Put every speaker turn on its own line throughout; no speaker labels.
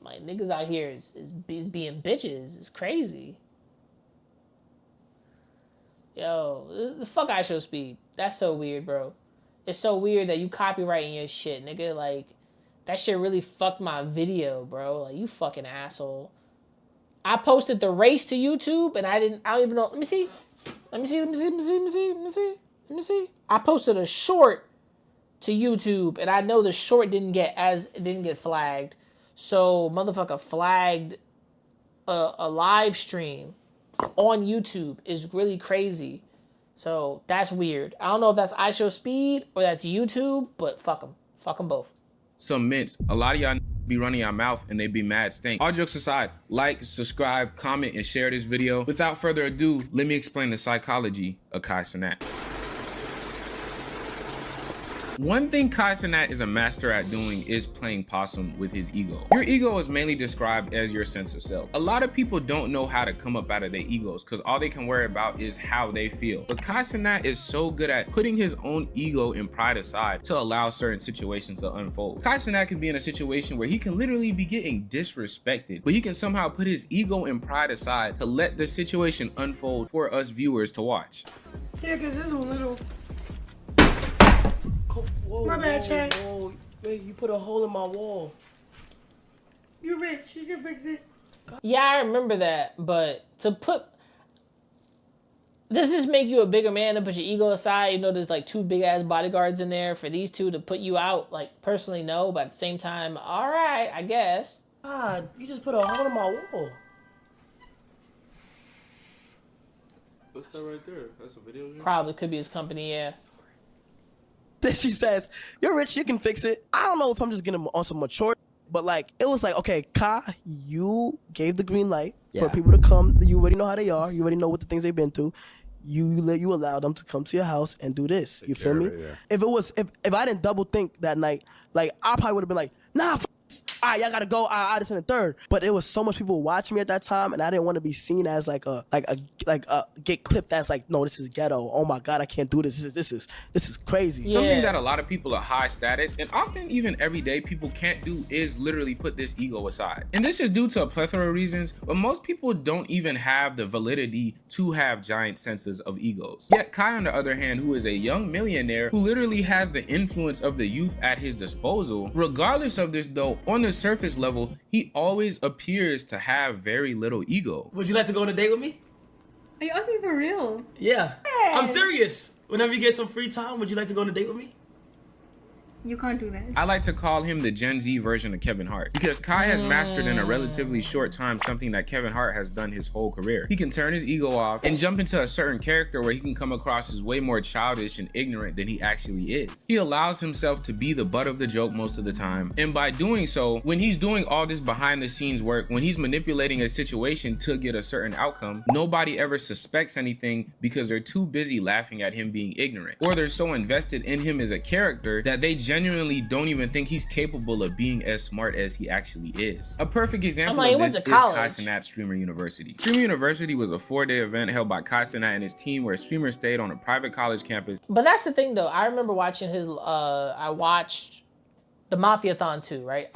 Like, niggas out here is being bitches. It's crazy. Yo, this the fuck I show speed. That's so weird, bro. It's so weird that you copywriting your shit, nigga. Like, that shit really fucked my video, bro. Like, you fucking asshole. I posted the race to YouTube and I don't even know. Let me see. I posted a short to YouTube and I know the short didn't get flagged. So motherfucker flagged a live stream on YouTube is really crazy. So that's weird. I don't know if that's iShowSpeed or that's YouTube, but fuck them. Fuck them both.
Some mints. A lot of y'all be running your mouth and they be mad stink. All jokes aside, like, subscribe, comment, and share this video. Without further ado, let me explain the psychology of Kai Cenat. One thing Kai Cenat is a master at doing is playing possum with his ego. Your ego is mainly described as your sense of self. A lot of people don't know how to come up out of their egos because all they can worry about is how they feel. But Kai Cenat is so good at putting his own ego and pride aside to allow certain situations to unfold. Kai Cenat can be in a situation where he can literally be getting disrespected, but he can somehow put his ego and pride aside to let the situation unfold for us viewers to watch.
Yeah, because this is a little... Whoa, my bad, Chad. Wait, you put a hole in my wall. You rich, you can fix it.
Yeah, I remember that, but does this make you a bigger man to put your ego aside? You know, there's like 2 big ass bodyguards in there for these 2 to put you out. Like, personally, no, but at the same time, all right, I guess.
God, you just put a hole in my wall.
What's that right there? That's a video game?
Probably could be his company, yeah.
Then she says, you're rich, you can fix it. I don't know if I'm just getting on some mature, but like, it was like, okay, Kai, you gave the green light for people to come. You already know how they are. You already know what the things they've been through. You allow them to come to your house and do this. You feel me? If I didn't double think that night, like, I probably would have been like, nah, all right, y'all gotta go. I just in the third. But it was so much people watching me at that time, and I didn't want to be seen as like a get clipped as like, no, this is ghetto. Oh my God, I can't do this. This is crazy.
Yeah.
Something that a lot of people of high status and often even everyday people can't do is literally put this ego aside. And this is due to a plethora of reasons, but most people don't even have the validity to have giant senses of egos. Yet Kai, on the other hand, who is a young millionaire who literally has the influence of the youth at his disposal, regardless of this though, on the surface level, he always appears to have very little ego.
Would you like to go on a date with me?
Are you asking for real?
Yeah.
Hey.
I'm serious. Whenever you get some free time, would you like to go on a date with me?
You can't do that.
I like to call him the Gen Z version of Kevin Hart because Kai has mastered in a relatively short time something that Kevin Hart has done his whole career. He can turn his ego off and jump into a certain character where he can come across as way more childish and ignorant than he actually is. He allows himself to be the butt of the joke most of the time, and by doing so, when he's doing all this behind the scenes work, when he's manipulating a situation to get a certain outcome, nobody ever suspects anything because they're too busy laughing at him being ignorant, or they're so invested in him as a character that they genuinely don't even think he's capable of being as smart as he actually is. A perfect example of this is Kai Cenat Streamer University. Streamer University was a 4-day event held by Kai Cenat and his team where streamers stayed on a private college campus.
But that's the thing though. I remember watching his, I watched the Mafiathon 2, right?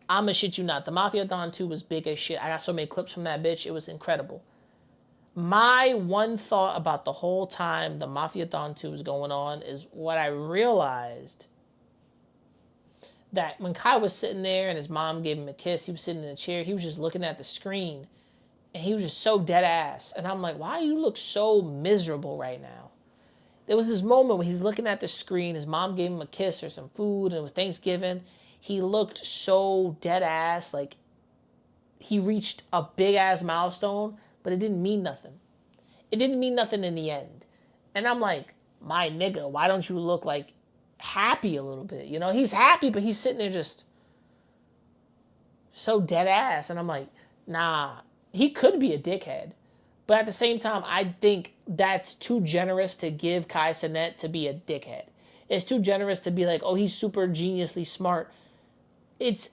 I'ma shit you not. The Mafiathon 2 was big as shit. I got so many clips from that bitch. It was incredible. My one thought about the whole time the Mafiathon 2 was going on is what I realized that when Kai was sitting there and his mom gave him a kiss, he was sitting in a chair, he was just looking at the screen and he was just so dead ass. And I'm like, why do you look so miserable right now? There was this moment when he's looking at the screen, his mom gave him a kiss or some food and it was Thanksgiving. He looked so dead ass, like he reached a big ass milestone, but it didn't mean nothing. It didn't mean nothing in the end. And I'm like, my nigga, why don't you look like happy a little bit? You know, he's happy, but he's sitting there just so dead ass. And I'm like, nah, he could be a dickhead. But at the same time, I think that's too generous to give Kai Cenat to be a dickhead. It's too generous to be like, oh, he's super geniusly smart. It's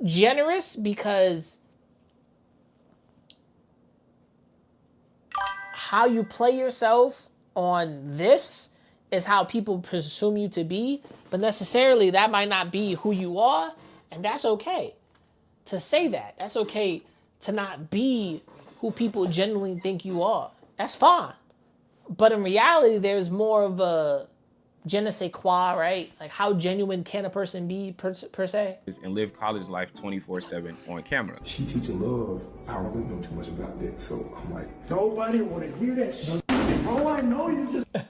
generous because how you play yourself on this is how people presume you to be, but necessarily that might not be who you are, and that's okay. to say that. That's okay to not be who people genuinely think you are. That's fine. But in reality, there's more of a je ne sais quoi, right? Like, how genuine can a person be per se?
And live college life 24/7 on camera.
She teaching love. I don't really know too much about that, so I'm like, nobody want to hear that shit. Oh, I know you just.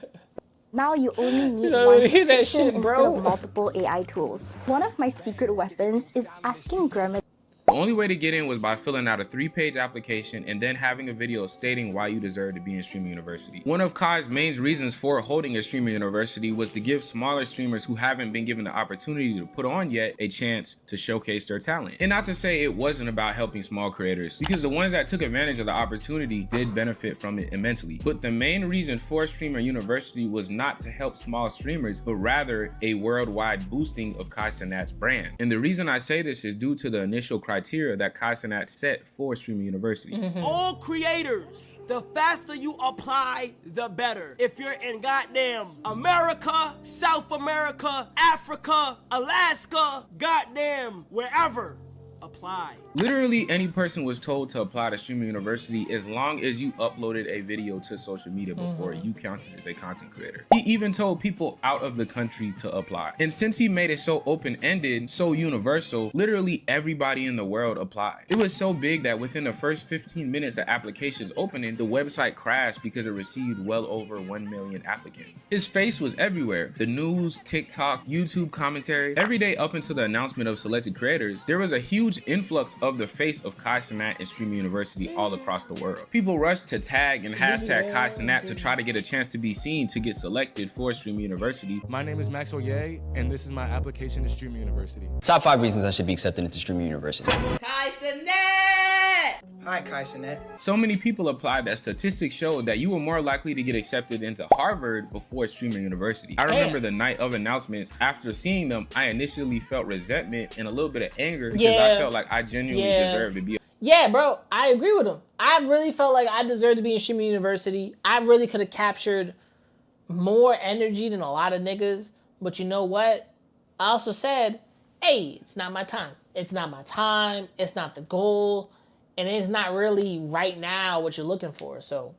Now you only need
So
one
hear that
subscription
shit,
instead
bro.
of multiple AI tools. One of my secret weapons is asking grammar.
The only way to get in was by filling out a 3-page application and then having a video stating why you deserve to be in Streamer University. One of Kai's main reasons for holding a Streamer University was to give smaller streamers who haven't been given the opportunity to put on yet a chance to showcase their talent. And not to say it wasn't about helping small creators, because the ones that took advantage of the opportunity did benefit from it immensely. But the main reason for Streamer University was not to help small streamers, but rather a worldwide boosting of Kai Cenat's brand. And the reason I say this is due to the initial criteria that Kai Cenat set for Streamer University.
All creators, the faster you apply, the better. If you're in goddamn America, South America, Africa, Alaska, goddamn wherever, apply.
Literally any person was told to apply to Streamer University as long as you uploaded a video to social media before you counted as a content creator. He even told people out of the country to apply. And since he made it so open-ended, so universal, literally everybody in the world applied. It was so big that within the first 15 minutes of applications opening, the website crashed because it received well over 1 million applicants. His face was everywhere. The news, TikTok, YouTube commentary. Every day up until the announcement of selected creators, there was a huge influx of the face of Kai Cenat and Streamer University all across the world. People rushed to tag and hashtag Kai Cenat to try to get a chance to be seen to get selected for Streamer University.
My name is Max Oye, and this is my application to Streamer University.
Top 5 reasons I should be accepted into Streamer University.
Kai Cenat!
Hi, Kai Cenat.
So many people applied that statistics showed that you were more likely to get accepted into Harvard before Streamer University. I remember the night of announcements, after seeing them, I initially felt resentment and a little bit of anger because I felt like I genuinely deserved to be.
Yeah, bro, I agree with him. I really felt like I deserved to be in Streamer University. I really could have captured more energy than a lot of niggas. But you know what? I also said, hey, it's not my time. It's not my time. It's not the goal. And it's not really right now what you're looking for. So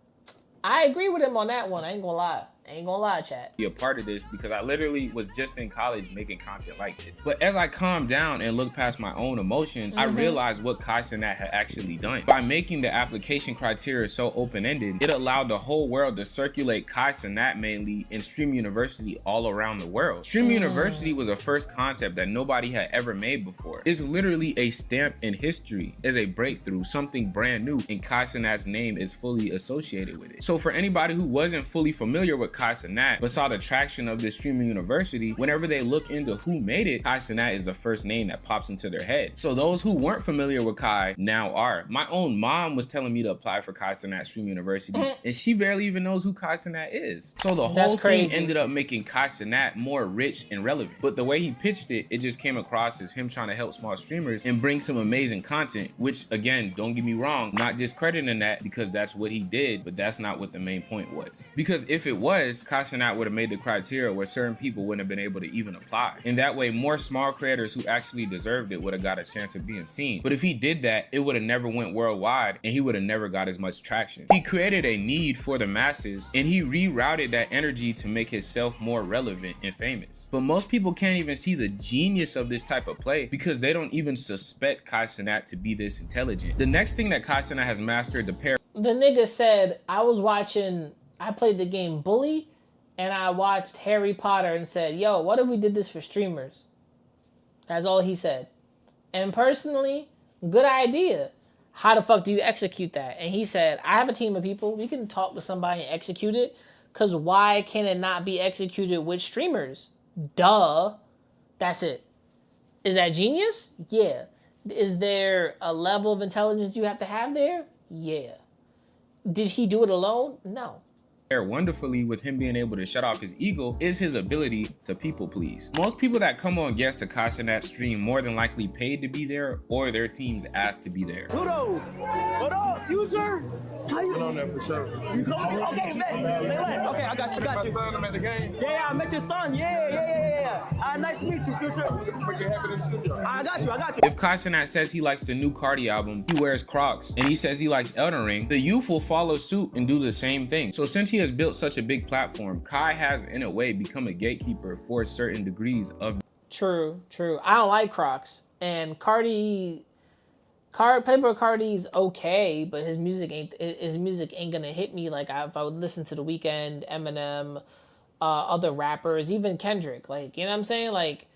I agree with him on that one. I ain't gonna lie. I ain't gonna lie, chat.
Be a part of this because I literally was just in college making content like this. But as I calmed down and looked past my own emotions, I realized what Kai Cenat had actually done. By making the application criteria so open-ended, it allowed the whole world to circulate Kai Cenat mainly in Streamer University all around the world. Streamer University was a first concept that nobody had ever made before. It's literally a stamp in history as a breakthrough, something brand new, and Kai Cenat's name is fully associated with it. So for anybody who wasn't fully familiar with Kai Cenat but saw the traction of this Streamer University, whenever they look into who made it, Kai Cenat is the first name that pops into their head. So those who weren't familiar with Kai now are. My own mom was telling me to apply for Kai Cenat Streamer University, and she barely even knows who Kai Cenat is. So the whole thing ended up making Kai Cenat more rich and relevant. But the way he pitched it, it just came across as him trying to help small streamers and bring some amazing content, which again, don't get me wrong, not discrediting that because that's what he did, but that's not what the main point was. Because if it was, Kai Cenat would have made the criteria where certain people wouldn't have been able to even apply. And that way, more small creators who actually deserved it would have got a chance of being seen. But if he did that, it would have never went worldwide and he would have never got as much traction. He created a need for the masses and he rerouted that energy to make himself more relevant and famous. But most people can't even see the genius of this type of play because they don't even suspect Kai Cenat to be this intelligent. The next thing that Kai Cenat has mastered, the
nigga said, I played the game Bully, and I watched Harry Potter and said, yo, what if we did this for streamers? That's all he said. And personally, good idea. How the fuck do you execute that? And he said, I have a team of people. We can talk to somebody and execute it. Because why can it not be executed with streamers? Duh. That's it. Is that genius? Yeah. Is there a level of intelligence you have to have there? Yeah. Did he do it alone? No.
wonderfully with him being able to shut off his ego is his ability to people please. Most people that come on guest to Kai Cenat stream more than likely paid to be there or their teams asked to be there.
Pluto, what up, future? How you
on there for sure.
You call me? Okay, man. Say what? Okay, I got you.
My son, I'm at the game.
Yeah, I met your son. Yeah. Nice to meet you, future.
Make it happen in the studio.
I got you.
If Kai Cenat says he likes the new Cardi album, he wears Crocs, and he says he likes Elden Ring, the youth will follow suit and do the same thing. So since he has built such a big platform, Kai has in a way become a gatekeeper for certain degrees of.
True. I don't like Crocs, and Playboy Cardi's okay, but his music ain't gonna hit me like if I would listen to The Weeknd, Eminem, other rappers, even Kendrick. Like, you know what I'm saying? Like,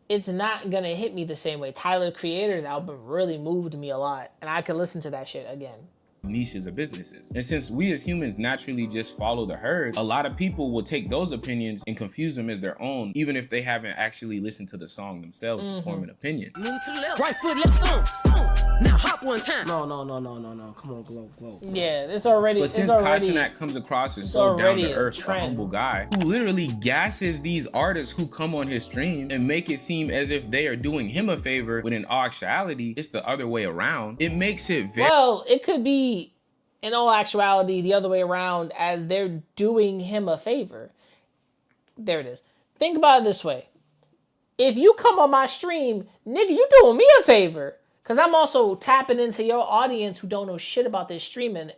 it's not gonna hit me the same way. Tyler Creator's album really moved me a lot, and I could listen to that shit again.
Niches of businesses. And since we as humans naturally just follow the herd, a lot of people will take those opinions and confuse them as their own, even if they haven't actually listened to the song themselves to form an opinion.
Move to the left. Right foot, left stone. Now hop one time.
No. Come on, glow.
Yeah, it's already.
But since Kai Cenat comes across as so down to earth, a humble guy who literally gasses these artists who come on his stream and make it seem as if they are doing him a favor, when in actuality, it's the other way around. It makes it very.
Well, it could be in all actuality the other way around, as they're doing him a favor. There it is. Think about it this way. If you come on my stream, nigga, you doing me a favor. Because I'm also tapping into your audience who don't know shit about this streaming,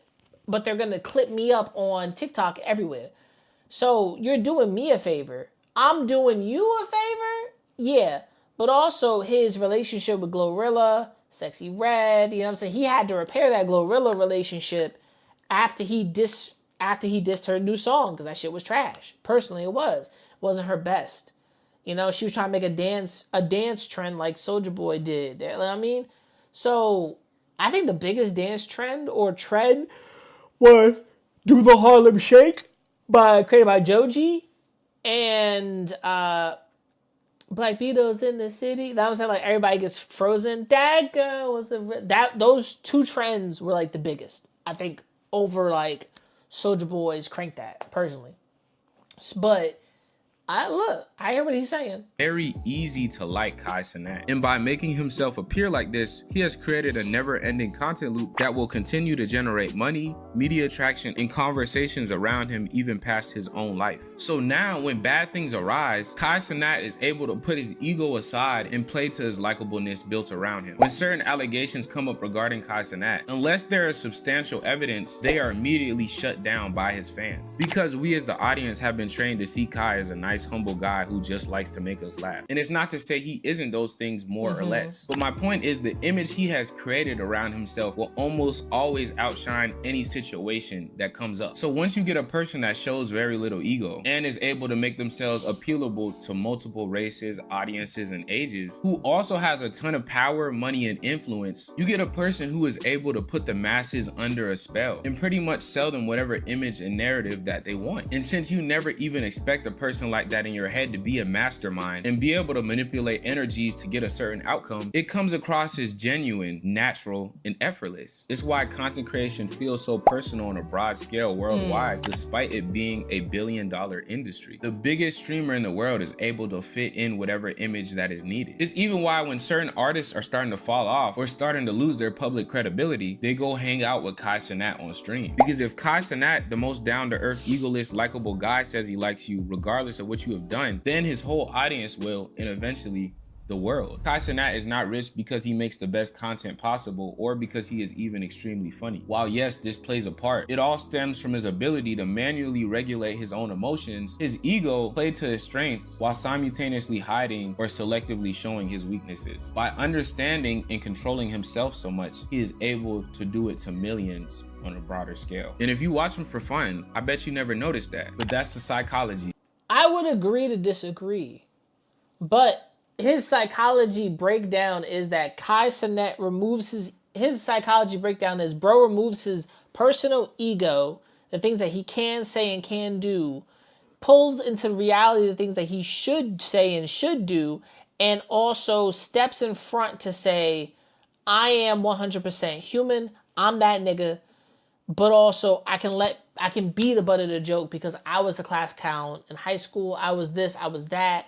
but they're going to clip me up on TikTok everywhere. So you're doing me a favor. I'm doing you a favor? Yeah. But also his relationship with Glorilla, Sexy Red, you know what I'm saying? He had to repair that Glorilla relationship after he dissed her new song, because that shit was trash. Personally, it wasn't her best. You know, she was trying to make a dance trend like Soulja Boy did. You know what I mean? So I think the biggest dance trend was Do the Harlem Shake created by Joji, and Black Beatles in the city. That was like everybody gets frozen. That girl was those two trends were like the biggest, I think, over like Soulja Boy's Crank That, personally. But I hear what he's saying.
Very easy to like Kai Cenat. And by making himself appear like this, he has created a never-ending content loop that will continue to generate money, media attraction, and conversations around him even past his own life. So now when bad things arise, Kai Cenat is able to put his ego aside and play to his likableness built around him. When certain allegations come up regarding Kai Cenat, unless there is substantial evidence, they are immediately shut down by his fans. Because we as the audience have been trained to see Kai as a nice, humble guy who just likes to make us laugh. And it's not to say he isn't those things more or less, but my point is the image he has created around himself will almost always outshine any situation that comes up. So once you get a person that shows very little ego and is able to make themselves appealable to multiple races, audiences, and ages, who also has a ton of power, money, and influence, you get a person who is able to put the masses under a spell and pretty much sell them whatever image and narrative that they want. And since you never even expect a person like that in your head to be a mastermind and be able to manipulate energies to get a certain outcome, it comes across as genuine, natural, and effortless. It's why content creation feels so personal on a broad scale worldwide, despite it being a billion-dollar industry. The biggest streamer in the world is able to fit in whatever image that is needed. It's even why when certain artists are starting to fall off or starting to lose their public credibility, they go hang out with Kai Cenat on stream. Because if Kai Cenat, the most down-to-earth, egoless, likable guy, says he likes you regardless of what you have done, then his whole audience will, and eventually the world. Kai Cenat is not rich because he makes the best content possible or because he is even extremely funny. While yes, this plays a part, it all stems from his ability to manually regulate his own emotions, his ego played to his strengths while simultaneously hiding or selectively showing his weaknesses. By understanding and controlling himself so much, he is able to do it to millions on a broader scale. And if you watch him for fun, I bet you never noticed that, but that's the psychology.
I would agree to disagree, but his psychology breakdown is that Kai Cenat removes his psychology breakdown is bro removes his personal ego, the things that he can say and can do, pulls into reality the things that he should say and should do, and also steps in front to say, I am 100% human, I'm that nigga, but also I can let I can be the butt of the joke because I was the class clown in high school. I was this, I was that.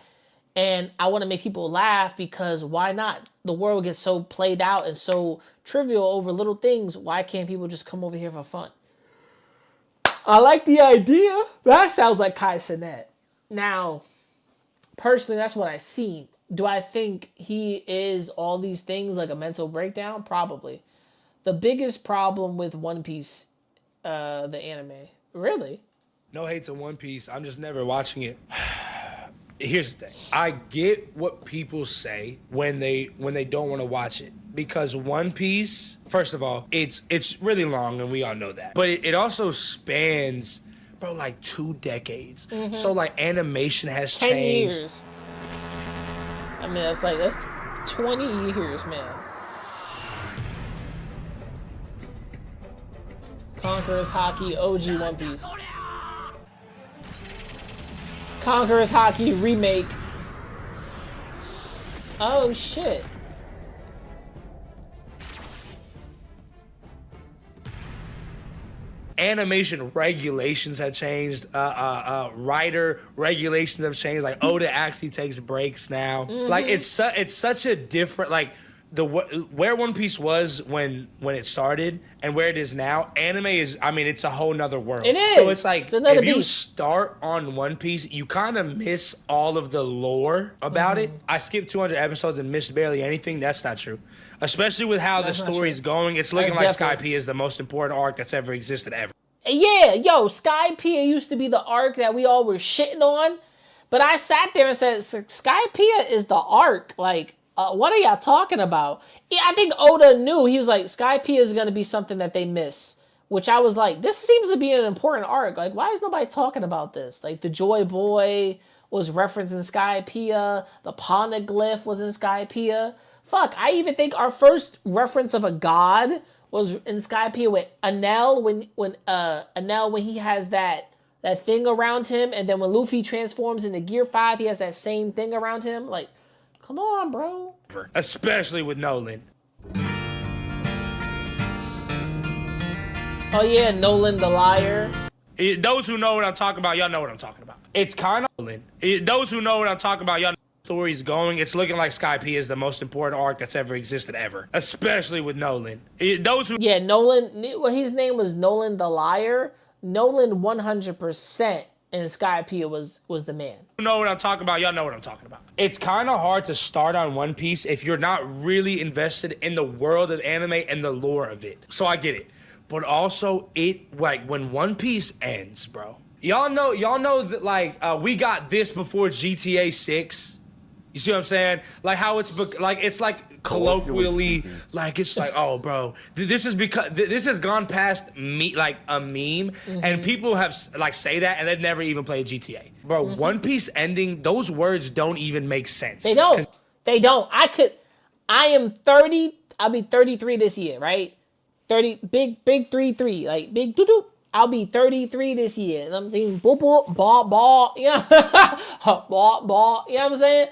And I want to make people laugh because why not? The world gets so played out and so trivial over little things. Why can't people just come over here for fun? I like the idea. That sounds like Kai Cenat. Now, personally, that's what I see. Do I think he is all these things like a mental breakdown? Probably. The biggest problem with One Piece, the anime, really?
No hate to One Piece. I'm just never watching it. Here's the thing. I get what people say when they don't want to watch it. Because One Piece, first of all, it's really long and we all know that. But it also spans, bro, like 2 decades. Mm-hmm. So like animation has
10
changed.
Years. I mean, that's 20 years, man. Conqueror's Haki OG One Piece. Conqueror's Haki remake. Oh shit.
Animation regulations have changed. Writer regulations have changed. Like Oda actually takes breaks now. Mm-hmm. Like it's such a different like where One Piece was when it started and where it is now. Anime is, I mean, it's a whole nother world.
It is.
So it's like if
beast.
you start on One Piece, you kind of miss all of the lore about it. I skipped 200 episodes and missed barely anything. That's not true. Especially with how the story's going, it's looking like Skypiea is the most important arc that's ever existed ever.
Yeah, yo, Skypiea used to be the arc that we all were shitting on, but I sat there and said, Skypiea is the arc. Like, what are y'all talking about? Yeah, I think Oda knew. He was like, Skypiea is going to be something that they miss, which I was like, this seems to be an important arc. Like, why is nobody talking about this? Like, the Joy Boy was referenced in Skypiea. The Poneglyph was in Skypiea. Fuck, I even think our first reference of a god was in Skypiea with Enel when he has that thing around him, and then when Luffy transforms into Gear 5, he has that same thing around him. Like, come on, bro.
Especially with Nolan.
Oh yeah, Nolan the liar.
Those who know what I'm talking about, y'all know what I'm talking about. It's kind of Nolan. Those who know what I'm talking about, y'all know the story's going. It's looking like Skypiea is the most important arc that's ever existed ever. Especially with Nolan.
Yeah, Nolan, well, his name was Nolan the liar. Nolan 100% in Skypiea was the man.
You know what I'm talking about, y'all know what I'm talking about. It's kind of hard to start on One Piece if you're not really invested in the world of anime and the lore of it. So I get it. But also, when One Piece ends, bro. Y'all know that, like, we got this before GTA 6. You see what I'm saying? Like, how it's like colloquially, like, it's like, oh, bro, this is because this has gone past me, like a meme, and people have, like, say that, and they've never even played GTA. Bro, One Piece ending, those words don't even make sense.
They don't. They don't. I am 30, I'll be 33 this year, right? 30, big 3-3, like big doo-doo. I'll be 33 this year. And I'm saying, boop, boop, ball, you know? ball, you know what I'm saying?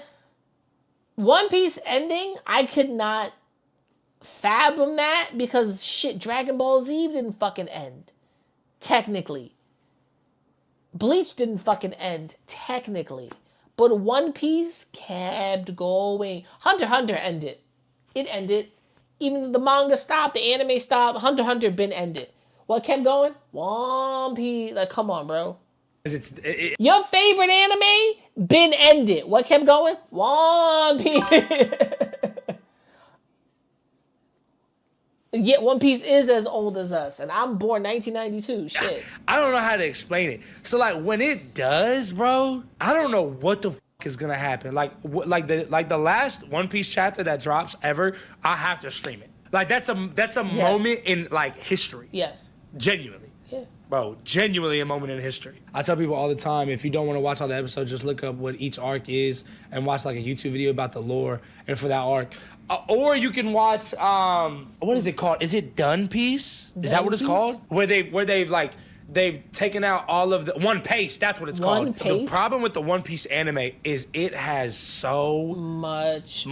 One Piece ending, I could not fathom that because shit, Dragon Ball Z didn't fucking end. Technically. Bleach didn't fucking end, technically. But One Piece kept going. Hunter x Hunter ended. It ended. Even though the manga stopped, the anime stopped, Hunter x Hunter been ended. What kept going? One Piece. Like, come on, bro. Your favorite anime been ended. What kept going? One Piece. Yet One Piece is as old as us, and I'm born 1992. Shit.
I don't know how to explain it. So like when it does, bro, I don't know what the is gonna happen. Like the last One Piece chapter that drops ever, I have to stream it. Like that's a moment in like history.
Yes.
Genuinely.
Yeah.
Bro, genuinely a moment in history. I tell people all the time, if you don't want to watch all the episodes, just look up what each arc is and watch like a YouTube video about the lore and for that arc. Or you can watch what is it called? Is it Done Piece? Is that what it's called? Where they've taken out all of the One Piece. That's what it's called. The problem with the One Piece anime is it has so much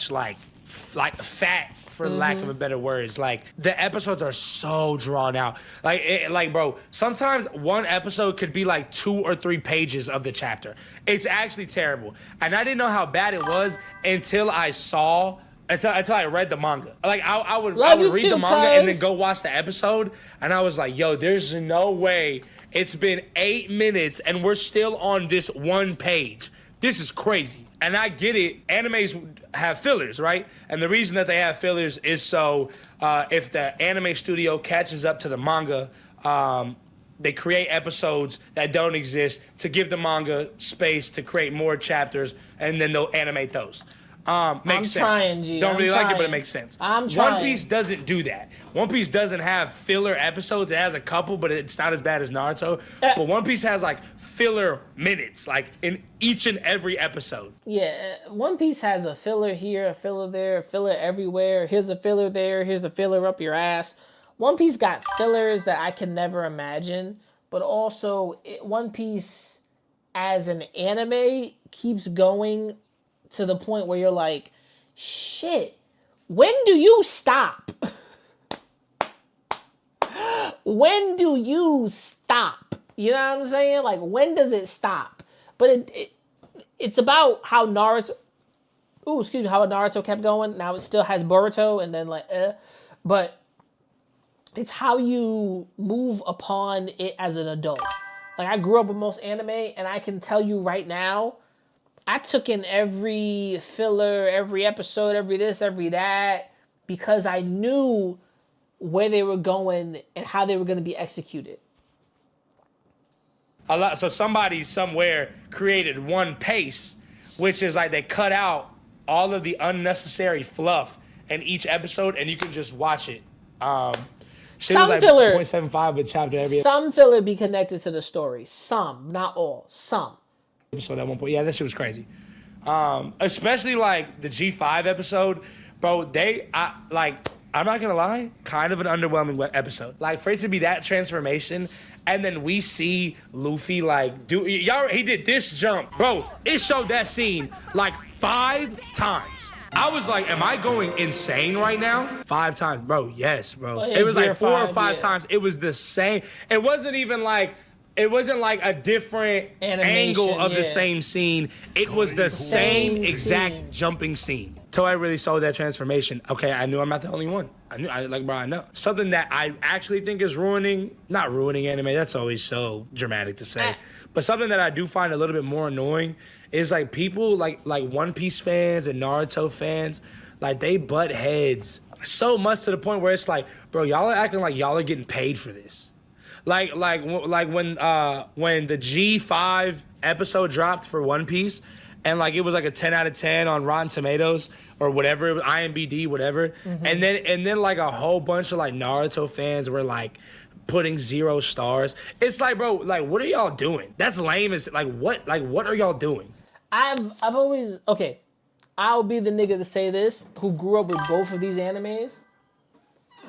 like fat, for lack of a better words. Like, the episodes are so drawn out. Like, bro, sometimes one episode could be like 2 or 3 pages of the chapter. It's actually terrible. And I didn't know how bad it was until I read the manga. Like, I would read the manga and then go watch the episode, and I was like, yo, there's no way it's been 8 minutes and we're still on this one page. This is crazy. And I get it. Animes have fillers, right? And the reason that they have fillers is so if the anime studio catches up to the manga, they create episodes that don't exist to give the manga space to create more chapters, and then they'll animate those. Makes sense.
Trying, G.
Don't really like it, but it makes sense.
I'm trying.
One Piece doesn't do that. One Piece doesn't have filler episodes. It has a couple, but it's not as bad as Naruto. But One Piece has like filler minutes, like in each and every episode.
Yeah, One Piece has a filler here, a filler there, a filler everywhere. Here's a filler there. Here's a filler up your ass. One Piece got fillers that I can never imagine, but also One Piece as an anime keeps going to the point where you're like, shit, when do you stop? When do you stop? You know what I'm saying? Like, when does it stop? But it's about how Naruto, how Naruto kept going. Now it still has Boruto, and then but it's how you move upon it as an adult. Like, I grew up with most anime, and I can tell you right now, I took in every filler, every episode, every this, every that, because I knew where they were going and how they were going to be executed.
So somebody somewhere created One Pace, which is like they cut out all of the unnecessary fluff in each episode, and you can just watch it.
Some like filler,
0.75 a chapter every.
Some filler be connected to the story. Some, not all. Some.
Episode at one point. Yeah, that shit was crazy. Especially like the G5 episode, bro. I'm not gonna lie, kind of an underwhelming episode. Like, for it to be that transformation, and then we see Luffy he did this jump, bro. It showed that scene like 5 times. I was like, am I going insane right now? 5 times, bro. Yes, bro. It was like 4 or 5 times. It was the same. It wasn't like a different angle of the same scene. It was the same exact jumping scene. So I really saw that transformation. Okay, I knew I'm not the only one. I know. Something that I actually think is not ruining anime, that's always so dramatic to say. But something that I do find a little bit more annoying is like people like One Piece fans and Naruto fans, like they butt heads so much to the point where it's like, bro, y'all are acting like y'all are getting paid for this. Like when the G5 episode dropped for One Piece, and like it was like a 10 out of 10 on Rotten Tomatoes or whatever, it was IMDb, whatever. Mm-hmm. And then like a whole bunch of like Naruto fans were like putting 0 stars. It's like, bro, like what are y'all doing? That's lame. As what are y'all doing?
I've always I'll be the nigga to say this who grew up with both of these animes.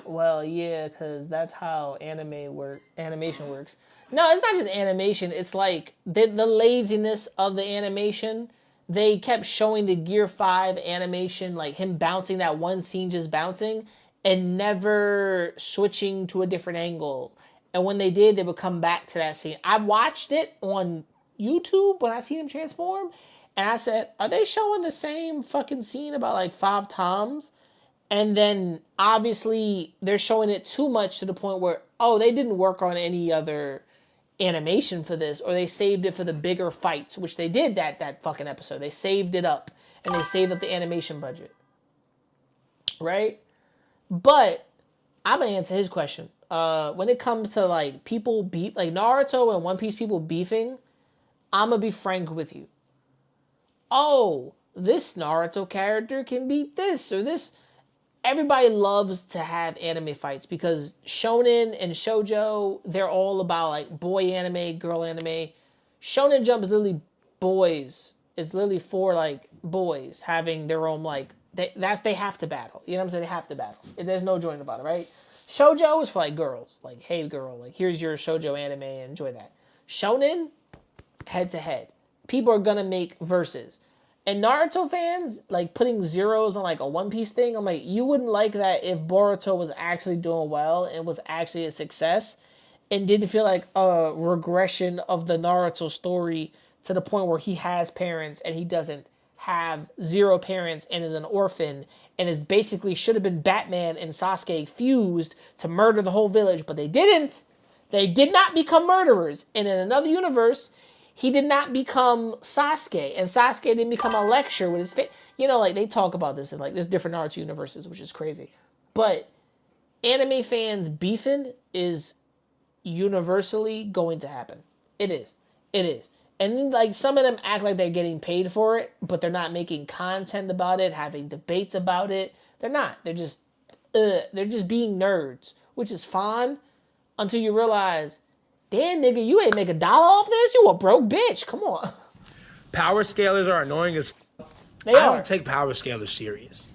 Well, yeah, because that's how animation works. No, it's not just animation. It's like the laziness of the animation. They kept showing the Gear 5 animation, like him bouncing, that one scene just bouncing, and never switching to a different angle. And when they did, they would come back to that scene. I watched it on YouTube when I seen him transform, and I said, are they showing the same fucking scene about like 5 times? And then obviously they're showing it too much to the point where, they didn't work on any other animation for this, or they saved it for the bigger fights, which they did that fucking episode. They saved it up, and they saved up the animation budget. Right? But I'm going to answer his question. When it comes to like people like Naruto and One Piece people beefing, I'm going to be frank with you. This Naruto character can beat this or this. Everybody loves to have anime fights because shonen and shoujo, they're all about like boy anime, girl anime. Shonen Jump is literally boys. It's literally for like boys having their own they have to battle. You know what I'm saying? They have to battle. There's no joint about it, right? Shoujo is for like girls. Like, hey girl, like here's your shoujo anime, enjoy that. Shonen, head to head. People are gonna make verses. And Naruto fans, like, putting zeros on, like, a One Piece thing, I'm like, you wouldn't like that if Boruto was actually doing well and was actually a success and didn't feel like a regression of the Naruto story to the point where he has parents and he doesn't have zero parents and is an orphan and is basically should have been Batman and Sasuke fused to murder the whole village, but they didn't. They did not become murderers. And in another universe, he did not become Sasuke, and Sasuke didn't become a lecturer with his face. You know, like, they talk about this in, like, there's different Naruto universes, which is crazy. But anime fans beefing is universally going to happen. It is. It is. And then, like, some of them act like they're getting paid for it, but they're not making content about it, having debates about it. They're not. They're just being nerds, which is fine until you realize, damn, nigga, you ain't make $1 off this? You a broke bitch. Come on.
Power scalers are annoying as
I
don't take power scalers serious.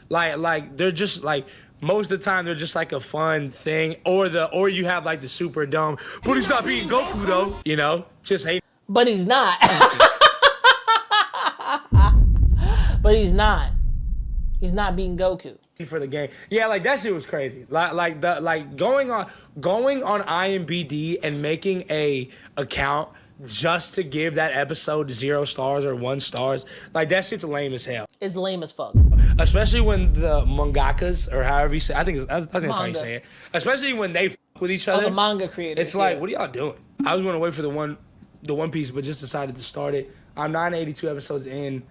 Like they're just like, most of the time they're just like a fun thing, or you have like the super dumb, but he's not beating Goku though, you know? Just hate.
But he's not. But he's not. He's not beating Goku.
For the game. Yeah, like that shit was crazy. Like going on IMBD and making a account just to give that episode 0 stars or 1 stars. Like that shit's lame as hell.
It's lame as fuck.
Especially when the mangakas, or however you say, I think that's how you say it. Especially when they with each other.
The manga creators.
It's like, what are y'all doing? I was gonna wait for the One Piece, but just decided to start it. I'm 982 episodes in.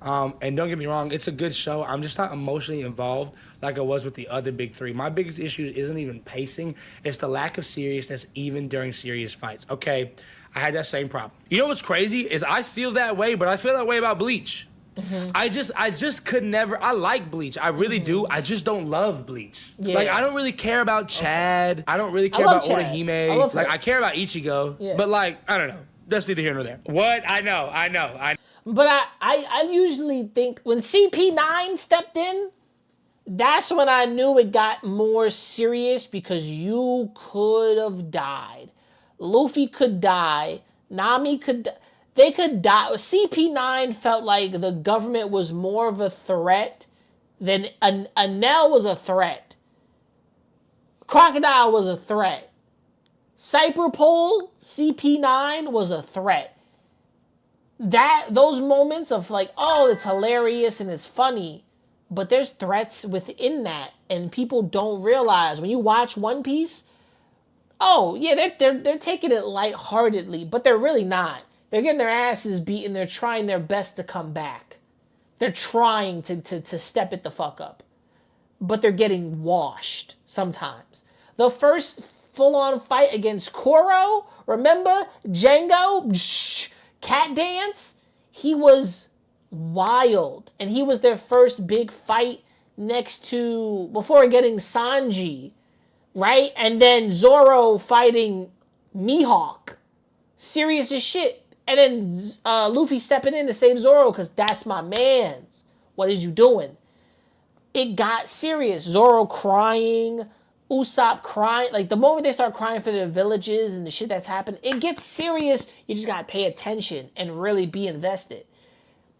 And don't get me wrong, it's a good show. I'm just not emotionally involved like I was with the other big 3. My biggest issue isn't even pacing. It's the lack of seriousness even during serious fights. Okay, I had that same problem. You know what's crazy is I feel that way, but I feel that way about Bleach. Mm-hmm. I just could never. I like Bleach. I really do. I just don't love Bleach. Yeah. Like, I don't really care about Chad. Okay. I don't really care about Orihime. Like, I care about Ichigo. Yeah. But, like, I don't know. That's neither here nor there. What? I know.
But I usually think when CP9 stepped in, that's when I knew it got more serious, because you could have died. Luffy could die. Nami could. They could die. CP9 felt like the government was more of a threat than Anel was a threat. Crocodile was a threat. Cyberpole, CP9 was a threat. Those moments of like, oh, it's hilarious and it's funny, but there's threats within that, and people don't realize when you watch One Piece. Oh yeah, they're taking it lightheartedly, but they're really not. They're getting their asses beaten. They're trying their best to come back. They're trying to step it the fuck up, but they're getting washed sometimes. The first full-on fight against Koro, remember Django? Cat dance, he was wild, and he was their first big fight before getting Sanji, right? And then Zoro fighting Mihawk, serious as shit. And then Luffy stepping in to save Zoro because that's my man's. What is you doing? It got serious. Zoro crying, Usopp crying. Like, the moment they start crying for their villages and the shit that's happened, it gets serious. You just gotta pay attention and really be invested.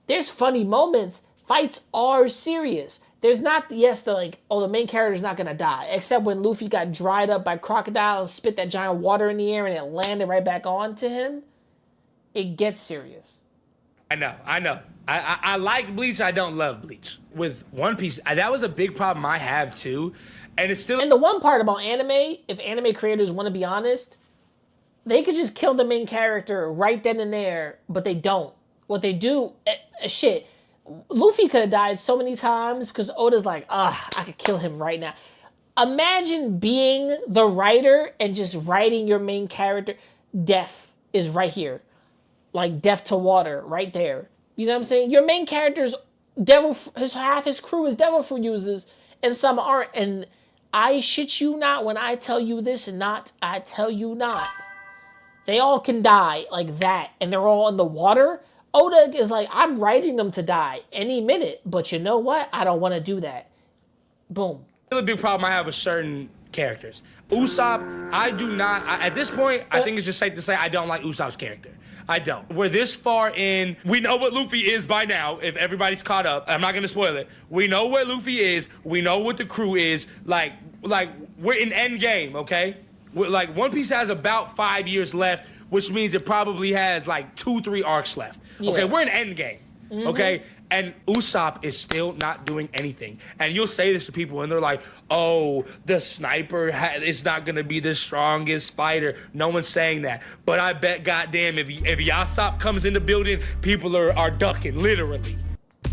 There's funny moments. Fights are serious. There's not, the main character's not gonna die. Except when Luffy got dried up by Crocodile and spit that giant water in the air and it landed right back onto him. It gets serious.
I know. I like Bleach. I don't love Bleach. With One Piece, that was a big problem I have too. And it's still.
And the one part about anime, if anime creators want to be honest, they could just kill the main character right then and there, but they don't. What they do, shit. Luffy could have died so many times because Oda's like, I could kill him right now. Imagine being the writer and just writing your main character. Death is right here. Like death to water, right there. You know what I'm saying? Your main character's half his crew is devil fruit users, and some aren't. And I shit you not when I tell you this, and I tell you not. They all can die like that, and they're all in the water. Oda is like, I'm writing them to die any minute, but you know what? I don't want to do that. Boom.
The big problem I have with certain characters. Usopp, I do not. At this point, I think it's just safe to say I don't like Usopp's character. I don't. We're this far in. We know what Luffy is by now. If everybody's caught up, I'm not gonna spoil it. We know where Luffy is. We know what the crew is. Like we're in end game, okay? Like One Piece has about 5 years left, which means it probably has like 2-3 arcs left.
Yeah.
Okay, we're in end game. Okay, and Usopp is still not doing anything. And you'll say this to people, and they're like, "Oh, the sniper is not gonna be the strongest fighter." No one's saying that. But I bet, goddamn, if Usopp comes in the building, people are ducking, literally.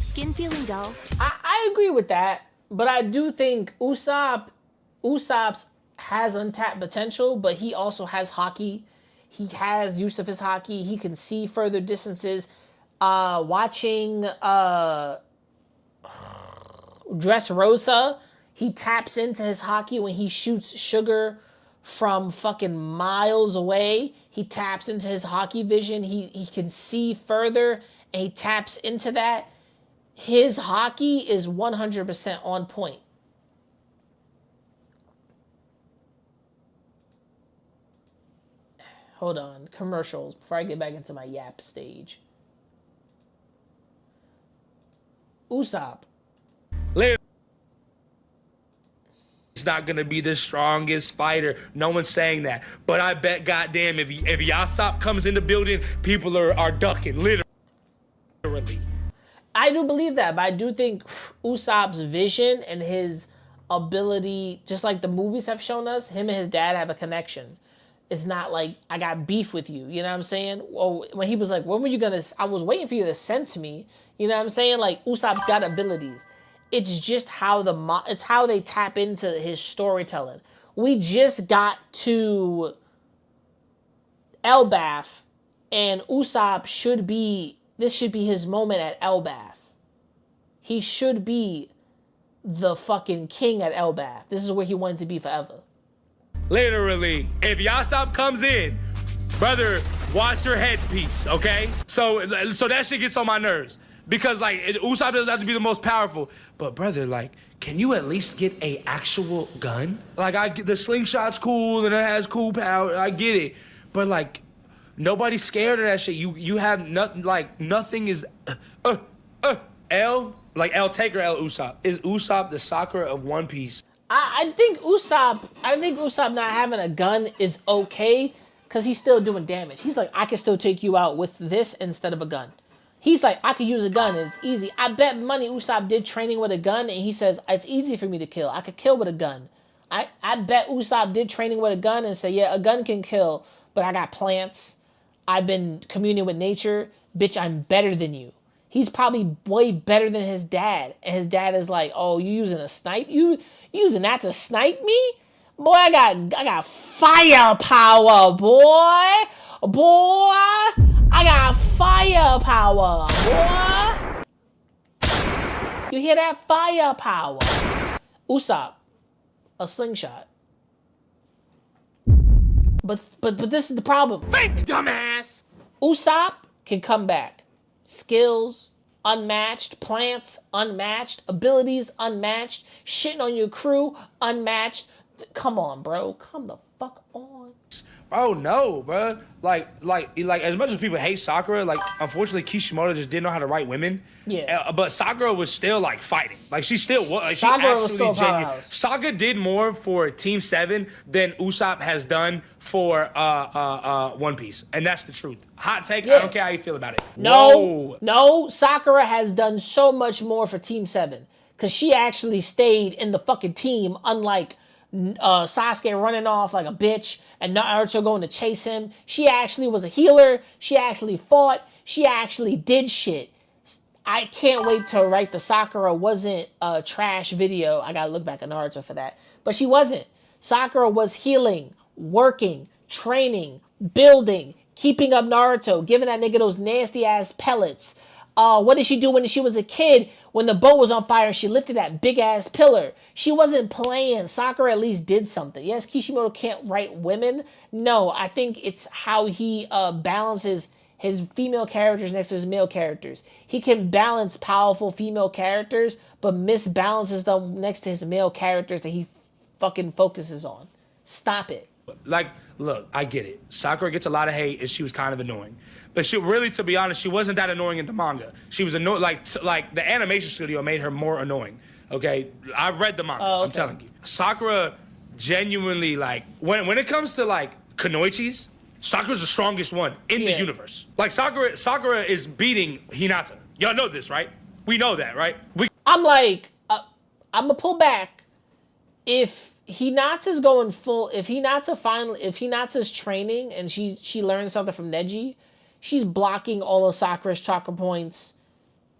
Skin feeling dull?
I agree with that, but I do think Usopp's has untapped potential, but he also has hockey. He has use of his hockey. He can see further distances. Watching Dressrosa, he taps into his hockey when he shoots Sugar from fucking miles away. He taps into his hockey vision. He can see further, and he taps into that. His hockey is 100% on point. Hold on, commercials before I get back into my yap stage. Usopp.
He's not gonna be the strongest fighter. No one's saying that. But I bet, goddamn, if Usopp comes in the building, people are ducking, literally.
I do believe that, but I do think Usopp's vision and his ability, just like the movies have shown us, him and his dad have a connection. It's not like, I got beef with you, you know what I'm saying? Well, when he was like, when were you gonna, I was waiting for you to sense me, you know what I'm saying? Like, Usopp's got abilities. It's just how it's how they tap into his storytelling. We just got to Elbaf, and Usopp this should be his moment at Elbaf. He should be the fucking king at Elbaf. This is where he wanted to be forever.
Literally, if Usopp comes in, brother, watch your headpiece, okay? So that shit gets on my nerves. Because, like, Usopp doesn't have to be the most powerful. But, brother, like, can you at least get a actual gun? Like, I get the slingshot's cool and it has cool power. I get it. But, like, nobody's scared of that shit. You have nothing, like, nothing is... L? Like, L, take her L, Usopp. Is Usopp the Sakura of One Piece?
I think Usopp not having a gun is okay because he's still doing damage. He's like, I can still take you out with this instead of a gun. He's like, I could use a gun and it's easy. I bet money Usopp did training with a gun and he says, it's easy for me to kill. I could kill with a gun. I bet Usopp did training with a gun and say, yeah, a gun can kill, but I got plants. I've been communing with nature. Bitch, I'm better than you. He's probably way better than his dad. And his dad is like, oh, you using a snipe? You using that to snipe me? Boy, I got firepower, boy. I got firepower, boy. You hear that? Firepower. Usopp, a slingshot. But this is the problem.
Fake dumbass.
Usopp can come back. Skills unmatched, plants unmatched, abilities unmatched, shitting on your crew unmatched. Come on, bro. Come the fuck on.
Oh no, bro. Like as much as people hate Sakura, like unfortunately Kishimoto just didn't know how to write women.
Yeah.
But Sakura was still like fighting. Like she still was. Like,
Sakura was still
genuine. Sakura did more for Team 7 than Usopp has done for One Piece, and that's the truth. Hot take. Yeah. I don't care how you feel about it.
No. Sakura has done so much more for Team 7 because she actually stayed in the fucking team, unlike Sasuke running off like a bitch and Naruto going to chase him. She actually was a healer. She actually fought. She actually did shit. I can't wait to write the Sakura wasn't a trash video. I gotta look back at Naruto for that. But she wasn't. Sakura was healing, working, training, building, keeping up Naruto, giving that nigga those nasty ass pellets. What did she do when she was a kid? When the boat was on fire and she lifted that big ass pillar. She wasn't playing. Sakura at least did something. Yes, Kishimoto can't write women. No, I think it's how he balances his female characters next to his male characters. He can balance powerful female characters, but misbalances them next to his male characters that he fucking focuses on. Stop it.
Like, look, I get it. Sakura gets a lot of hate, and she was kind of annoying. But she really, to be honest, she wasn't that annoying in the manga. She was annoying, like the animation studio made her more annoying. Okay, I read the manga. I'm telling you, Sakura genuinely like when it comes to like kunoichis, Sakura's the strongest one in the universe. Like Sakura is beating Hinata. Y'all know this, right? We know that, right?
I'm like, I'm gonna pull back. If Hinata's going full, if Hinata's training and she learns something from Neji, she's blocking all of Sakura's chakra points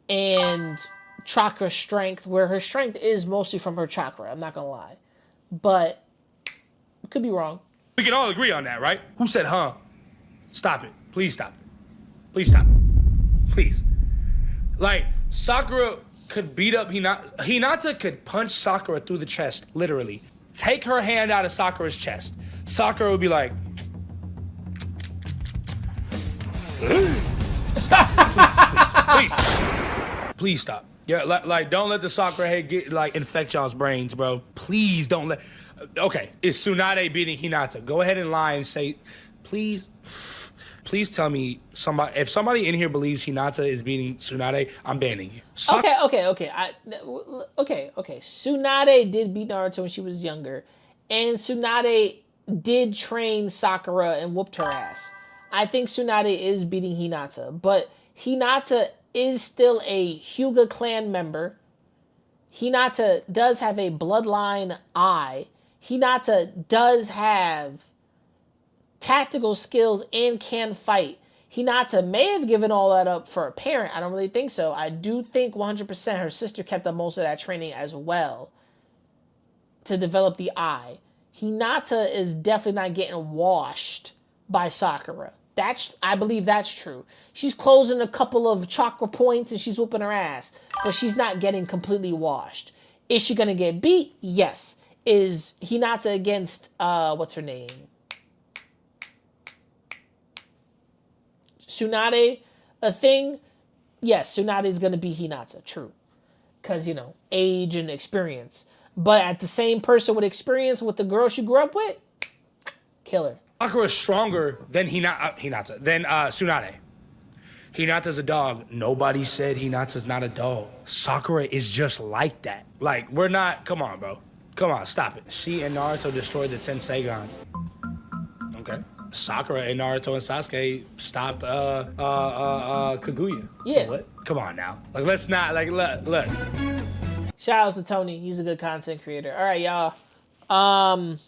and chakra strength, where her strength is mostly from her chakra. I'm not gonna lie, but could be wrong.
We can all agree on that, right? Who said, huh? Stop it. Please stop it. Please stop it. Please. Like, Sakura could beat up Hinata. Hinata could punch Sakura through the chest, literally. Take her hand out of Sakura's chest. Sakura would be like, stop. Please stop. Yeah, like don't let the Sakura head get like infect y'all's brains, bro. Please don't let. Okay, it's Tsunade beating Hinata. Go ahead and lie and say, please tell me if somebody in here believes Hinata is beating Tsunade, I'm banning you.
Okay. Tsunade did beat Naruto when she was younger, and Tsunade did train Sakura and whooped her ass. I think Tsunade is beating Hinata, but Hinata is still a Hyuga clan member. Hinata does have a bloodline eye. Hinata does have tactical skills and can fight. Hinata may have given all that up for a parent. I don't really think so. I do think 100% her sister kept up most of that training as well to develop the eye. Hinata is definitely not getting washed by Sakura. I believe that's true. She's closing a couple of chakra points and she's whooping her ass, but she's not getting completely washed. Is she gonna get beat? Yes. Is Hinata against what's her name? Tsunade a thing? Yes, Tsunade is gonna be Hinata, true. Because, age and experience. But at the same person with experience with the girl she grew up with, killer.
Sakura is stronger than Tsunade. Hinata's a dog. Nobody said Hinata's not a dog. Sakura is just like that. Like, we're not, come on, bro. Come on, stop it. She and Naruto destroyed the Tenseigan. Okay. Sakura and Naruto and Sasuke stopped Kaguya.
Yeah.
What? Come on now. Like, let's not, like, look.
Shout out to Tony. He's a good content creator. All right, y'all. All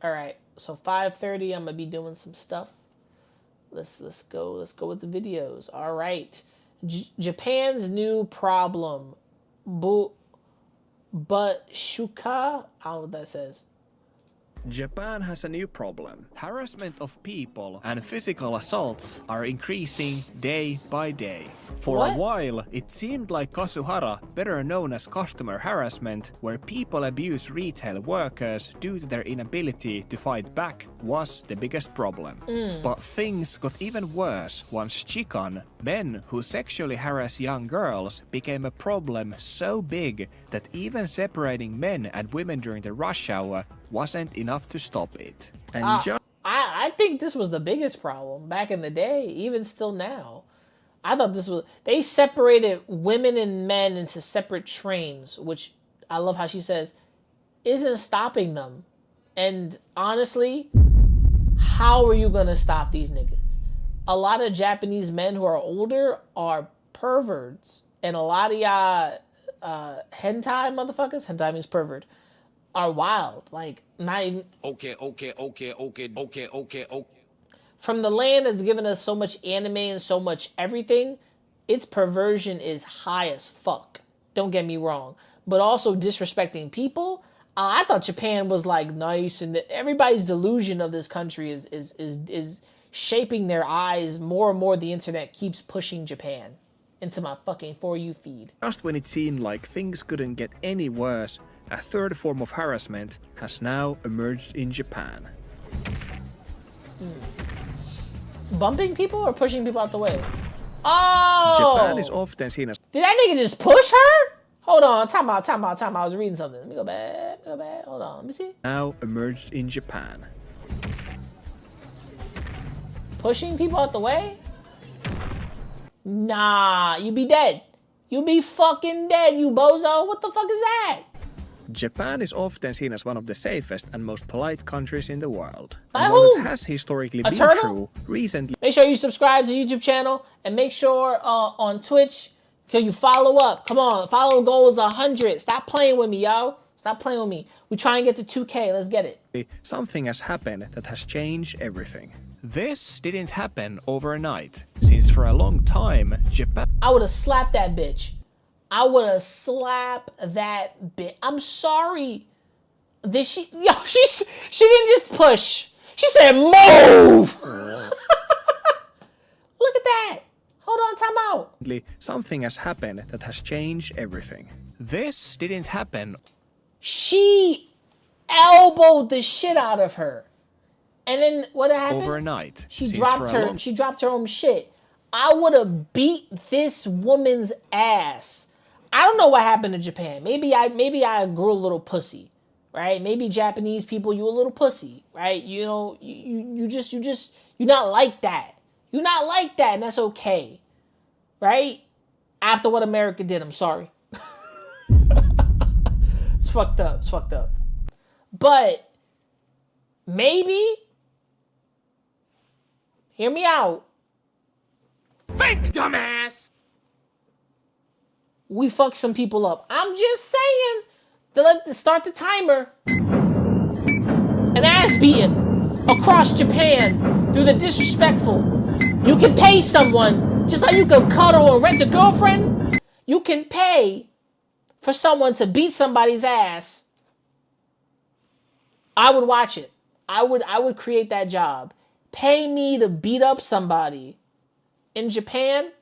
right. So 5:30, I'm gonna be doing some stuff. Let's go with the videos. All right. Japan's new problem. But shuka, I don't know what that says.
Japan has a new problem. Harassment of people and physical assaults are increasing day by day. For a while, it seemed like Kasuhara, better known as customer harassment, where people abuse retail workers due to their inability to fight back, was the biggest problem. But things got even worse once chikan, men who sexually harass young girls, became a problem so big that even separating men and women during the rush hour wasn't enough to stop it. And
I think this was the biggest problem back in the day, even still now. I thought they separated women and men into separate trains, which I love how she says, isn't stopping them. And honestly, how are you gonna stop these niggas? A lot of Japanese men who are older are perverts. And a lot of y'all hentai motherfuckers, hentai means pervert, are wild. Like, not even... Okay. From the land that's given us so much anime and so much everything, its perversion is high as fuck. Don't get me wrong. But also disrespecting people. I thought Japan was like nice, and everybody's delusion of this country is shaping their eyes more and more. The internet keeps pushing Japan into my fucking For You feed.
Just when it seemed like things couldn't get any worse, a third form of harassment has now emerged in Japan.
Bumping people or pushing people out the way? Oh!
Japan is often seen as...
Did that nigga just push her? Hold on, time out. I was reading something. Let me go back. Hold on, let me see.
Now emerged in Japan.
Pushing people out the way? Nah, you be dead. You be fucking dead, you bozo. What the fuck is that?
Japan is often seen as one of the safest and most polite countries in the world.
By
And while
who?
it has historically
A
been
turtle?
true, recently
Make sure you subscribe to the YouTube channel and make sure on Twitch, can you follow up? Come on, follow goal is 100. Stop playing with me, yo. Stop playing with me. We try and get to 2K. Let's get it.
something has happened that has changed everything. This didn't happen overnight, since for a long time, Japan...
I would have slapped that bitch. I would have slapped that bitch. I'm sorry. She didn't just push. She said move. Look at that. Hold on, time out.
Something has happened that has changed everything. This didn't happen.
She elbowed the shit out of her. And then what happened?
Overnight.
She dropped her own shit. I would have beat this woman's ass. I don't know what happened to Japan. Maybe I grew a little pussy, right? Maybe Japanese people, you a little pussy, right? You know, you're not like that. You're not like that, and that's okay, right? After what America did, I'm sorry. It's fucked up. But maybe, hear me out.
Think, dumbass!
We fucked some people up. I'm just saying, to start the timer. An ass beating across Japan through the disrespectful. You can pay someone, just like you can cuddle and rent a girlfriend, you can pay for someone to beat somebody's ass. I would watch it. I would create that job. Pay me to beat up somebody in Japan.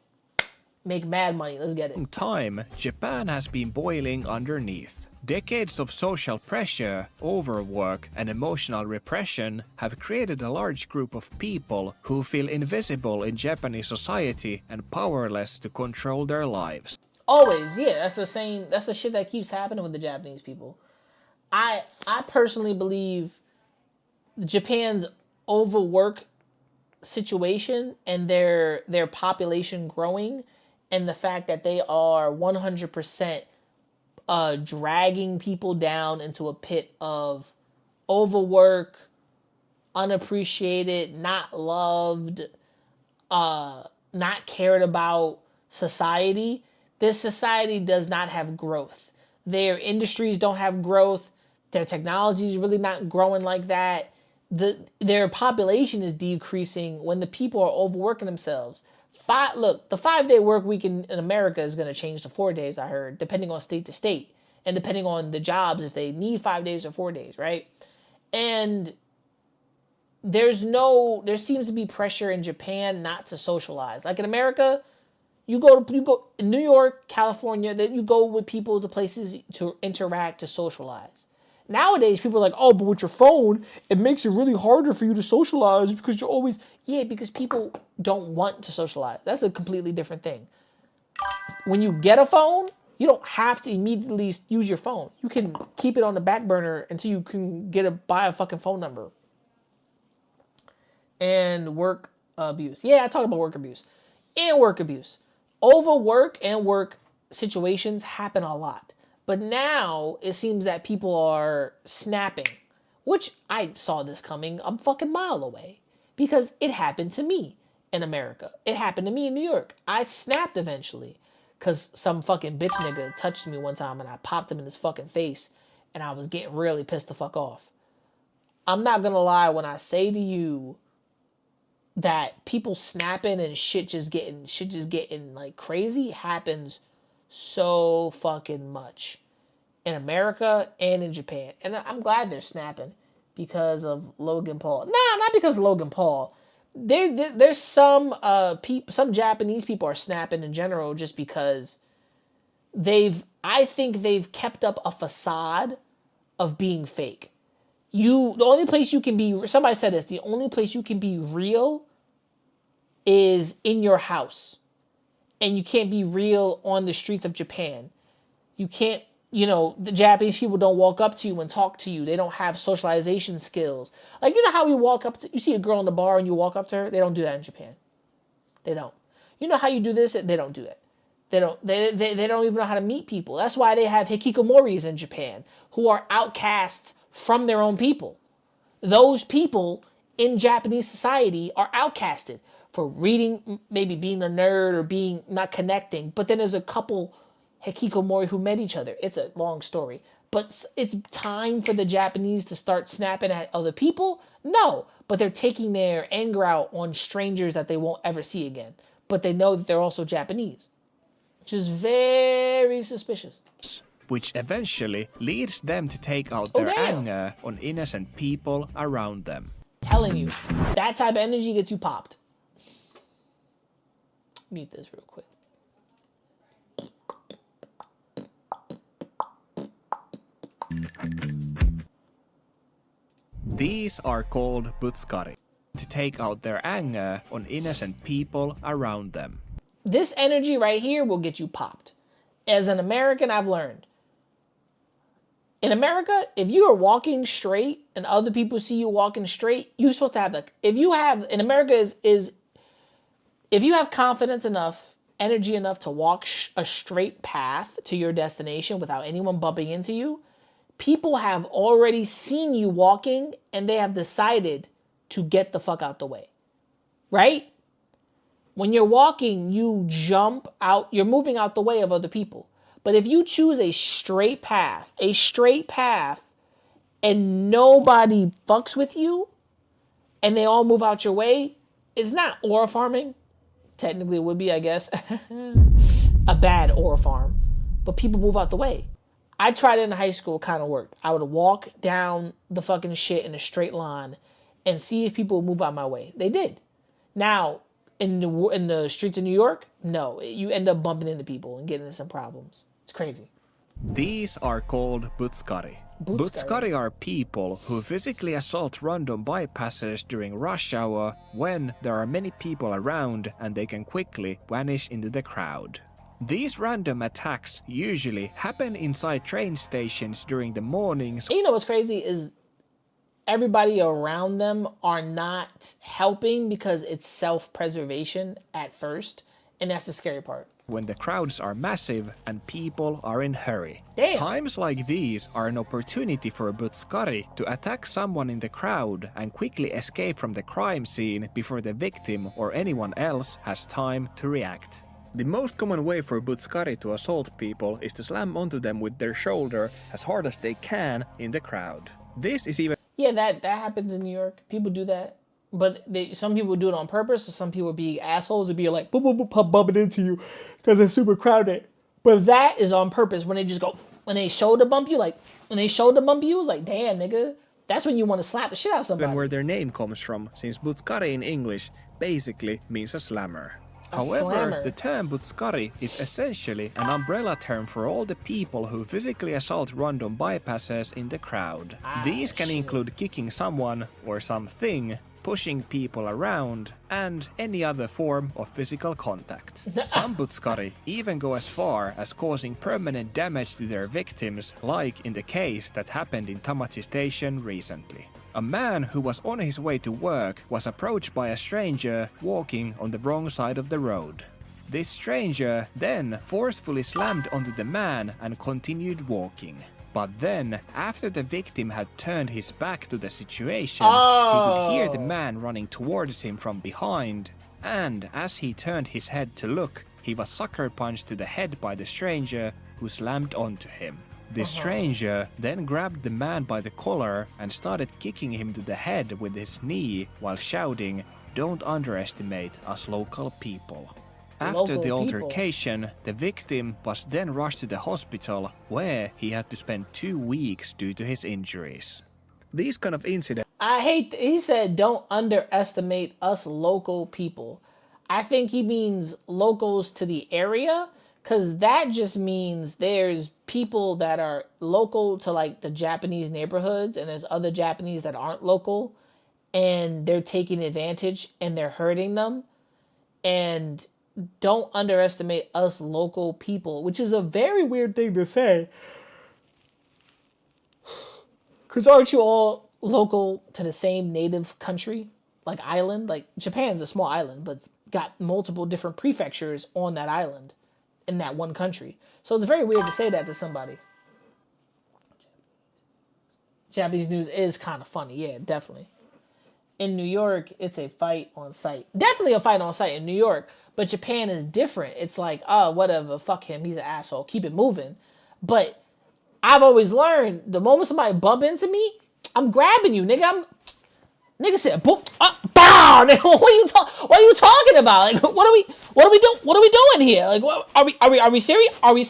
Make mad money. Let's get it.
For a long time, Japan has been boiling underneath. Decades of social pressure, overwork, and emotional repression have created a large group of people who feel invisible in Japanese society and powerless to control their lives.
Always, yeah. That's the shit that keeps happening with the Japanese people. I personally believe Japan's overwork situation and their population growing, and the fact that they are 100% dragging people down into a pit of overwork, unappreciated, not loved, not cared about society. This society does not have growth. Their industries don't have growth. Their technology is really not growing like that. Their population is decreasing when the people are overworking themselves. The 5-day work week in America is going to change to 4 days, I heard, depending on state to state and depending on the jobs, if they need 5 days or 4 days, right? And there seems to be pressure in Japan not to socialize. Like in America, you go in New York, California, that you go with people to places to interact, to socialize. Nowadays, people are like, oh, but with your phone, it makes it really harder for you to socialize because you're always... Yeah, because people don't want to socialize. That's a completely different thing. When you get a phone, you don't have to immediately use your phone. You can keep it on the back burner until you can buy a fucking phone number. And work abuse. Yeah, I talk about work abuse. And work abuse. Overwork and work situations happen a lot. But now it seems that people are snapping, which I saw this coming a fucking mile away because it happened to me in America. It happened to me in New York. I snapped eventually because some fucking bitch nigga touched me one time and I popped him in his fucking face and I was getting really pissed the fuck off. I'm not gonna lie when I say to you that people snapping and shit just getting like crazy happens so fucking much in America and in Japan. And I'm glad they're snapping because of Logan Paul. Nah, not because of Logan Paul. There's some Japanese people are snapping in general just because I think they've kept up a facade of being fake. The only place you can be, somebody said this, the only place you can be real is in your house. And you can't be real on the streets of Japan. You can't, the Japanese people don't walk up to you and talk to you. They don't have socialization skills. Like, you know how you see a girl in the bar and you walk up to her? They don't do that in Japan. They don't. You know how you do this? They don't do it. They don't even know how to meet people. That's why they have hikikomoris in Japan, who are outcasts from their own people. Those people in Japanese society are outcasted for reading, maybe being a nerd or being not connecting. But then there's a couple hikikomori who met each other. It's a long story. But it's time for the Japanese to start snapping at other people? No. But they're taking their anger out on strangers that they won't ever see again. But they know that they're also Japanese. Which is very suspicious.
Which eventually leads them to take out their anger on innocent people around them.
Telling you, that type of energy gets you popped. Mute this real quick.
These are called butskari, to take out their anger on innocent people around them.
This energy right here will get you popped. As an American, I've learned. In America, if you are walking straight and other people see you walking straight, you're supposed to have if you have confidence enough, energy enough to walk a straight path to your destination without anyone bumping into you, people have already seen you walking and they have decided to get the fuck out the way. Right? When you're walking, you jump out, you're moving out the way of other people. But if you choose a straight path, and nobody fucks with you, and they all move out your way, it's not ore farming. Technically it would be, I guess, a bad ore farm. But people move out the way. I tried it in high school, it kind of worked. I would walk down the fucking shit in a straight line and see if people would move out my way. They did. Now, in the streets of New York, no. You end up bumping into people and getting into some problems. It's crazy.
These are called butskari. Butskari are people who physically assault random bypassers during rush hour when there are many people around and they can quickly vanish into the crowd. These random attacks usually happen inside train stations during the mornings.
And you know what's crazy is everybody around them are not helping because it's self-preservation at first, and that's the scary part.
When the crowds are massive and people are in hurry.
Damn.
Times like these are an opportunity for a butskari to attack someone in the crowd and quickly escape from the crime scene before the victim or anyone else has time to react. The most common way for butskari to assault people is to slam onto them with their shoulder as hard as they can in the crowd. This is even...
Yeah, that happens in New York. People do that. But some people do it on purpose, or some people be assholes and be like, boop, boop, boop, bumping into you because it's super crowded. But that is on purpose when they just go, when they shoulder bump you, it's like, damn, nigga. That's when you want to slap the shit out of somebody.
Even where their name comes from, since butskari in English basically means a slammer. However, the term butskari is essentially an umbrella term for all the people who physically assault random bypassers in the crowd. These can include kicking someone or something, pushing people around, and any other form of physical contact. Some butskari even go as far as causing permanent damage to their victims, like in the case that happened in Tamachi Station recently. A man who was on his way to work was approached by a stranger walking on the wrong side of the road. This stranger then forcefully slammed onto the man and continued walking. But then, after the victim had turned his back to the situation, he could hear the man running towards him from behind, and as he turned his head to look, he was sucker punched to the head by the stranger who slammed onto him. The stranger then grabbed the man by the collar and started kicking him to the head with his knee while shouting, "Don't underestimate us local people." After the altercation, the victim was then rushed to the hospital where he had to spend 2 weeks due to his injuries. These kind of incidents...
he said, don't underestimate us local people. I think he means locals to the area, because that just means there's people that are local to like the Japanese neighborhoods, and there's other Japanese that aren't local, and they're taking advantage and they're hurting them. And don't underestimate us local people, which is a very weird thing to say. Because aren't you all local to the same native country? Like island? Like Japan's a small island, but it's got multiple different prefectures on that island in that one country. So it's very weird to say that to somebody. Japanese news is kind of funny. Yeah, definitely. In New York, it's a fight on site. Definitely a fight on site in New York. But Japan is different. It's like, oh, whatever. Fuck him. He's an asshole. Keep it moving. But I've always learned the moment somebody bump into me, I'm grabbing you, nigga. Nigga said, boom, bow. Nigga, what are you talking about? Like, what are we doing here? Like, what, are we serious? Are we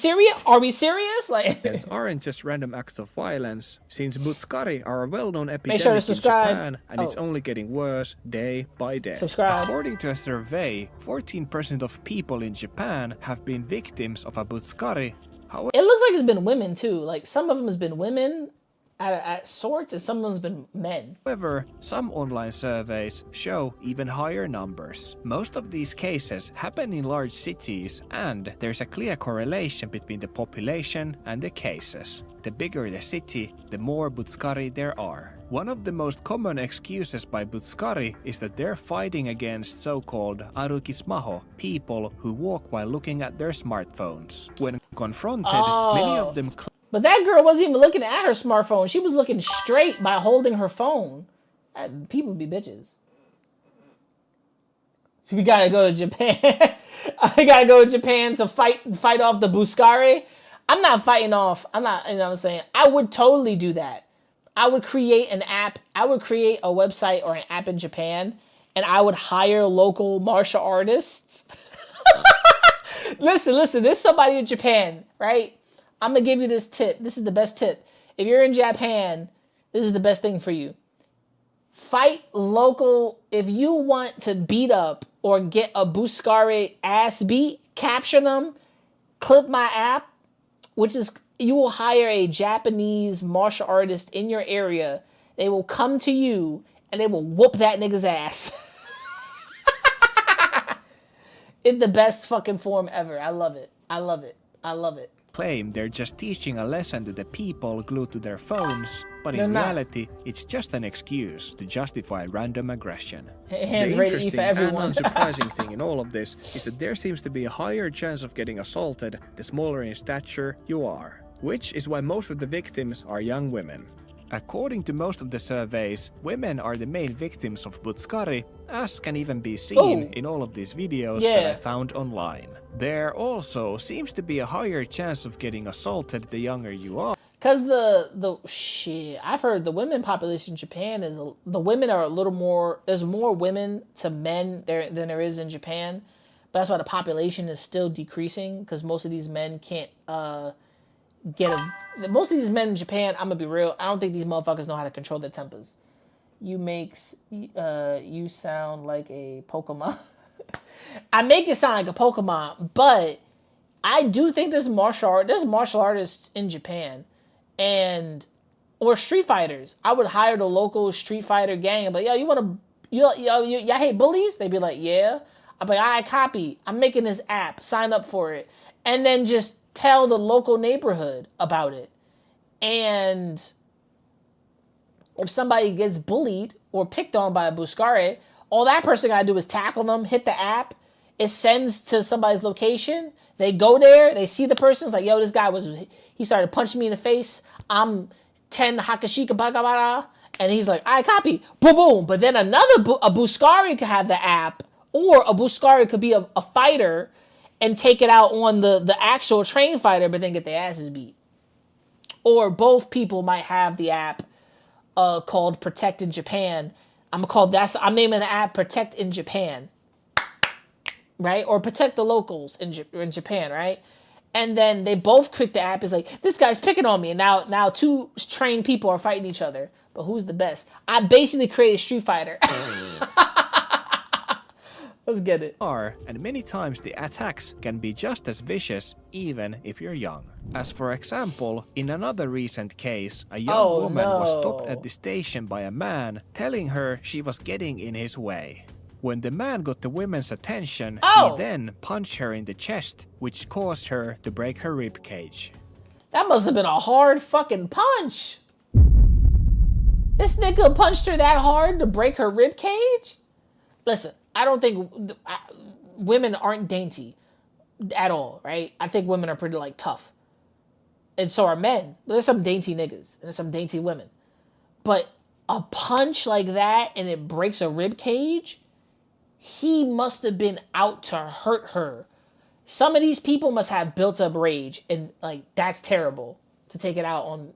serious? Like,
Violence aren't just random acts of violence, since butskari are a well-known epidemic
sure to
in
subscribe.
Japan, and it's only getting worse day by day.
Subscribe.
According to a survey, 14% of people in Japan have been victims of a butskari. However,
it looks like it's been women too. Like some of them has been women at sorts, and some of them's been men.
However, some online surveys show even higher numbers. Most of these cases happen in large cities, and there's a clear correlation between the population and the cases. The bigger the city, the more butskari there are. One of the most common excuses by butskari is that they're fighting against so-called arukismaho, people who walk while looking at their smartphones. When confronted, many of them
But that girl wasn't even looking at her smartphone. She was looking straight by holding her phone. People be bitches. So we gotta go to Japan. I gotta go to Japan to fight off the Buskari. I'm not fighting off. I'm not, you know what I'm saying? I would totally do that. I would create an app. I would create a website or an app in Japan, and I would hire local martial artists. Listen, there's somebody in Japan, right? I'm going to give you this tip. This is the best tip. If you're in Japan, this is the best thing for you. Fight local. If you want to beat up or get a Buskari ass beat, capture them, clip my app, which is you will hire a Japanese martial artist in your area. They will come to you and they will whoop that nigga's ass. In the best fucking form ever. I love it. I love it. I love it.
Claim they're just teaching a lesson to the people glued to their phones, but in reality, it's just an excuse to justify random aggression.
Hands
the
ready to eat
interesting
for everyone.
and unsurprising thing in all of this is that there seems to be a higher chance of getting assaulted the smaller in stature you are, which is why most of the victims are young women. According to most of the surveys, women are the main victims of butskari, as can even be seen in all of these videos that I found online. There also seems to be a higher chance of getting assaulted the younger you are.
Because I've heard the women population in Japan the women are a little more, there's more women to men than there is in Japan. But that's why the population is still decreasing, because most of these men can't most of these men in Japan, I'm gonna be real, I don't think these motherfuckers know how to control their tempers. You sound like a Pokemon. I make it sound like a Pokemon, but I do think there's martial artists in Japan, or street fighters. I would hire the local street fighter gang, but y'all hate bullies? They'd be like, yeah. I'd be like, all right, copy. I'm making this app. Sign up for it, and then just tell the local neighborhood about it. And if somebody gets bullied or picked on by a Buskari, all that person gotta do is tackle them, hit the app, it sends to somebody's location, they go there, they see the person, it's like, yo, this guy he started punching me in the face, I'm 10 Hakashika Bagabara, and he's like, I copy, boom, boom. But then a Buskari could have the app, or a Buskari could be a fighter and take it out on the actual trained fighter, but then get their asses beat. Or both people might have the app called Protect in Japan. I'm naming the app Protect in Japan, right? Or Protect the Locals in Japan, right? And then they both click the app. It's like, this guy's picking on me, and now two trained people are fighting each other. But who's the best? I basically created Street Fighter. Let's get it.
And many times the attacks can be just as vicious even if you're young. As for example, in another recent case, a young woman was stopped at the station by a man telling her she was getting in his way. When the man got the woman's attention,
Oh!
he then punched her in the chest, which caused her to break her rib cage.
That must have been a hard fucking punch. This nigga punched her that hard to break her rib cage? Listen, I don't think women aren't dainty at all, right? I think women are pretty like tough. And so are men. There's some dainty niggas and there's some dainty women. But a punch like that and it breaks a rib cage, he must have been out to hurt her. Some of these people must have built up rage, and like that's terrible to take it out on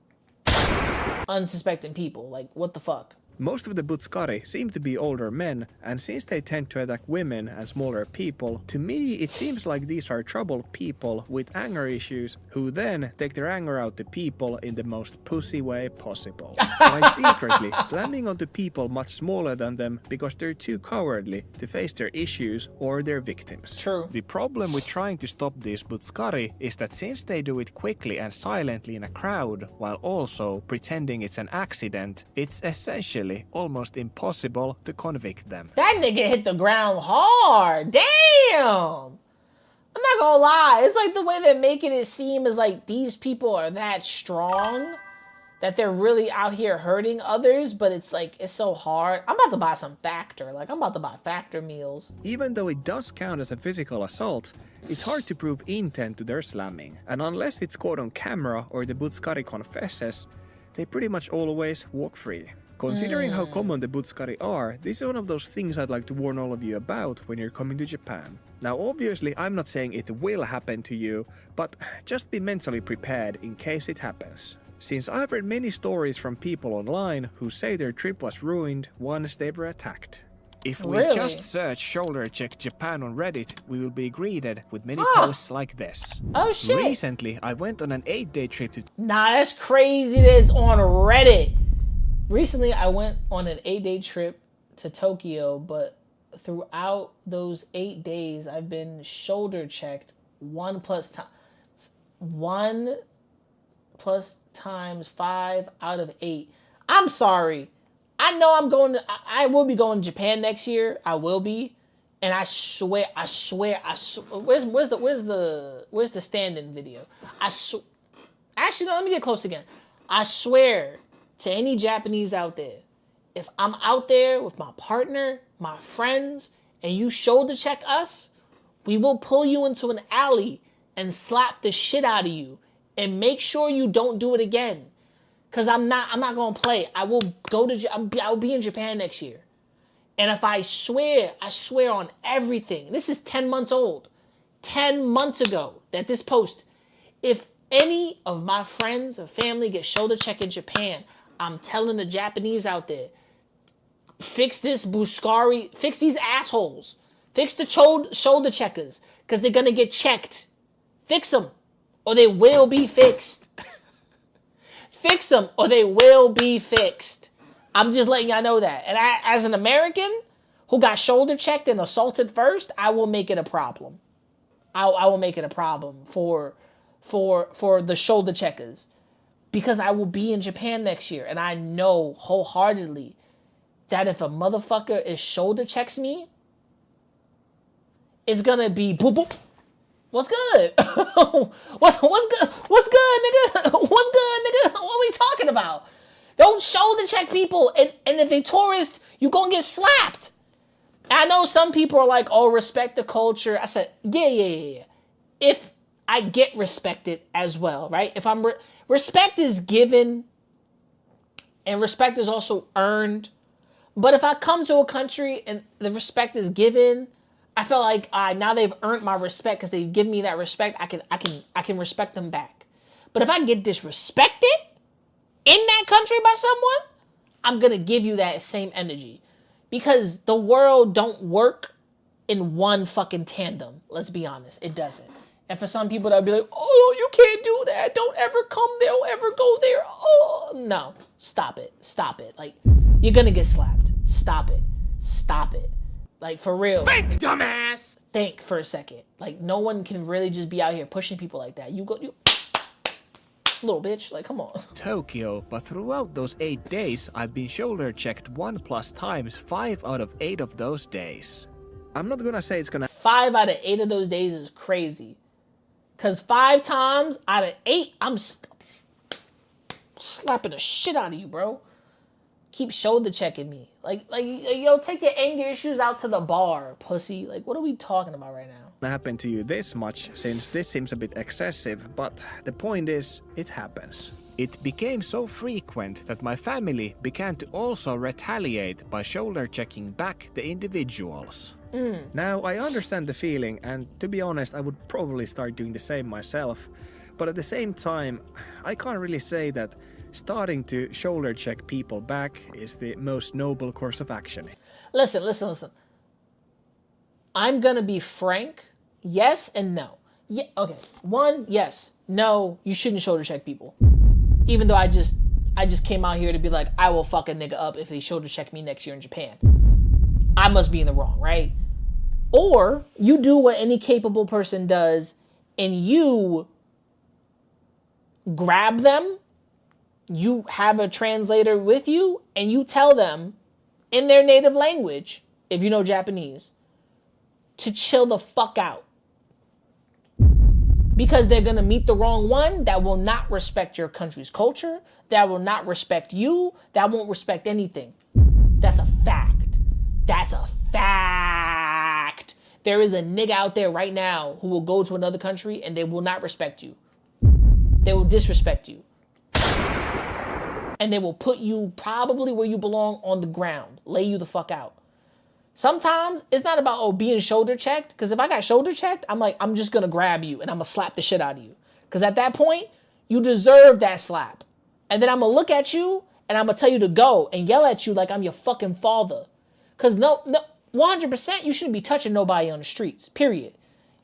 unsuspecting people. Like, what the fuck?
Most of the Butskari seem to be older men, and since they tend to attack women and smaller people, to me it seems like these are troubled people with anger issues who then take their anger out to people in the most pussy way possible. By secretly slamming onto people much smaller than them because they're too cowardly to face their issues or their victims.
True.
The problem with trying to stop these Butskari is that since they do it quickly and silently in a crowd, while also pretending it's an accident, it's essentially almost impossible to convict them.
That nigga hit the ground hard. Damn. I'm not gonna lie. It's like the way they're making it seem is like these people are that strong that they're really out here hurting others, but it's like, it's so hard. I'm about to buy some Factor. Like, I'm about to buy Factor meals.
Even though it does count as a physical assault, it's hard to prove intent to their slamming. And unless it's caught on camera or the Butskari confesses, they pretty much always walk free. Considering how common the Butskari are, this is one of those things I'd like to warn all of you about when you're coming to Japan. Now obviously I'm not saying it will happen to you, but just be mentally prepared in case it happens. Since I've read many stories from people online who say their trip was ruined once they were attacked. If we just search shoulder check Japan on Reddit, we will be greeted with many posts like this.
Oh shit.
Recently, I went on an 8-day trip to...
Nah, that's crazy that it's on Reddit. Recently, I went on an 8-day trip to Tokyo, but throughout those 8 days, I've been shoulder checked 1 plus times 5 out of 8. I'm sorry. I know I will be going to Japan next year. I will be. And I swear, where's the stand-in video? Actually, no, let me get close again. I swear to any Japanese out there, if I'm out there with my partner, my friends, and you shoulder check us, we will pull you into an alley and slap the shit out of you and make sure you don't do it again. Cause I'm not gonna play. I will be in Japan next year. And if I swear on everything. This is 10 months old. 10 months ago that this post. If any of my friends or family get shoulder check in Japan, I'm telling the Japanese out there, fix this Butskari, fix these assholes. Fix the shoulder checkers, because they're going to get checked. Fix them, or they will be fixed. Fix them, or they will be fixed. I'm just letting y'all know that. And I, as an American who got shoulder checked and assaulted first, I will make it a problem. I will make it a problem for the shoulder checkers. Because I will be in Japan next year. And I know wholeheartedly that if a motherfucker is shoulder checks me, it's gonna be boop boop. What's good? what's good? What's good, nigga? What's good, nigga? What are we talking about? Don't shoulder check people, and if they tourist, you gonna get slapped. I know some people are like, oh, respect the culture. I said, yeah. If I get respected as well, right? If I'm respect is given, and respect is also earned. But if I come to a country and the respect is given, I feel like now they've earned my respect because they've given me that respect. I can respect them back. But if I get disrespected in that country by someone, I'm gonna give you that same energy, because the world don't work in one fucking tandem. Let's be honest, it doesn't. And for some people, they'll be like, "Oh, you can't do that. Don't ever come there. Don't ever go there." Oh no, stop it. Like, you're gonna get slapped. Stop it. Like, for real.
Think, dumbass!
Think for a second. Like, no one can really just be out here pushing people like that. Little bitch, like, come on.
Tokyo, but throughout those 8 days, I've been shoulder checked 1+ times 5 out of 8 of those days. I'm not gonna say it's gonna...
5 out of 8 of those days is crazy. Because 5 times out of 8, I'm slapping the shit out of you, bro. Keep shoulder checking me. Like, yo, take your anger issues out to the bar, pussy. Like, what are we talking about right now?
happen to you this much, since this seems a bit excessive, but the point is, it happens. It became so frequent that my family began to also retaliate by shoulder checking back the individuals. Now, I understand the feeling, and to be honest, I would probably start doing the same myself, but at the same time, I can't really say that starting to shoulder check people back is the most noble course of action.
Listen. I'm gonna be frank. Yes and no. Yeah, okay. 1, yes. No, you shouldn't shoulder check people. Even though I just came out here to be like, I will fuck a nigga up if they shoulder check me next year in Japan. I must be in the wrong, right? Or you do what any capable person does and you grab them, you have a translator with you, and you tell them in their native language, if you know Japanese, to chill the fuck out. Because they're going to meet the wrong one that will not respect your country's culture, that will not respect you, that won't respect anything. That's a fact. That's a fact. There is a nigga out there right now who will go to another country and they will not respect you. They will disrespect you. And they will put you probably where you belong on the ground, lay you the fuck out. Sometimes it's not about being shoulder checked, because if I got shoulder checked, I'm like, I'm just gonna grab you and I'm gonna slap the shit out of you. Because at that point, you deserve that slap. And then I'm gonna look at you and I'm gonna tell you to go and yell at you like I'm your fucking father. Because no, 100% you shouldn't be touching nobody on the streets, period.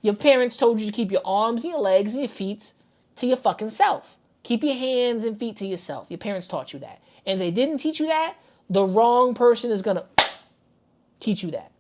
Your parents told you to keep your arms and your legs and your feet to your fucking self. Keep your hands and feet to yourself. Your parents taught you that. And if they didn't teach you that, the wrong person is gonna teach you that.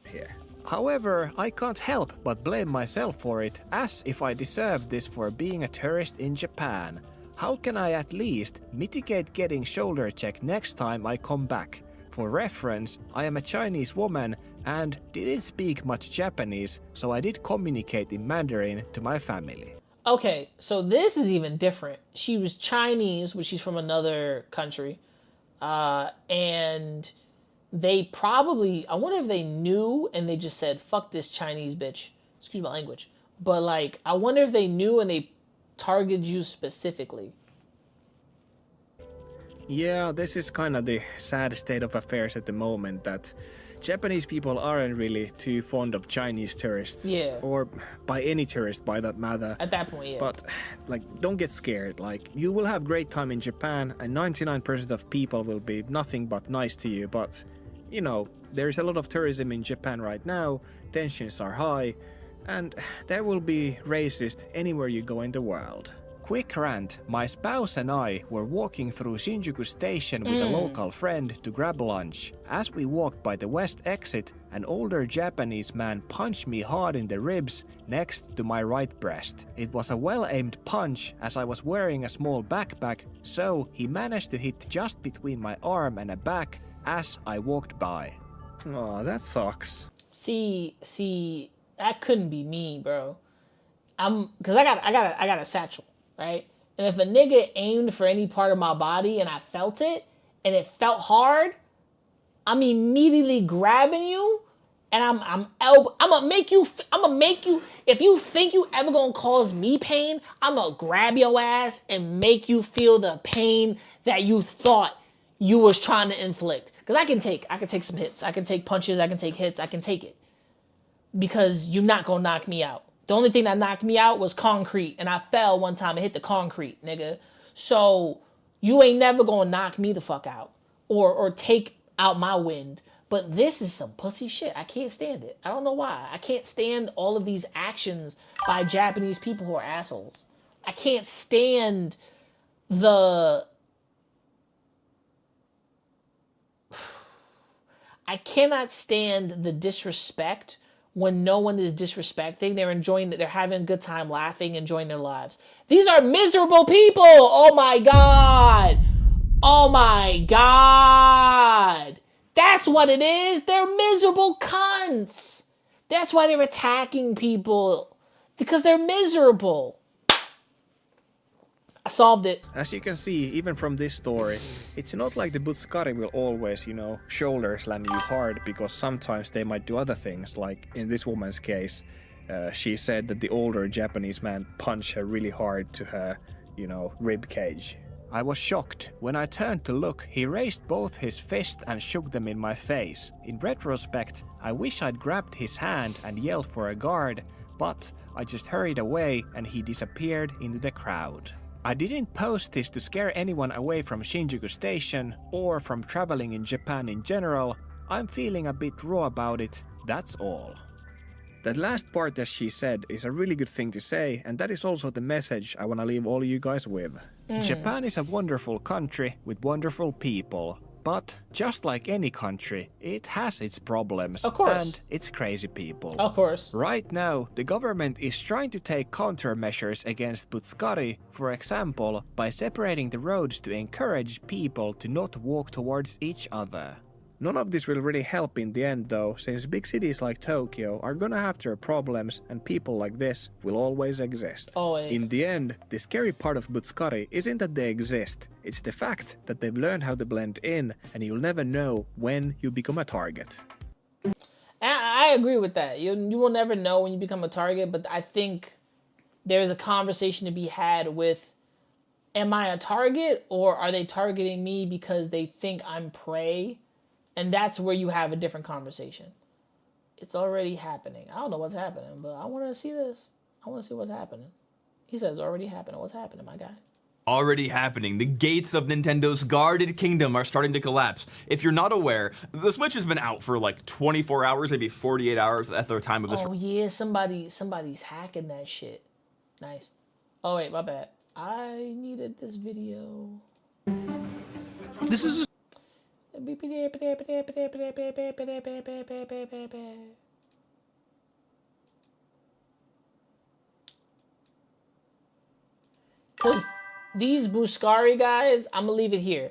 Here. However, I can't help but blame myself for it, as if I deserved this for being a tourist in Japan. How can I at least mitigate getting shoulder checked next time I come back? For reference, I am a Chinese woman and didn't speak much Japanese, so I did communicate in Mandarin to my family.
Okay, so this is even different. She was Chinese, but she's from another country. And they probably, I wonder if they knew and they just said, fuck this Chinese bitch. Excuse my language. But like, I wonder if they knew and they targeted you specifically.
Yeah, this is kind of the sad state of affairs at the moment, that Japanese people aren't really too fond of Chinese tourists.
Yeah.
Or by any tourist, by that matter.
At that point, yeah.
But, like, don't get scared. Like, you will have great time in Japan, and 99% of people will be nothing but nice to you. But, you know, there's a lot of tourism in Japan right now, tensions are high, and there will be racist anywhere you go in the world. Quick rant, my spouse and I were walking through Shinjuku station with a local friend to grab lunch. As we walked by the west exit, an older Japanese man punched me hard in the ribs next to my right breast. It was a well-aimed punch, as I was wearing a small backpack, so he managed to hit just between my arm and a back as I walked by. Oh, that sucks.
See, that couldn't be me, bro. Cause I got a satchel. Right? And if a nigga aimed for any part of my body and I felt it and it felt hard, I'm immediately grabbing you and I'm gonna make you, if you think you ever gonna cause me pain, I'm gonna grab your ass and make you feel the pain that you thought you was trying to inflict. Cause I can take some hits. I can take punches. I can take hits. I can take it. Because you're not gonna knock me out. The only thing that knocked me out was concrete, and I fell one time and hit the concrete, nigga. So you ain't never gonna knock me the fuck out or take out my wind. But this is some pussy shit. I can't stand it. I don't know why. I can't stand all of these actions by Japanese people who are assholes. I can't stand I cannot stand the disrespect when no one is disrespecting. They're enjoying it. They're having a good time, laughing, enjoying their lives. These are miserable people. Oh my God. Oh my God. That's what it is. They're miserable cunts. That's why they're attacking people. Because they're miserable. I solved it.
As you can see, even from this story, it's not like the Butskari will always, shoulder slam you hard, because sometimes they might do other things, like in this woman's case, she said that the older Japanese man punched her really hard to her, rib cage. I was shocked. When I turned to look, he raised both his fists and shook them in my face. In retrospect, I wish I'd grabbed his hand and yelled for a guard, but I just hurried away and he disappeared into the crowd. I didn't post this to scare anyone away from Shinjuku Station or from traveling in Japan in general. I'm feeling a bit raw about it, that's all. That last part that she said is a really good thing to say, and that is also the message I want to leave all you guys with. Japan is a wonderful country with wonderful people, but just like any country, it has its problems and its crazy people.
Of course.
Right now, the government is trying to take countermeasures against Butskari, for example, by separating the roads to encourage people to not walk towards each other. None of this will really help in the end though, since big cities like Tokyo are gonna have their problems and people like this will always exist.
Always.
In the end, the scary part of Butskari isn't that they exist, it's the fact that they've learned how to blend in and you'll never know when you become a target.
I agree with that. You will never know when you become a target, but I think there's a conversation to be had with, am I a target or are they targeting me because they think I'm prey? And that's where you have a different conversation. It's already happening. I don't know what's happening, but I want to see this. I want to see what's happening. He says already happening. What's happening, my guy?
Already happening. The gates of Nintendo's guarded kingdom are starting to collapse. If you're not aware, the Switch has been out for like 24 hours, maybe 48 hours at the time of this.
Oh yeah, somebody's hacking that shit. Nice. Oh wait, my bad. I needed this video.
This is
because these Butskari guys, I'm gonna leave it here.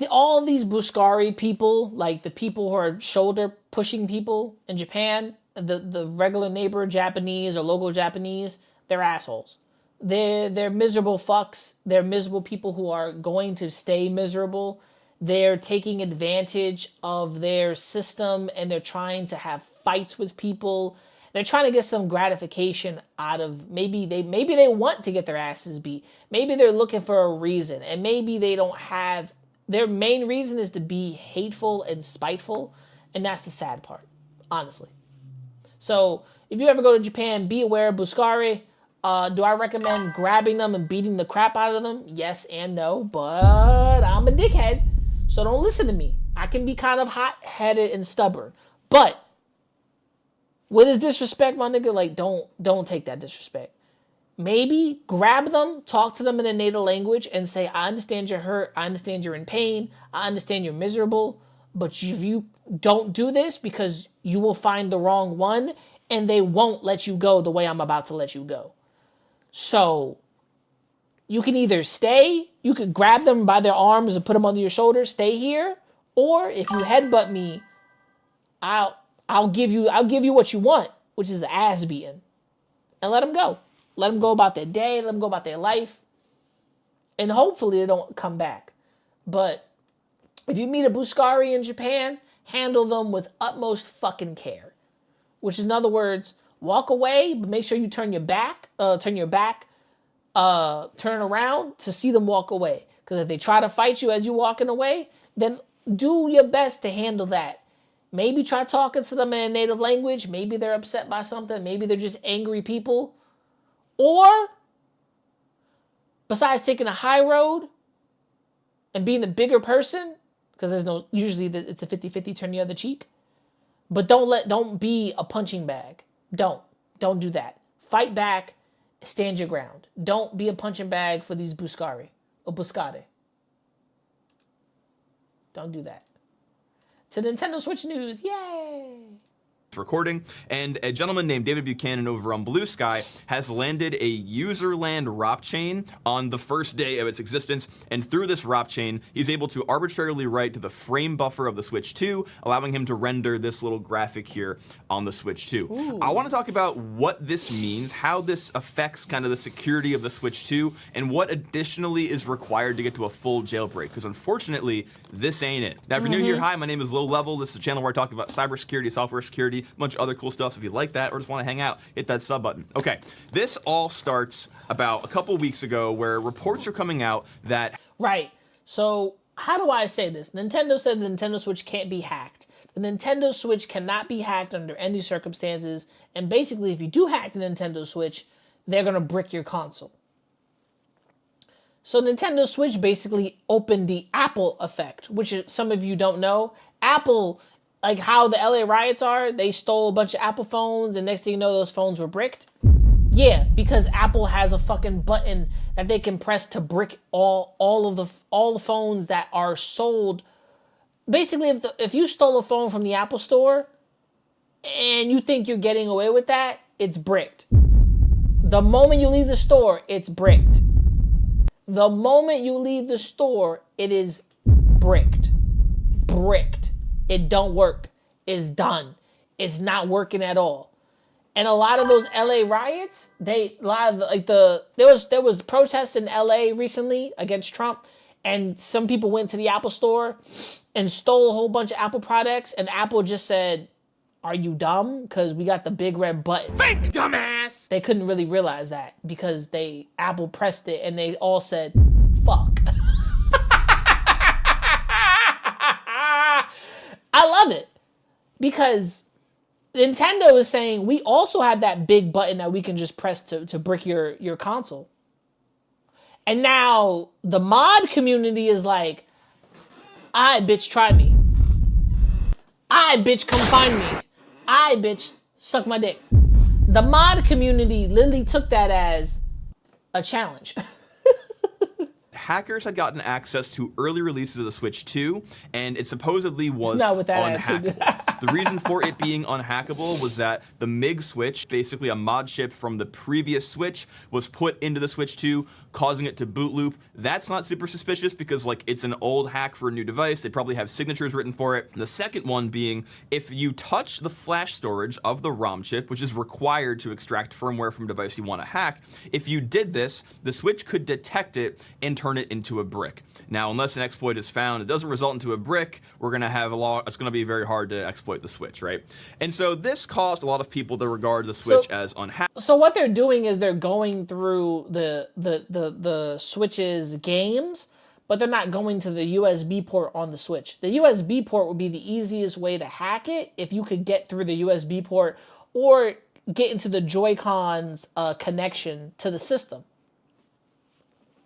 All these Butskari people, like the people who are shoulder pushing people in Japan, the regular neighbor Japanese or local Japanese, they're assholes. They're miserable fucks. They're miserable people who are going to stay miserable. They're taking advantage of their system and they're trying to have fights with people. They're trying to get some gratification out of, maybe they want to get their asses beat. Maybe they're looking for a reason, and maybe they don't have, their main reason is to be hateful and spiteful, and that's the sad part, honestly. So if you ever go to Japan, be aware of Butskari. Do I recommend grabbing them and beating the crap out of them? Yes and no, but I'm a dickhead, so don't listen to me. I can be kind of hot-headed and stubborn, but with his disrespect, my nigga, like, don't take that disrespect. Maybe grab them, talk to them in a native language, and say, I understand you're hurt, I understand you're in pain, I understand you're miserable, but if you don't do this, because you will find the wrong one, and they won't let you go the way I'm about to let you go. So, you can either stay, you could grab them by their arms and put them under your shoulders, stay here, or if you headbutt me, I'll give you what you want, which is the ass beating, and let them go. Let them go about their day, let them go about their life, and hopefully they don't come back. But if you meet a Butskari in Japan, handle them with utmost fucking care, which is, in other words, walk away, but make sure you turn around to see them walk away. Because if they try to fight you as you're walking away, then do your best to handle that. Maybe try talking to them in a native language. Maybe they're upset by something. Maybe they're just angry people. Or, besides taking a high road and being the bigger person, because usually it's a 50-50 turn the other cheek. But don't be a punching bag. Don't do that. Fight back, stand your ground. Don't be a punching bag for these Butskari or Butskade. Don't do that. To Nintendo Switch news, yay!
recording, and a gentleman named David Buchanan over on Blue Sky has landed a userland ROP chain on the first day of its existence, and through this ROP chain, he's able to arbitrarily write to the frame buffer of the Switch 2, allowing him to render this little graphic here on the Switch 2.
Ooh.
I want to talk about what this means, how this affects kind of the security of the Switch 2, and what additionally is required to get to a full jailbreak, because unfortunately, this ain't it. Now, if you're new here, hi, my name is Low Level. This is a channel where I talk about cybersecurity, software security, a bunch of other cool stuff. So if you like that or just want to hang out, hit that sub button. Okay, this all starts about a couple weeks ago where reports are coming out that...
Right. So how do I say this? Nintendo said the Nintendo Switch can't be hacked. The Nintendo Switch cannot be hacked under any circumstances. And basically, if you do hack the Nintendo Switch, they're going to brick your console. So Nintendo Switch basically opened the Apple effect, which some of you don't know. Apple... Like how the LA riots are, they stole a bunch of Apple phones, and next thing you know, those phones were bricked. Yeah, because Apple has a fucking button that they can press to brick all the phones that are sold. Basically, if you stole a phone from the Apple store and you think you're getting away with that, it's bricked. The moment you leave the store, it's bricked. The moment you leave the store, it is bricked. Bricked. It don't work. It's done. It's not working at all. And a lot of those LA riots, there was protests in LA recently against Trump, and some people went to the Apple store and stole a whole bunch of Apple products, and Apple just said, "Are you dumb? Because we got the big red button."
Think, dumbass!
They couldn't really realize that because Apple pressed it and they all said, "Fuck." I love it because Nintendo is saying we also have that big button that we can just press to brick your console. And now the mod community is like, "Aight, bitch, try me. Aight, bitch, come find me. Aight, bitch, suck my dick." The mod community literally took that as a challenge.
Hackers had gotten access to early releases of the Switch 2, and it supposedly was
Not with that
unhackable. The reason for it being unhackable was that the MIG switch, basically a mod chip from the previous Switch, was put into the Switch 2, causing it to boot loop. That's not super suspicious because it's an old hack for a new device. They probably have signatures written for it. The second one being, if you touch the flash storage of the ROM chip, which is required to extract firmware from a device you want to hack, if you did this, the Switch could detect it and turn it into a brick. Now, unless an exploit is found, it doesn't result into a brick, we're going to have it's going to be very hard to exploit the Switch, right? And so this caused a lot of people to regard the Switch as unhackable.
So what they're doing is they're going through the Switch's games, but they're not going to the USB port on the Switch. The USB port would be the easiest way to hack it if you could get through the USB port or get into the Joy-Con's connection to the system.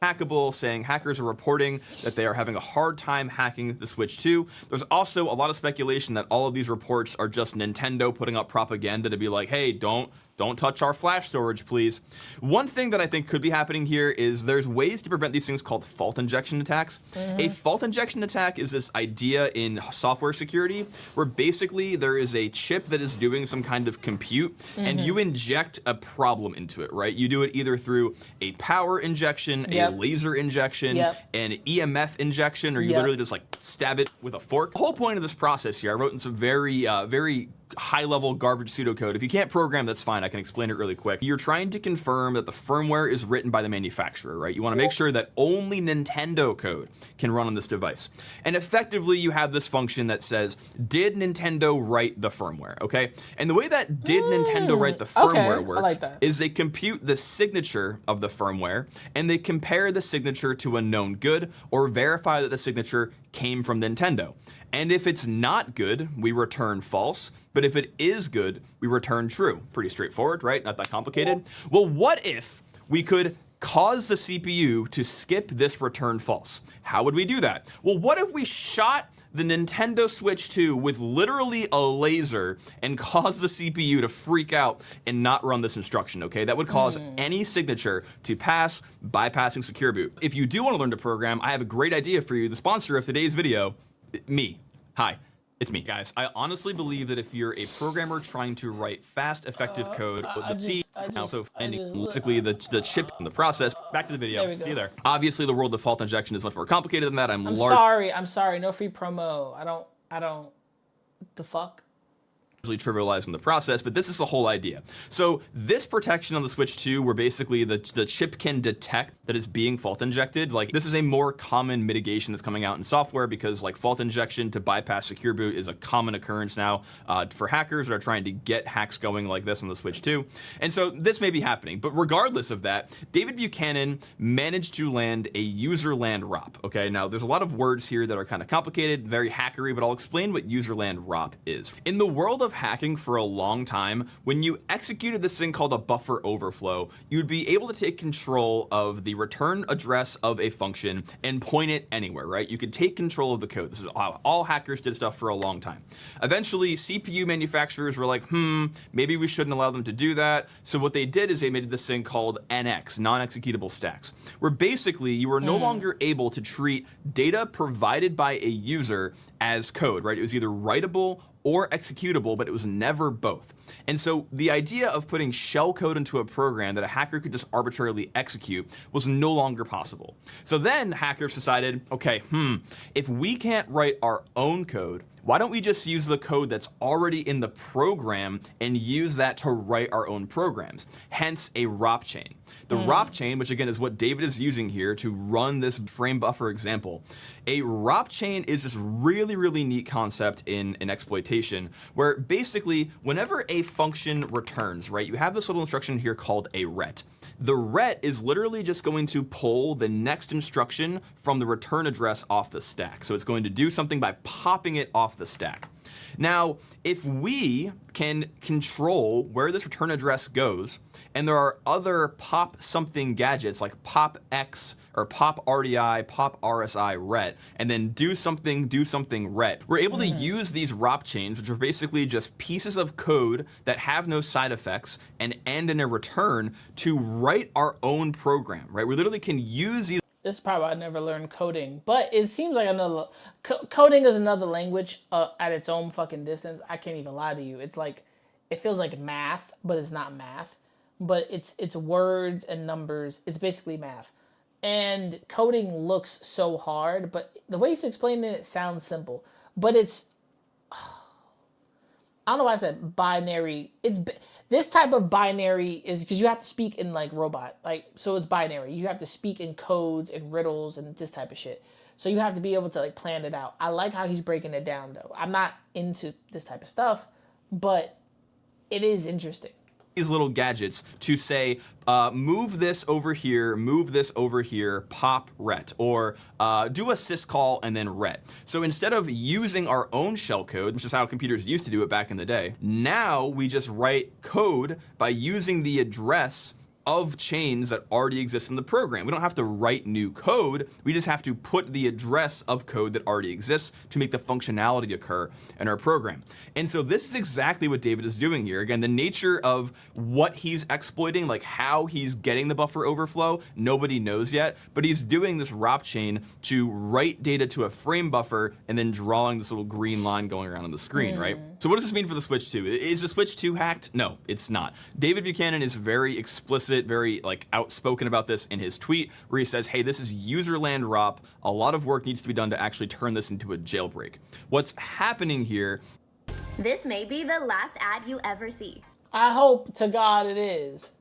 Hackable, saying hackers are reporting that they are having a hard time hacking the Switch 2. There's also a lot of speculation that all of these reports are just Nintendo putting up propaganda to be like, "Hey, don't touch our flash storage, please." One thing that I think could be happening here is there's ways to prevent these things called fault injection attacks. A fault injection attack is this idea in software security where basically there is a chip that is doing some kind of compute and you inject a problem into it, right? You do it either through a power injection, a laser injection, an EMF injection, or you literally just stab it with a fork. The whole point of this process here, I wrote in some very high-level garbage pseudocode. If you can't program, that's fine. I can explain it really quick. You're trying to confirm that the firmware is written by the manufacturer, right? You want to make sure that only Nintendo code can run on this device. And effectively, you have this function that says, did Nintendo write the firmware, okay? And the way that did Nintendo write the firmware works is they compute the signature of the firmware, and they compare the signature to a known good, or verify that the signature came from Nintendo. And if it's not good, we return false. But if it is good, we return true. Pretty straightforward, right? Not that complicated. Well, what if we could cause the CPU to skip this return false? How would we do that? Well, what if we shot the Nintendo Switch 2 with literally a laser and cause the CPU to freak out and not run this instruction, okay? That would cause any signature to pass, bypassing secure boot. If you do want to learn to program, I have a great idea for you. The sponsor of today's video, me. Hi. It's me, guys. I honestly believe that if you're a programmer trying to write fast, effective code with the T, also finding basically the chip in the process. Back to the video. See you there. Obviously, the world of fault injection is much more complicated than that. I'm
sorry. No free promo. I don't. The fuck?
Trivializing the process, but this is the whole idea. So this protection on the Switch 2, where basically the chip can detect that it's being fault injected, like this is a more common mitigation that's coming out in software, because like fault injection to bypass secure boot is a common occurrence now for hackers that are trying to get hacks going like this on the Switch 2. And so this may be happening, but regardless of that, David Buchanan managed to land a userland ROP. Okay, now there's a lot of words here that are kind of complicated, very hackery, but I'll explain what userland ROP is. In the world of hacking for a long time, when you executed this thing called a buffer overflow, you'd be able to take control of the return address of a function and point it anywhere, right? You could take control of the code. This is how all hackers did stuff for a long time. Eventually, CPU manufacturers were like, maybe we shouldn't allow them to do that. So what they did is they made this thing called NX, non-executable stacks, where basically you were no longer able to treat data provided by a user as code, right? It was either writable or executable, but it was never both. And so the idea of putting shell code into a program that a hacker could just arbitrarily execute was no longer possible. So then hackers decided, okay, if we can't write our own code, why don't we just use the code that's already in the program and use that to write our own programs? Hence a ROP chain. The ROP chain, which again is what David is using here to run this frame buffer example. A ROP chain is this really, really neat concept in exploitation, where basically whenever a function returns, right, you have this little instruction here called a ret. The ret is literally just going to pull the next instruction from the return address off the stack. So it's going to do something by popping it off the stack. Now, if we can control where this return address goes, and there are other pop something gadgets like pop X or pop RDI, pop RSI ret, and then do something ret, we're able to use these ROP chains, which are basically just pieces of code that have no side effects and end in a return, to write our own program, right? We literally can use these.
This is probably why I never learned coding, but it seems like another coding is another language at its own fucking distance. I can't even lie to you. It's like, it feels like math, but it's not math. But it's words and numbers. It's basically math. And coding looks so hard, but the way he's explaining it sounds simple. But it's, I don't know why I said binary. This type of binary is because you have to speak in like robot, like, so it's binary. You have to speak in codes and riddles and this type of shit. So you have to be able to like plan it out. I like how he's breaking it down though. I'm not into this type of stuff, but it is interesting.
These little gadgets to say, move this over here, pop ret, or do a syscall and then ret. So instead of using our own shell code, which is how computers used to do it back in the day, now we just write code by using the address of chains that already exist in the program. We don't have to write new code. We just have to put the address of code that already exists to make the functionality occur in our program. And so this is exactly what David is doing here. Again, the nature of what he's exploiting, like how he's getting the buffer overflow, nobody knows yet, but he's doing this ROP chain to write data to a frame buffer and then drawing this little green line going around on the screen, right? So what does this mean for the Switch 2? Is the Switch 2 hacked? No, it's not. David Buchanan is very explicit, very like outspoken about this in his tweet, where he says, hey, this is userland ROP. A lot of work needs to be done to actually turn this into a jailbreak. What's happening here?
This may be the last ad you ever see.
I hope to God it is.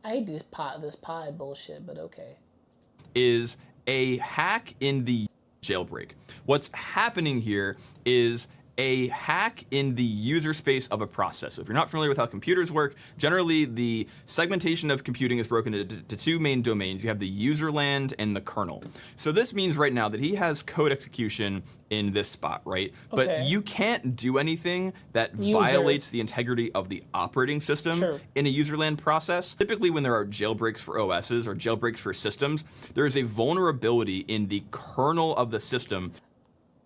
I hate this pie bullshit, but okay.
Is a hack in the jailbreak. What's happening here is a hack in the user space of a process. So if you're not familiar with how computers work, generally the segmentation of computing is broken into two main domains. You have the user land and the kernel. So this means right now that he has code execution in this spot, right?
Okay.
But you can't do anything that violates the integrity of the operating system in a user land process. Typically when there are jailbreaks for OSs or jailbreaks for systems, there is a vulnerability in the kernel of the system.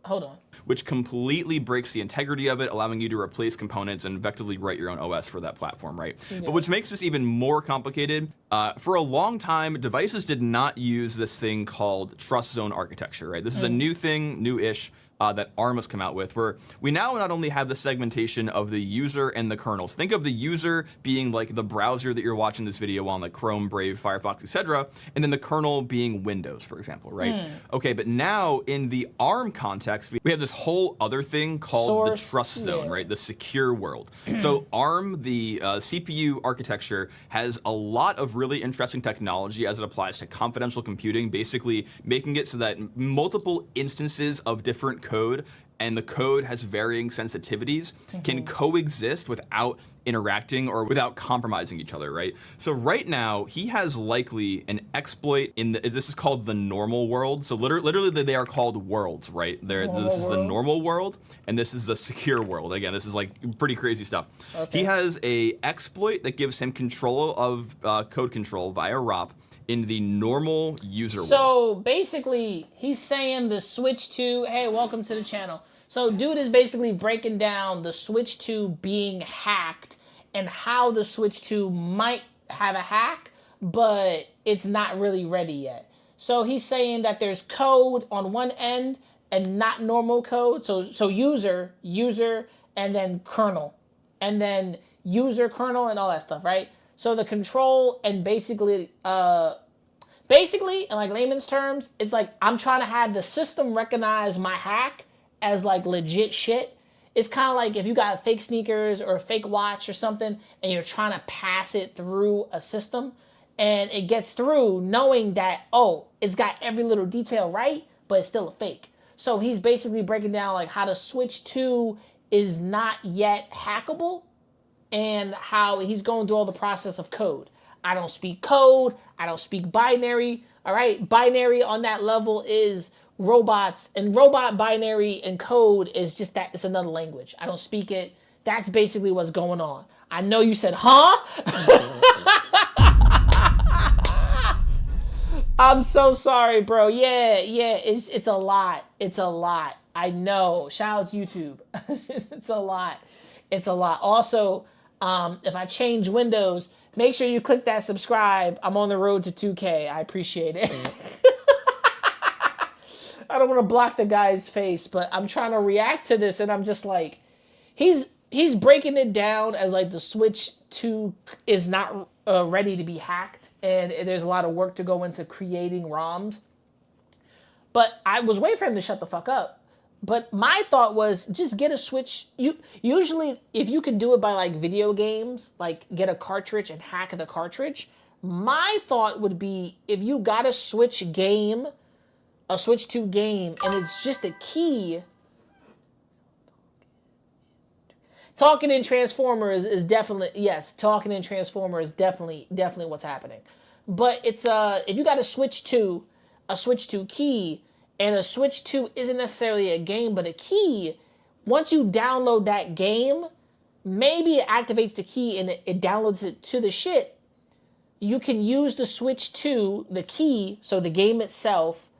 Hold on.
Which completely breaks the integrity of it, allowing you to replace components and effectively write your own OS for that platform, right?
Yeah.
But which makes this even more complicated, for a long time, devices did not use this thing called trust zone architecture, right? This is a new thing, new-ish, that ARM has come out with, where we now not only have the segmentation of the user and the kernels. Think of the user being like the browser that you're watching this video on, like Chrome, Brave, Firefox, etc., and then the kernel being Windows, for example, right? Okay, but now in the ARM context, we have this whole other thing called the trust zone, right? The secure world. So ARM, the CPU architecture, has a lot of really interesting technology as it applies to confidential computing, basically making it so that multiple instances of different code, and the code has varying sensitivities, can coexist without interacting or without compromising each other, right? So right now, he has likely an exploit in this is called the normal world. So literally they are called worlds, right? This is the normal world, and this is the secure world. Again, this is like pretty crazy stuff. Okay. He has a exploit that gives him control of code control via ROP in the normal user world.
So basically, he's saying the switch to, hey, welcome to the channel. So dude is basically breaking down the switch to being hacked and how the switch to might have a hack, but it's not really ready yet. So he's saying that there's code on one end and not normal code. So user, and then kernel, and then user, kernel, and all that stuff, right? So the control and basically, in like layman's terms, it's like I'm trying to have the system recognize my hack as like legit shit. It's kind of like if you got fake sneakers or a fake watch or something and you're trying to pass it through a system and it gets through knowing that, oh, it's got every little detail right, but it's still a fake. So he's basically breaking down like how the switch to is not yet hackable, and how he's going through all the process of code. I don't speak code. I don't speak binary. All right. Binary on that level is robots, and robot binary and code is just that. It's another language. I don't speak it. That's basically what's going on. I know you said, huh? I'm so sorry, bro. Yeah. It's a lot. It's a lot. I know. Shout out to YouTube. It's a lot. It's a lot. Also, if I change windows, make sure you click that subscribe. I'm on the road to 2K. I appreciate it. I don't want to block the guy's face, but I'm trying to react to this, and I'm just like, he's breaking it down as like the Switch 2 is not ready to be hacked, and there's a lot of work to go into creating ROMs. But I was waiting for him to shut the fuck up. But my thought was just get a Switch. Usually, if you can do it by like video games, like get a cartridge and hack the cartridge, my thought would be if you got a Switch game, a Switch 2 game, and it's just a key. Talking in Transformer is definitely, yes, talking in Transformer is definitely what's happening. But it's if you got a Switch 2 key, and a Switch 2 isn't necessarily a game, but a key, once you download that game, maybe it activates the key and it downloads it to the shit. You can use the Switch 2, the key, so the game itself,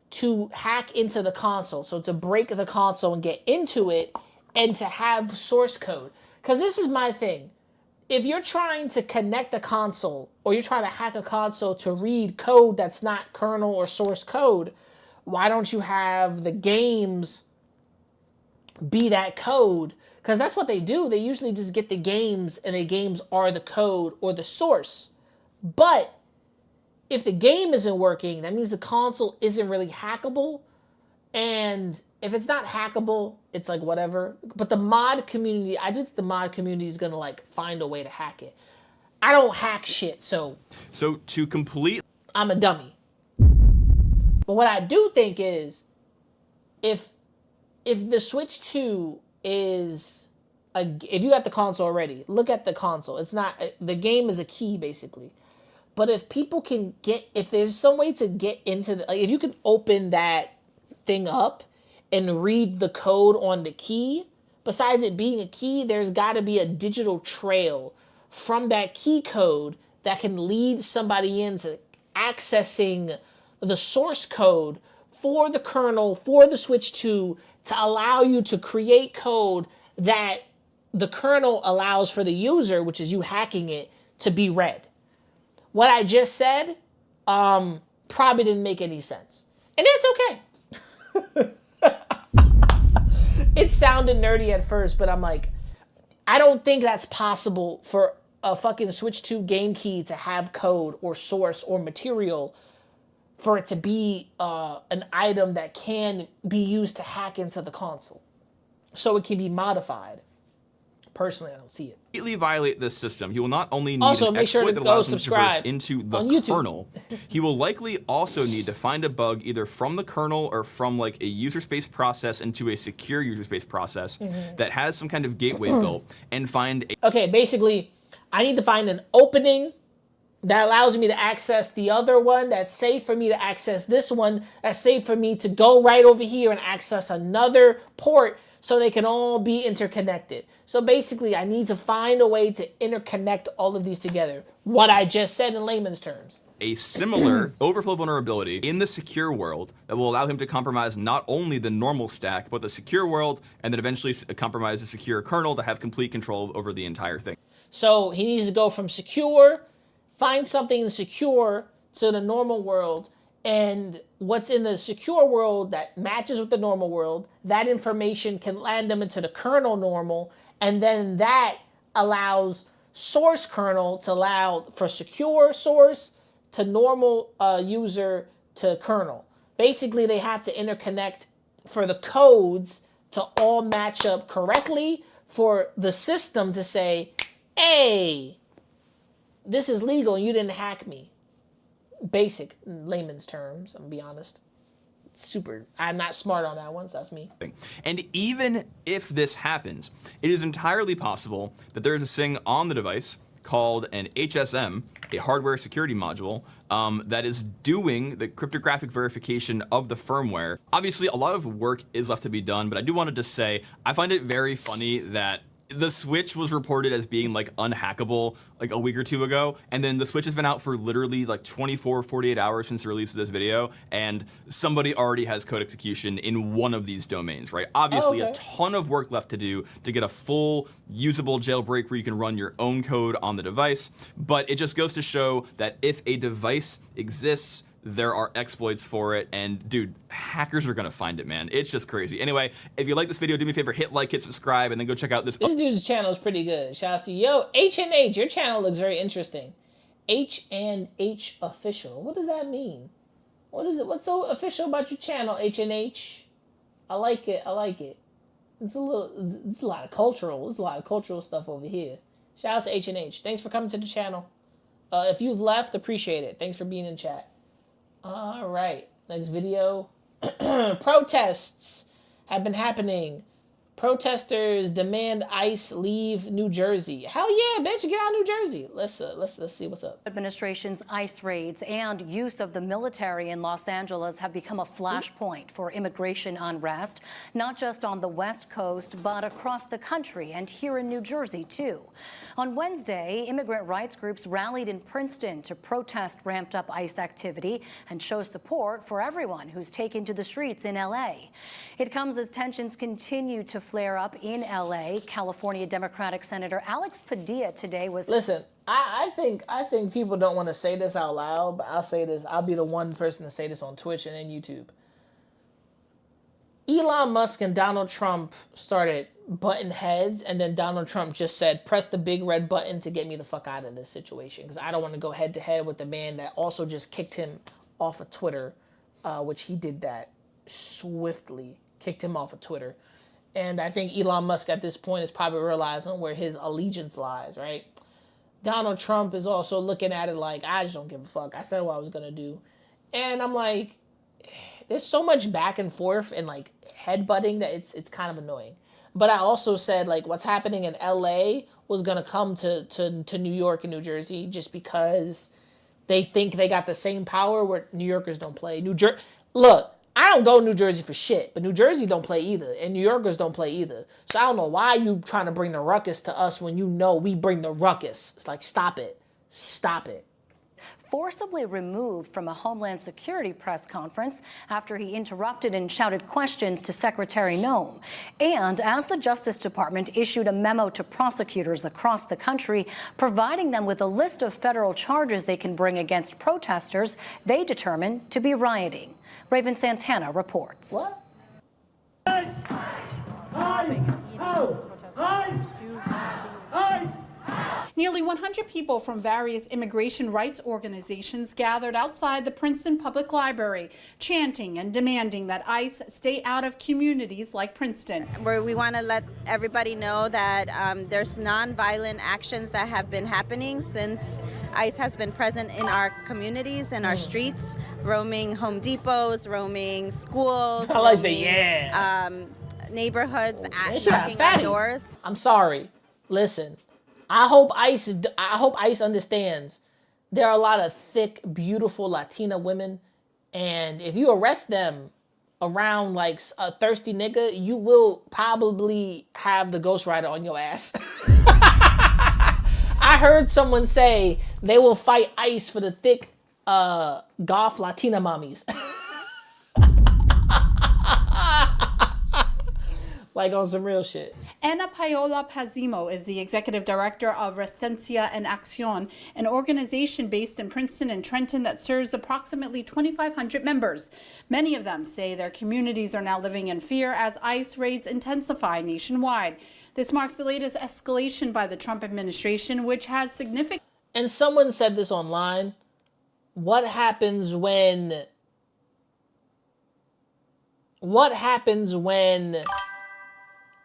to hack into the console. So to break the console and get into it and to have source code. Because this is my thing. If you're trying to connect a console or you're trying to hack a console to read code that's not kernel or source code, why don't you have the games be that code? Because that's what they do. They usually just get the games, and the games are the code or the source. But if the game isn't working, that means the console isn't really hackable. And if it's not hackable, it's like whatever. But the mod community, I do think the mod community is going to like find a way to hack it. I don't hack shit, so
to complete,
I'm a dummy. But what I do think is, if the Switch 2 is if you got the console already, look at the console. It's not, the game is a key basically. But if people can if there's some way to get into like if you can open that thing up and read the code on the key, besides it being a key, there's got to be a digital trail from that key code that can lead somebody into accessing the source code for the kernel, for the switch 2, to allow you to create code that the kernel allows for the user, which is you hacking it, to be read. What I just said probably didn't make any sense. And that's okay. It sounded nerdy at first, but I'm like, I don't think that's possible for a fucking Switch 2 game key to have code or source or material for it to be an item that can be used to hack into the console. So it can be modified. Personally, I don't see it.
Completely violate this system. He will not only need
also,
an
make sure
exploit
to
that
go
allows him to traverse
subscribe
into the
on YouTube.
kernel. He will likely also need to find a bug either from the kernel or from like a user space process into a secure user space process that has some kind of gateway built and find a
Okay, basically, I need to find an opening that allows me to access the other one, that's safe for me to access this one, that's safe for me to go right over here and access another port so they can all be interconnected. So basically, I need to find a way to interconnect all of these together. What I just said in layman's terms.
a similar overflow vulnerability in the secure world that will allow him to compromise not only the normal stack, but the secure world, and then eventually compromise the secure kernel to have complete control over the entire thing.
So he needs to go from secure, find something secure to the normal world, and what's in the secure world that matches with the normal world, that information can land them into the kernel normal, and then that allows source kernel to allow for secure source to normal user to kernel. Basically, they have to interconnect for the codes to all match up correctly for the system to say, hey, this is legal and you didn't hack me. Basic layman's terms, I'm gonna be honest. I'm not smart on that one, so that's me.
And even if this happens, it is entirely possible that there is a thing on the device called an HSM, a hardware security module, that is doing the cryptographic verification of the firmware. Obviously, a lot of work is left to be done, but I do want to just say, I find it very funny that the Switch was reported as being like unhackable like a week or two ago, and then the Switch has been out for literally like 24, 48 hours since the release of this video, and somebody already has code execution in one of these domains, right? Obviously, a ton of work left to do to get a full usable jailbreak where you can run your own code on the device, but it just goes to show that if a device exists, there are exploits for it, and dude, hackers are gonna find it, man. It's just crazy. Anyway, if you like this video, do me a favor, hit like, hit subscribe, and then go check out this.
This dude's channel is pretty good. Shout out to yo, H&H, your channel looks very interesting. H&H official. What does that mean? What is it? What's so official about your channel, H&H? I like it. I like it. It's a lot of cultural. There's a lot of cultural stuff over here. Shout out to H&H. Thanks for coming to the channel. If you've left, appreciate it. Thanks for being in chat. All right, next video. Protests have been happening. Protesters demand ICE leave New Jersey. Hell yeah, bitch, get out of New Jersey. Let's see what's up.
Administration's ICE raids and use of the military in Los Angeles have become a flashpoint for immigration unrest, not just on the West Coast, but across the country and here in New Jersey, too. On Wednesday, immigrant rights groups rallied in Princeton to protest ramped up ICE activity and show support for everyone who's taken to the streets in L.A. It comes as tensions continue to flare up in L.A. California Democratic Senator Alex Padilla today was...
Listen, I think people don't want to say this out loud, but I'll say this. I'll be the one person to say this on Twitch and then YouTube. Elon Musk and Donald Trump started butting heads, and then Donald Trump just said, press the big red button to get me the fuck out of this situation, because I don't want to go head to head with the man that also just kicked him off of Twitter, which he did that swiftly, kicked him off of Twitter. And I think Elon Musk at this point is probably realizing where his allegiance lies, right? Donald Trump is also looking at it like, I just don't give a fuck. I said what I was going to do. And I'm like, there's so much back and forth and like headbutting that it's kind of annoying. But I also said like what's happening in LA was going to come to New York and New Jersey just because they think they got the same power where New Yorkers don't play. Look, I don't go to New Jersey for shit, but New Jersey don't play either, and New Yorkers don't play either. So I don't know why you trying to bring the ruckus to us when you know we bring the ruckus. It's like, stop it. Stop it.
forcibly removed from a Homeland Security press conference after he interrupted and shouted questions to Secretary Noem. And as the Justice Department issued a memo to prosecutors across the country, providing them with a list of federal charges they can bring against protesters they determined to be rioting. Raven Santana reports.
What?
Nearly 100 people from various immigration rights organizations gathered outside the Princeton Public Library, chanting and demanding that ICE stay out of communities like Princeton.
Where we want to let everybody know that there's nonviolent actions that have been happening since ICE has been present in our communities and our streets, roaming Home Depots, roaming schools,
I like
roaming, neighborhoods, knocking on doors.
I'm sorry. Listen, I hope ICE understands there are a lot of thick, beautiful Latina women, and if you arrest them around like a thirsty nigga, you will probably have the ghostwriter on your ass. I heard someone say they will fight ICE for the thick goth Latina mommies. Like on some real shit.
Ana Paola Pazimo is the executive director of Resencia en Acción, an organization based in Princeton and Trenton that serves approximately 2,500 members. Many of them say their communities are now living in fear as ICE raids intensify nationwide. This marks the latest escalation by the Trump administration, which has significant...
And someone said this online. What happens when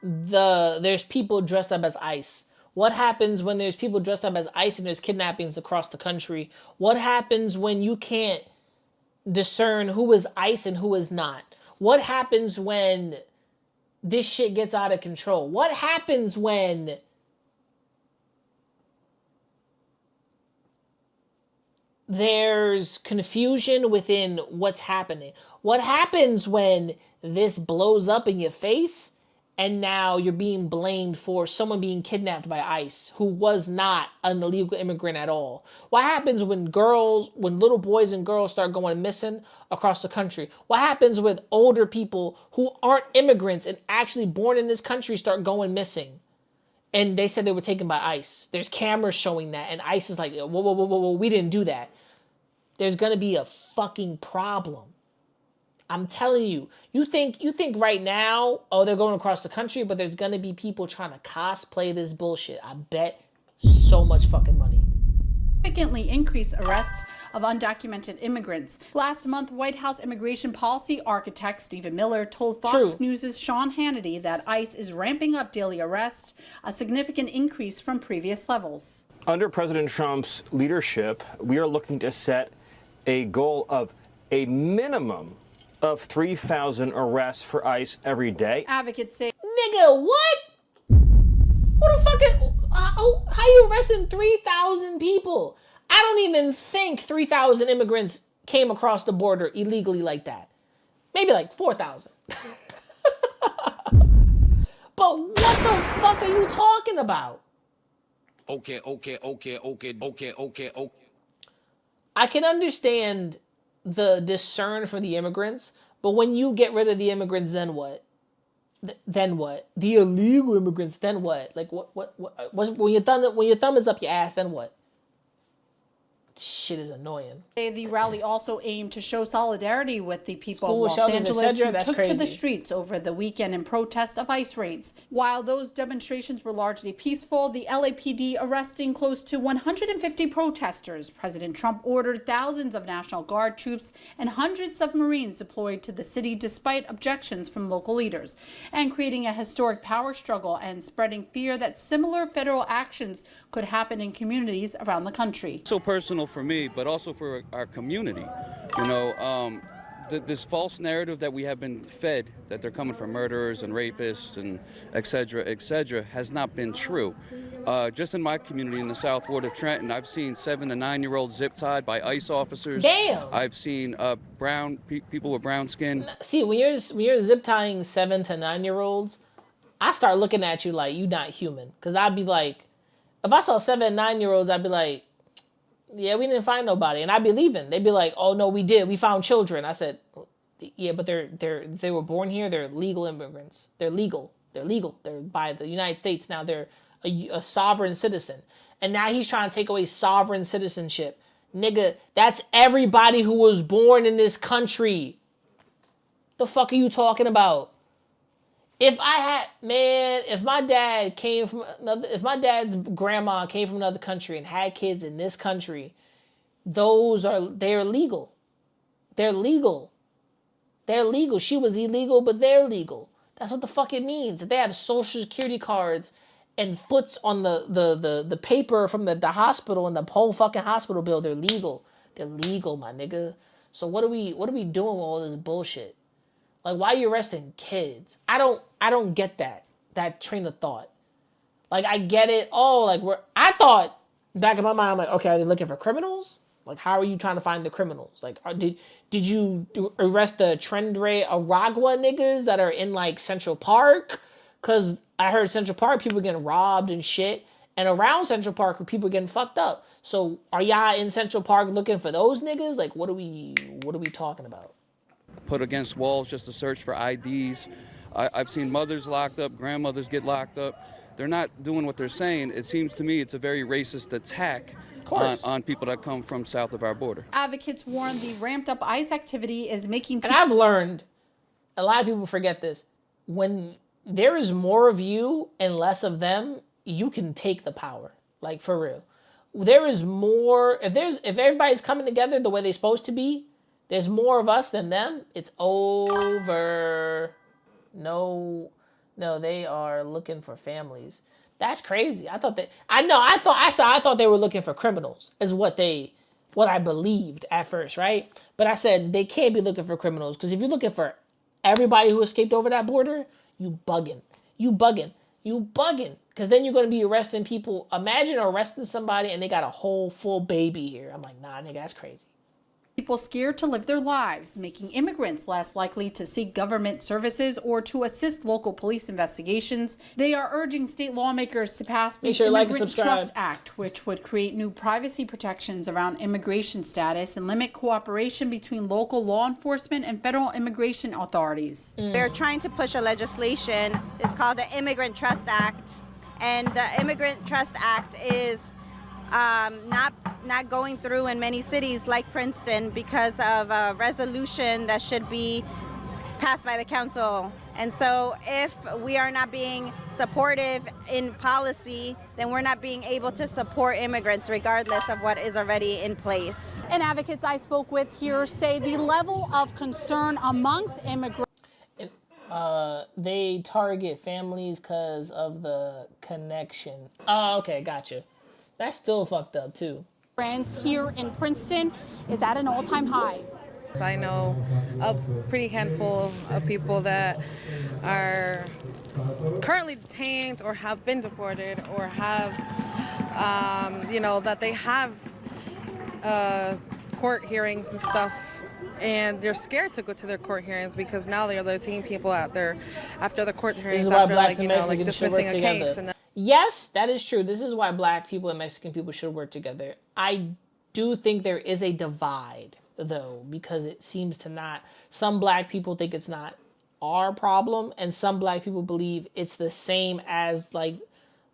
there's people dressed up as ICE? What happens when there's people dressed up as ICE and there's kidnappings across the country? What happens when you can't discern who is ICE and who is not? What happens when this shit gets out of control? What happens when there's confusion within what's happening? What happens when this blows up in your face and now you're being blamed for someone being kidnapped by ICE who was not an illegal immigrant at all? What happens when little boys and girls start going missing across the country? What happens with older people who aren't immigrants and actually born in this country start going missing? And they said they were taken by ICE. There's cameras showing that, and ICE is like, whoa, whoa, whoa, whoa, whoa, we didn't do that. There's gonna be a fucking problem. I'm telling you, you think right now, oh, they're going across the country, but there's going to be people trying to cosplay this bullshit. I bet so much fucking money.
Significantly increased arrests of undocumented immigrants. Last month, White House immigration policy architect Stephen Miller told Fox News' Sean Hannity that ICE is ramping up daily arrests, a significant increase from previous levels.
Under President Trump's leadership, we are looking to set a goal of a minimum of 3,000 arrests for ICE every day.
Advocates say,
nigga, what? Who the fuck is, how you arresting 3,000 people? I don't even think 3,000 immigrants came across the border illegally like that. Maybe like 4,000. But what the fuck are you talking about?
Okay.
I can understand the discern for the immigrants, but when you get rid of the immigrants, then what? Then what? The illegal immigrants, then what? Like what when your thumb is up your ass, then what? Shit is annoying.
The rally also aimed to show solidarity with the people
School
of Los
shelters,
Angeles who
That's
took
crazy.
to the streets over the weekend in protest of ICE raids. While those demonstrations were largely peaceful, the LAPD arresting close to 150 protesters. President Trump ordered thousands of National Guard troops and hundreds of Marines deployed to the city despite objections from local leaders, and creating a historic power struggle and spreading fear that similar federal actions could happen in communities around the country.
So personal for me, but also for our community. You know, this false narrative that we have been fed, that they're coming for murderers and rapists and et cetera, has not been true. Just in my community in the South Ward of Trenton, I've seen 7 to 9-year-olds zip tied by ICE officers.
Damn!
I've seen people with brown skin.
See, when you're zip tying 7 to 9-year-olds, I start looking at you like you not human. Cause I'd be like, if I saw 7 and 9-year-olds, I'd be like, Yeah, we didn't find nobody. And I'd be leaving. They'd be like, oh, no, we did. We found children. I said, yeah, but they were born here. They're legal immigrants. They're legal. They're legal. They're by the United States. Now they're a sovereign citizen. And now he's trying to take away sovereign citizenship. Nigga, that's everybody who was born in this country. The fuck are you talking about? If my dad's grandma came from another country and had kids in this country, they're legal. They're legal. They're legal. She was illegal, but they're legal. That's what the fuck it means. That they have social security cards and foots on the paper from the hospital and the whole fucking hospital bill. They're legal. They're legal, my nigga. So what are we doing with all this bullshit? Like, why are you arresting kids? I don't get that train of thought. Like, I get it. Oh, like I thought back in my mind, I'm like, okay, are they looking for criminals? Like, how are you trying to find the criminals? Like, did you arrest the Trendre Aragua niggas that are in like Central Park? Cause I heard Central Park people getting robbed and shit, and around Central Park people getting fucked up. So are y'all in Central Park looking for those niggas? Like, what are we talking about?
Put against walls just to search for IDs. I've seen mothers locked up, grandmothers get locked up. They're not doing what they're saying. It seems to me it's a very racist attack on people that come from south of our border.
Advocates warn the ramped up ICE activity is making
people... And I've learned, a lot of people forget this, when there is more of you and less of them, you can take the power. Like, for real. There is more, if everybody's coming together the way they're supposed to be, there's more of us than them, it's over. No, they are looking for families. That's crazy. I thought they were looking for criminals, is what I believed at first, right? But I said they can't be looking for criminals, because if you're looking for everybody who escaped over that border, you bugging. Because then you're going to be arresting people. Imagine arresting somebody and they got a whole full baby here. I'm like, nah, nigga, that's crazy.
People scared to live their lives, making immigrants less likely to seek government services or to assist local police investigations. They are urging state lawmakers to pass the Immigrant Trust Act, which would create new privacy protections around immigration status and limit cooperation between local law enforcement and federal immigration authorities.
They're trying to push a legislation. It's called the Immigrant Trust Act. And the Immigrant Trust Act is not going through in many cities like Princeton because of a resolution that should be passed by the council. And so if we are not being supportive in policy, then we're not being able to support immigrants regardless of what is already in place.
And advocates I spoke with here say the level of concern amongst immigrants.
They target families because of the connection. Oh, okay, gotcha. That's still fucked up, too.
France here in Princeton is at an all-time high.
I know a pretty handful of people that are currently detained or have been deported or have, that they have court hearings and stuff. And they're scared to go to their court hearings because now they're detaining people after the court hearings after dismissing a case. And
yes, that is true. This is why Black people and Mexican people should work together. I do think there is a divide, though, because it seems to not. Some Black people think it's not our problem, and some Black people believe it's the same as Black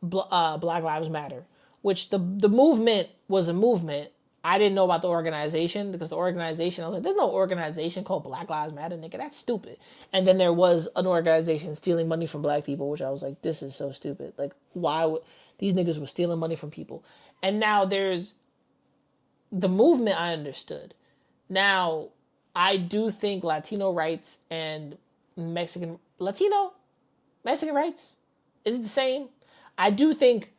Lives Matter, which the movement was a movement. I didn't know about the organization because the organization, I was like, there's no organization called Black Lives Matter, nigga. That's stupid. And then there was an organization stealing money from Black people, which I was like, this is so stupid. Like, why would these niggas were stealing money from people? And now there's the movement I understood. Now, I do think Latino rights and Mexican rights, is it the same? I do think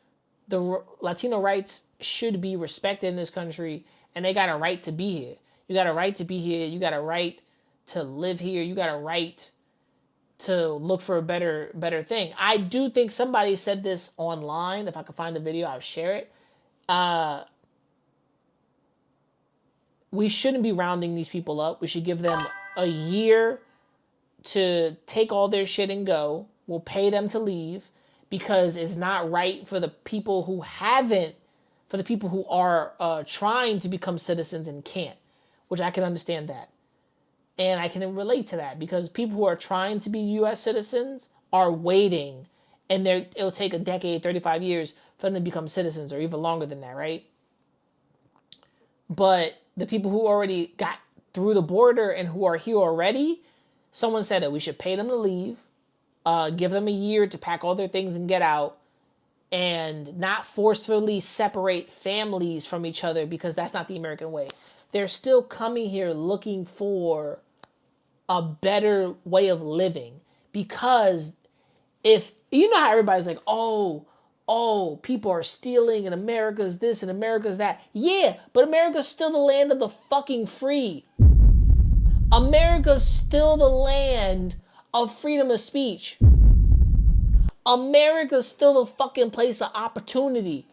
the Latino rights should be respected in this country, and they got a right to be here. You got a right to be here. You got a right to live here. You got a right to look for a better thing. I do think somebody said this online. If I could find the video, I'll share it. We shouldn't be rounding these people up. We should give them a year to take all their shit and go. We'll pay them to leave because it's not right for the people who haven't for the people who are trying to become citizens and can't, which I can understand that. And I can relate to that because people who are trying to be U.S. citizens are waiting, and it'll take a decade, 35 years for them to become citizens, or even longer than that, right? But the people who already got through the border and who are here already, someone said that we should pay them to leave, give them a year to pack all their things and get out, and not forcefully separate families from each other because that's not the American way. They're still coming here looking for a better way of living, because if you know how everybody's like, oh, people are stealing and America's this and America's that. Yeah, but America's still the land of the fucking free. America's still the land of freedom of speech. America's still the fucking place of opportunity.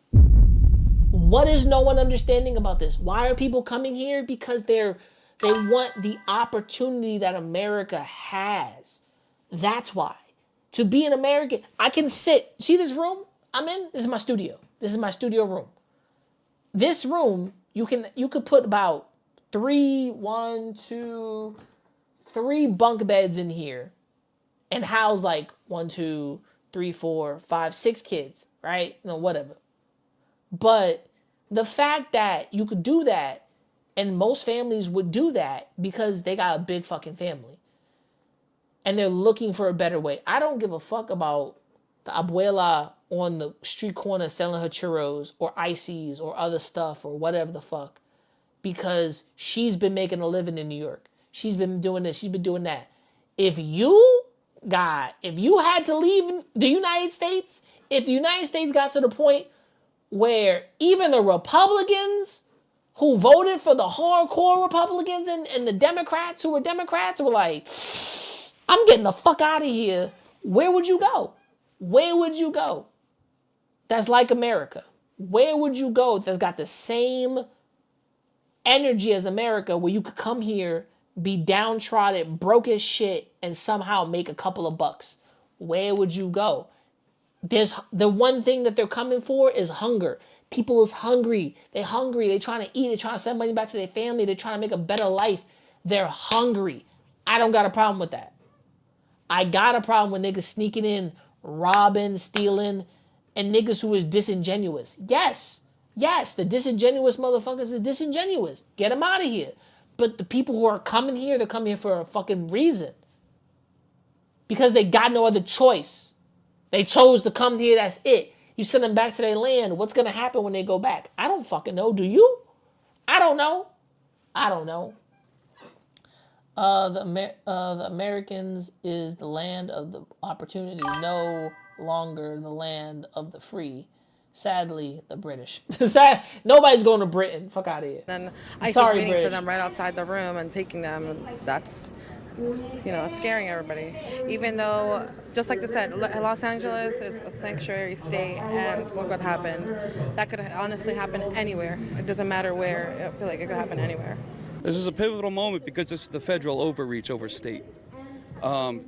What is no one understanding about this? Why are people coming here? Because they want the opportunity that America has. That's why. To be an American, I can sit. See this room I'm in? This is my studio. This is my studio room. This room, you could put about 3 bunk beds in here and house like 1, 2, 3, 4, 5, 6 kids, right? No, whatever. But the fact that you could do that, and most families would do that because they got a big fucking family and they're looking for a better way. I don't give a fuck about the abuela on the street corner selling her churros or ices or other stuff or whatever the fuck, because she's been making a living in New York. She's been doing this. She's been doing that. If you had to leave the United States, if the United States got to the point where even the Republicans who voted for the hardcore Republicans and the Democrats who were Democrats were like, I'm getting the fuck out of here, where would you go? Where would you go? That's like America. Where would you go that's got the same energy as America, where you could come here, be downtrodden, broke as shit, and somehow make a couple of bucks? Where would you go? There's the one thing that they're coming for is hunger. People is hungry. They're hungry. They're trying to eat. They're trying to send money back to their family. They're trying to make a better life. They're hungry. I don't got a problem with that. I got a problem with niggas sneaking in, robbing, stealing, and niggas who is disingenuous. Yes, the disingenuous motherfuckers is disingenuous. Get them out of here. But the people who are coming here, they're coming here for a fucking reason. Because they got no other choice. They chose to come here, that's it. You send them back to their land, what's going to happen when they go back? I don't fucking know. Do you? I don't know. The Americans is the land of the opportunity, no longer the land of the free. Sadly, the British. Nobody's going to Britain. Fuck out of here.
Then ICE is waiting for them right outside the room and taking them. That's it's scaring everybody. Even though, just like they said, Los Angeles is a sanctuary state and so could happen. That could honestly happen anywhere. It doesn't matter where. I feel like it could happen anywhere.
This is a pivotal moment because it's the federal overreach over state. I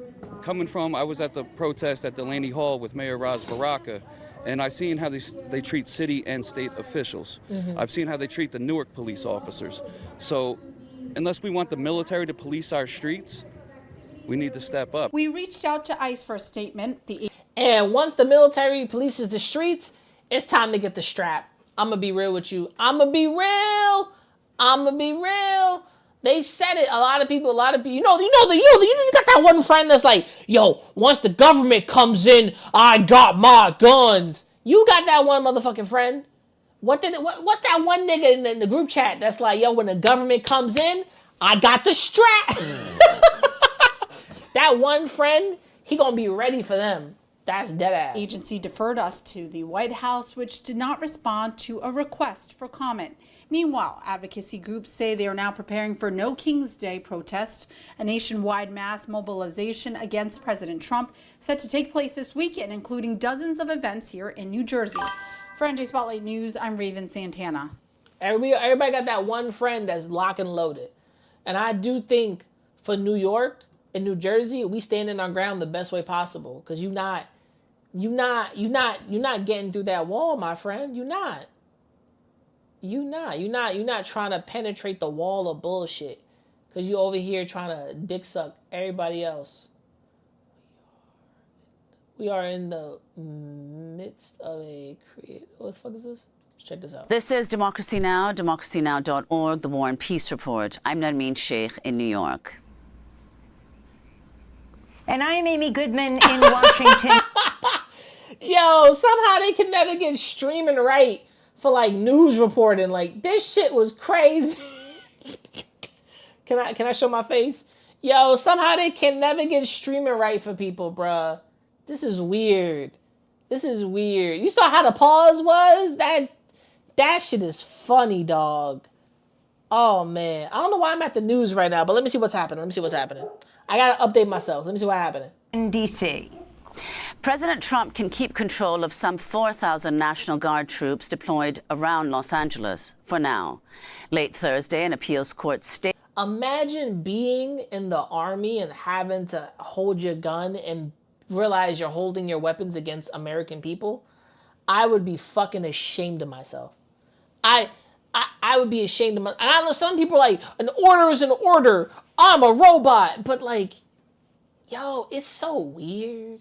was at the protest at Delaney Hall with Mayor Ras Baraka, and I've seen how they treat city and state officials. Mm-hmm. I've seen how they treat the Newark police officers. So unless we want the military to police our streets, we need to step up.
We reached out to ICE for a statement.
And once the military polices the streets, it's time to get the strap. I'm going to be real with you. I'm going to be real. They said it. A lot of people, you got that one friend that's like, yo, once the government comes in, I got my guns. You got that one motherfucking friend. What's that one nigga in the group chat that's like, yo, when the government comes in, I got the strap. That one friend, he gonna be ready for them. That's dead ass.
Agency deferred us to the White House, which did not respond to a request for comment. Meanwhile, advocacy groups say they are now preparing for No King's Day protest, a nationwide mass mobilization against President Trump set to take place this weekend, including dozens of events here in New Jersey. For NJ Spotlight News, I'm Raven Santana.
Everybody got that one friend that's lock and loaded. And I do think for New York and New Jersey, we standing our ground the best way possible. Because you're not getting through that wall, my friend. You're not. You're not trying to penetrate the wall of bullshit. Because you over here trying to dick suck everybody else. We are in the midst of a what the fuck is this? Let's check this out.
This is Democracy Now!, democracynow.org, the War and Peace Report. I'm Nermeen Sheikh in New York.
And I'm Amy Goodman in Washington.
Yo, somehow they can never get streaming right for like news reporting. Like, this shit was crazy. Can I show my face? Yo, somehow they can never get streaming right for people, bruh. This is weird. This is weird. You saw how the pause was? That shit is funny, dog. Oh, man. I don't know why I'm at the news right now, but let me see what's happening. I gotta update myself. Let me see what's happening.
In D.C.
President Trump can keep control of some 4,000 National Guard troops deployed around Los Angeles for now. Late Thursday, an appeals court stated.
Imagine being in the army and having to hold your gun and realize you're holding your weapons against American people. I would be fucking ashamed of myself. I would be ashamed of myself. And I know some people are like, an order is an order. I'm a robot. But like, yo, it's so weird.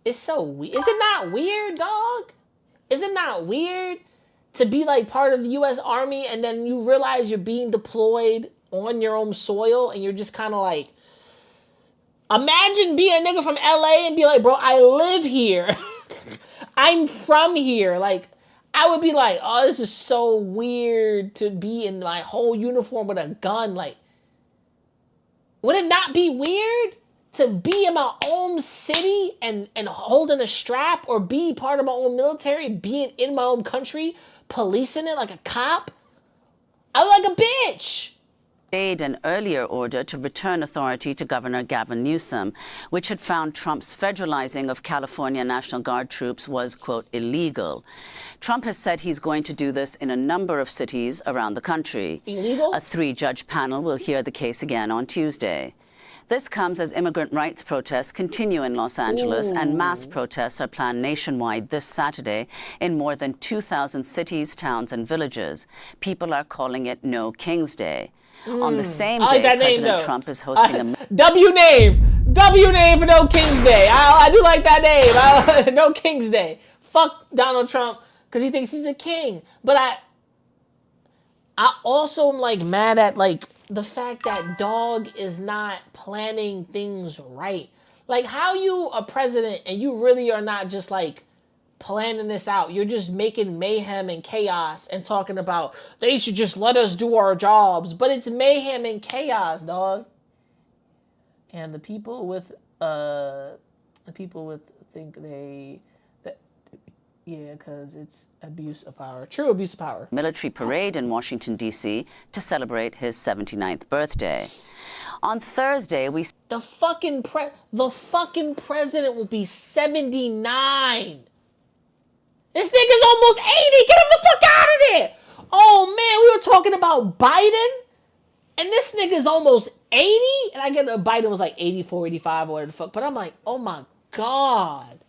It's so weird. Is it not weird, dog? Is it not weird to be like part of the U.S. Army and then you realize you're being deployed on your own soil and you're just kind of like, imagine being a nigga from LA and be like, bro, I live here. I'm from here. Like, I would be like, oh, this is so weird to be in my whole uniform with a gun. Like, would it not be weird to be in my own city and holding a strap, or be part of my own military, being in my own country, policing it like a cop? I look like a bitch.
An earlier order to return authority to Governor Gavin Newsom, which had found Trump's federalizing of California National Guard troops was, quote, illegal. Trump has said he's going to do this in a number of cities around the country.
Illegal?
A 3-judge panel will hear the case again on Tuesday. This comes as immigrant rights protests continue in Los Angeles, and mass protests are planned nationwide this Saturday in more than 2,000 cities, towns, and villages. People are calling it No King's Day. On the same day, President Trump is hosting a...
W name for No King's Day. I do like that name. No King's Day. Fuck Donald Trump because he thinks he's a king. But I also am like mad at like the fact that dog is not planning things right. Like, how you a president and you really are not just like planning this out. You're just making mayhem and chaos and talking about they should just let us do our jobs. But it's mayhem and chaos, dog. And the people with think yeah, because it's abuse of power. True abuse of power.
Military parade in Washington, D.C. to celebrate his 79th birthday. On Thursday, the fucking
president will be 79. This nigga's almost 80. Get him the fuck out of there. Oh, man, we were talking about Biden, and this nigga's almost 80? And I get that Biden was like 84, 85, or whatever the fuck. But I'm like, oh, my God.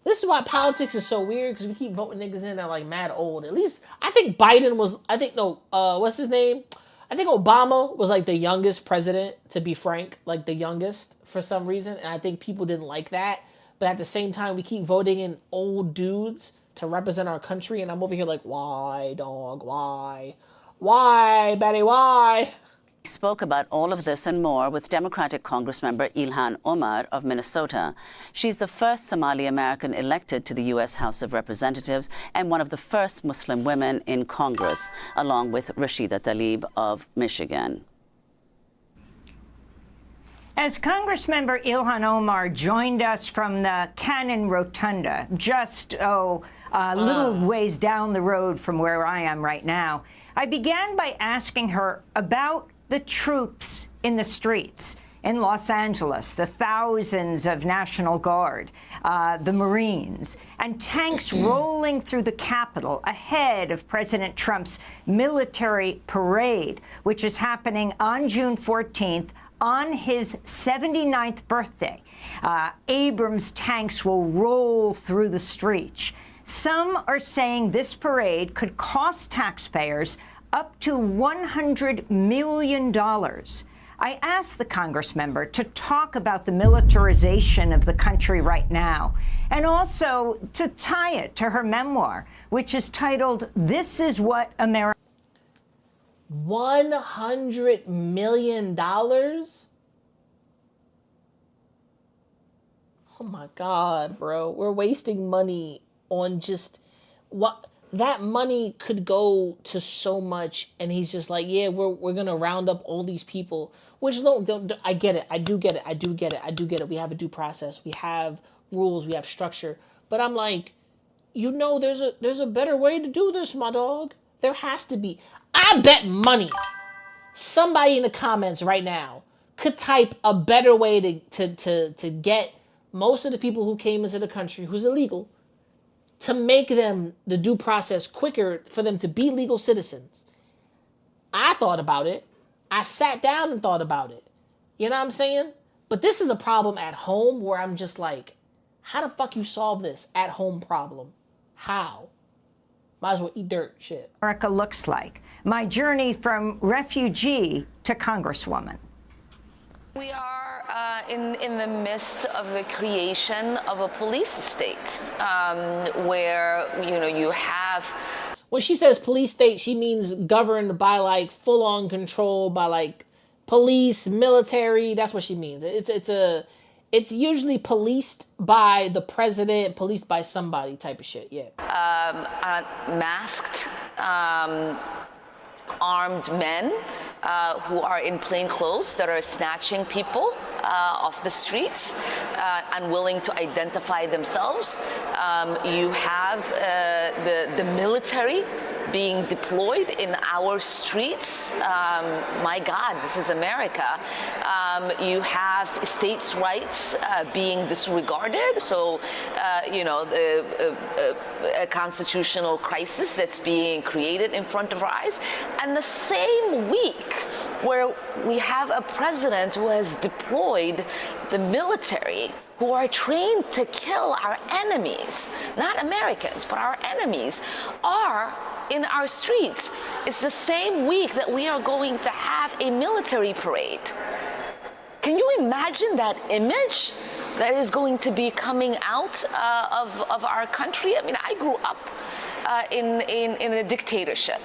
This is why politics is so weird, because we keep voting niggas in that are like mad old. At least, I think Biden was, what's his name? I think Obama was like the youngest president, to be frank. Like the youngest for some reason. And I think people didn't like that. But at the same time, we keep voting in old dudes to represent our country. And I'm over here like, why, dog? Why? Why, Betty? Why?
He spoke about all of this and more with Democratic Congressmember Ilhan Omar of Minnesota. She's the first Somali American elected to the U.S. House of Representatives and one of the first Muslim women in Congress, along with Rashida Tlaib of Michigan.
As Congressmember Ilhan Omar joined us from the Cannon Rotunda, just a little ways down the road from where I am right now, I began by asking her about the troops in the streets in Los Angeles, the thousands of National Guard, the Marines, and tanks rolling through the Capitol ahead of President Trump's military parade, which is happening on June 14th, on his 79th birthday. Abrams tanks will roll through the streets. Some are saying this parade could cost taxpayers up to $100 million. I asked the Congress member to talk about the militarization of the country right now, and also to tie it to her memoir, which is titled, This Is What America...
$100 million? Oh my God, bro. We're wasting money on just what that money could go to so much. And he's just like, yeah, we're going to round up all these people, which don't, I get it. I do get it. I do get it. I do get it. We have a due process. We have rules. We have structure. But I'm like, you know, there's a better way to do this, my dog. There has to be. I bet money somebody in the comments right now could type a better way to get most of the people who came into the country who's illegal, to make them the due process quicker for them to be legal citizens. I thought about it. I sat down and thought about it. You know what I'm saying? But this is a problem at home where I'm just like, how the fuck you solve this at home problem? How? Might as well eat dirt, shit.
America looks like. My journey from refugee to Congresswoman.
We are in the midst of the creation of a police state where, you know, you have...
When she says police state, she means governed by like full-on control by like police, military. That's what she means. It's usually policed by the president, policed by somebody type of shit. Yeah.
Masked, armed men who are in plain clothes that are snatching people off the streets, unwilling to identify themselves. You have the military being deployed in our streets. My God, this is America. You have states' rights being disregarded. So, you know, a constitutional crisis that's being created in front of our eyes. And the same week where we have a president who has deployed the military, who are trained to kill our enemies, not Americans, but our enemies, are in our streets. It's the same week that we are going to have a military parade. Can you imagine that image that is going to be coming out of our country? I mean, I grew up in a dictatorship.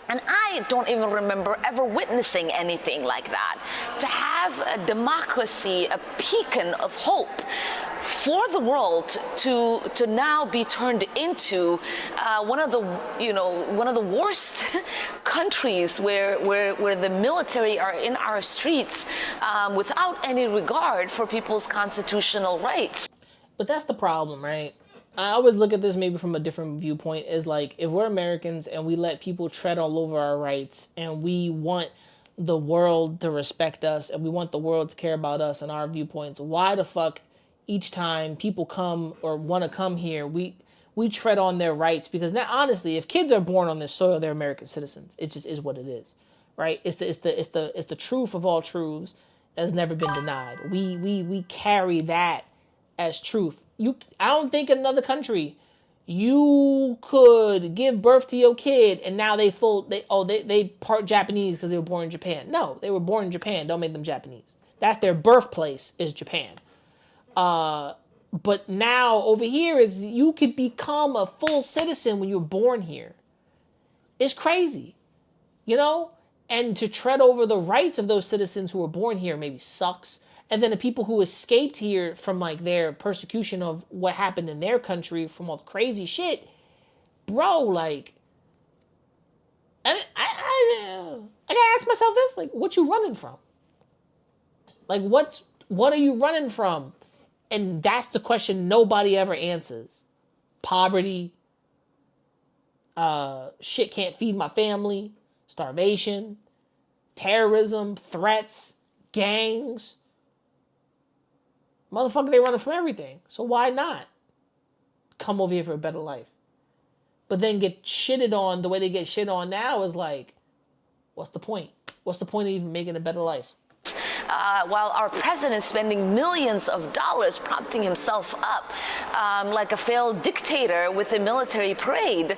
And I don't even remember ever witnessing anything like that. To have a democracy, a beacon of hope for the world to now be turned into one of the worst countries where the military are in our streets without any regard for people's constitutional rights.
But that's the problem, right? I always look at this maybe from a different viewpoint, is like, if we're Americans and we let people tread all over our rights and we want the world to respect us and we want the world to care about us and our viewpoints, why the fuck each time people come or want to come here, we tread on their rights? Because now, honestly, if kids are born on this soil, they're American citizens. It just is what it is, right? It's the truth of all truths that's never been denied. We carry that as truth. I don't think in another country you could give birth to your kid and now they part Japanese because they were born in Japan. No, they were born in Japan. Don't make them Japanese. That's their birthplace, is Japan. But now over here is you could become a full citizen when you're born here. It's crazy, you know? And to tread over the rights of those citizens who were born here maybe sucks. And then the people who escaped here from like their persecution of what happened in their country from all the crazy shit, bro, like, I gotta ask myself this, like, what you running from? Like, what are you running from? And that's the question nobody ever answers. Poverty, shit can't feed my family, starvation, terrorism, threats, gangs. Motherfucker, they running from everything. So why not come over here for a better life? But then get shitted on the way they get shit on now is like, what's the point? What's the point of even making a better life?
while our president is spending millions of dollars propping himself up like a failed dictator with a military parade.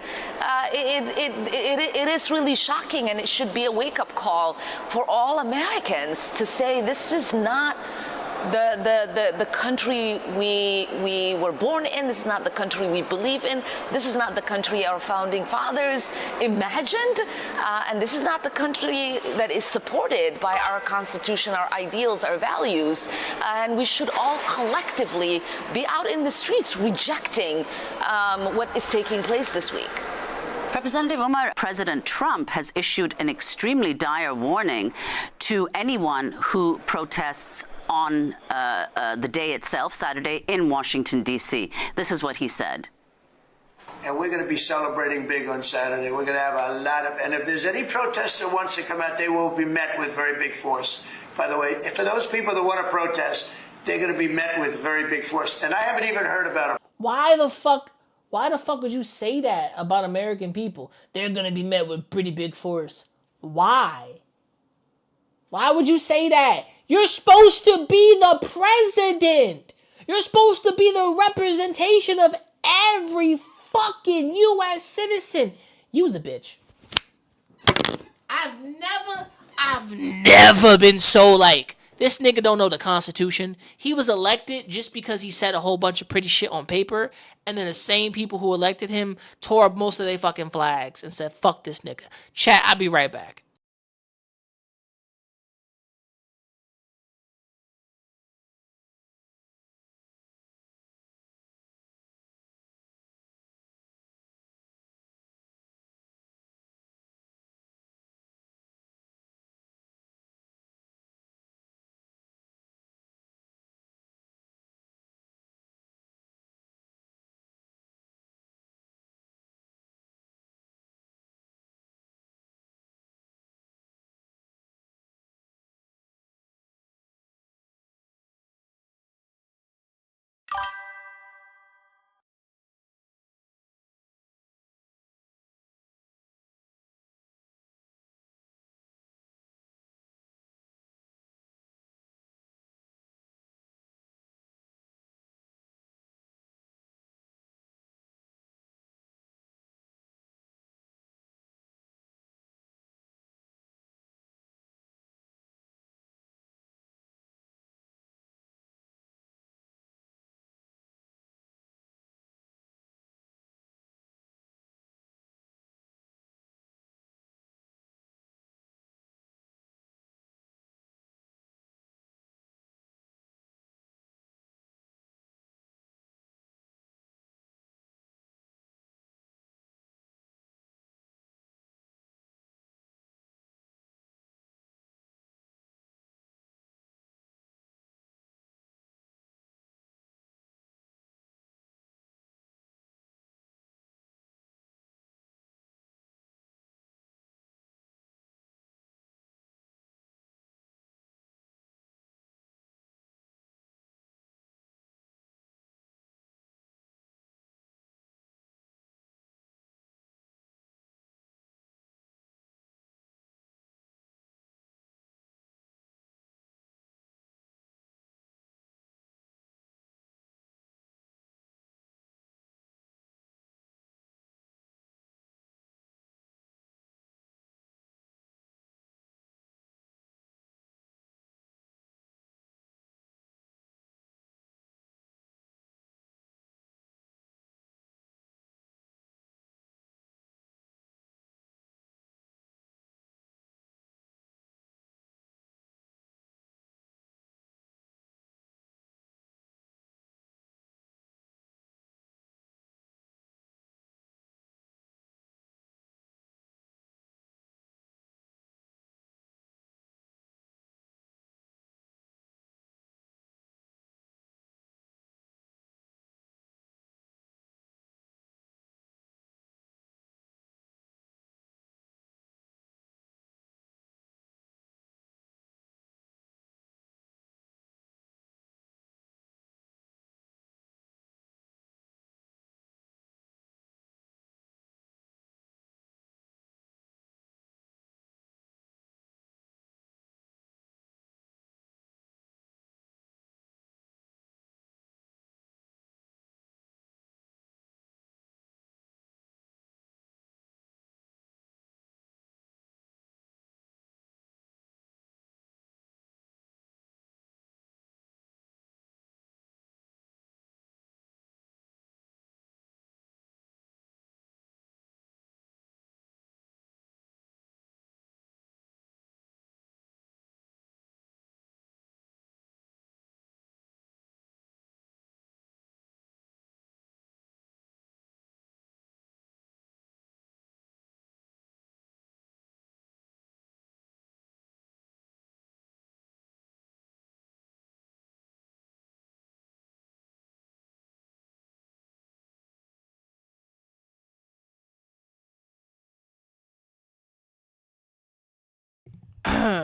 It is really shocking, and it should be a wake-up call for all Americans to say this is not the country we were born in. This is not the country we believe in. This is not the country our founding fathers imagined. And this is not the country that is supported by our Constitution, our ideals, our values. And we should all collectively be out in the streets rejecting what is taking place this week.
Representative Omar, President Trump has issued an extremely dire warning to anyone who protests on the day itself, Saturday, in Washington, D.C. This is what he said.
And we're going to be celebrating big on Saturday. We're going to have a lot of, and if there's any protester that wants to come out, they will be met with very big force. By the way, for those people that want to protest, they're going to be met with very big force. And I haven't even heard about it.
Why the fuck would you say that about American people? They're going to be met with pretty big force. Why? Why would you say that? You're supposed to be the president. You're supposed to be the representation of every fucking U.S. citizen. You's a bitch. I've never been so like, this nigga don't know the Constitution. He was elected just because he said a whole bunch of pretty shit on paper, and then the same people who elected him tore up most of their fucking flags and said, fuck this nigga. Chat, I'll be right back.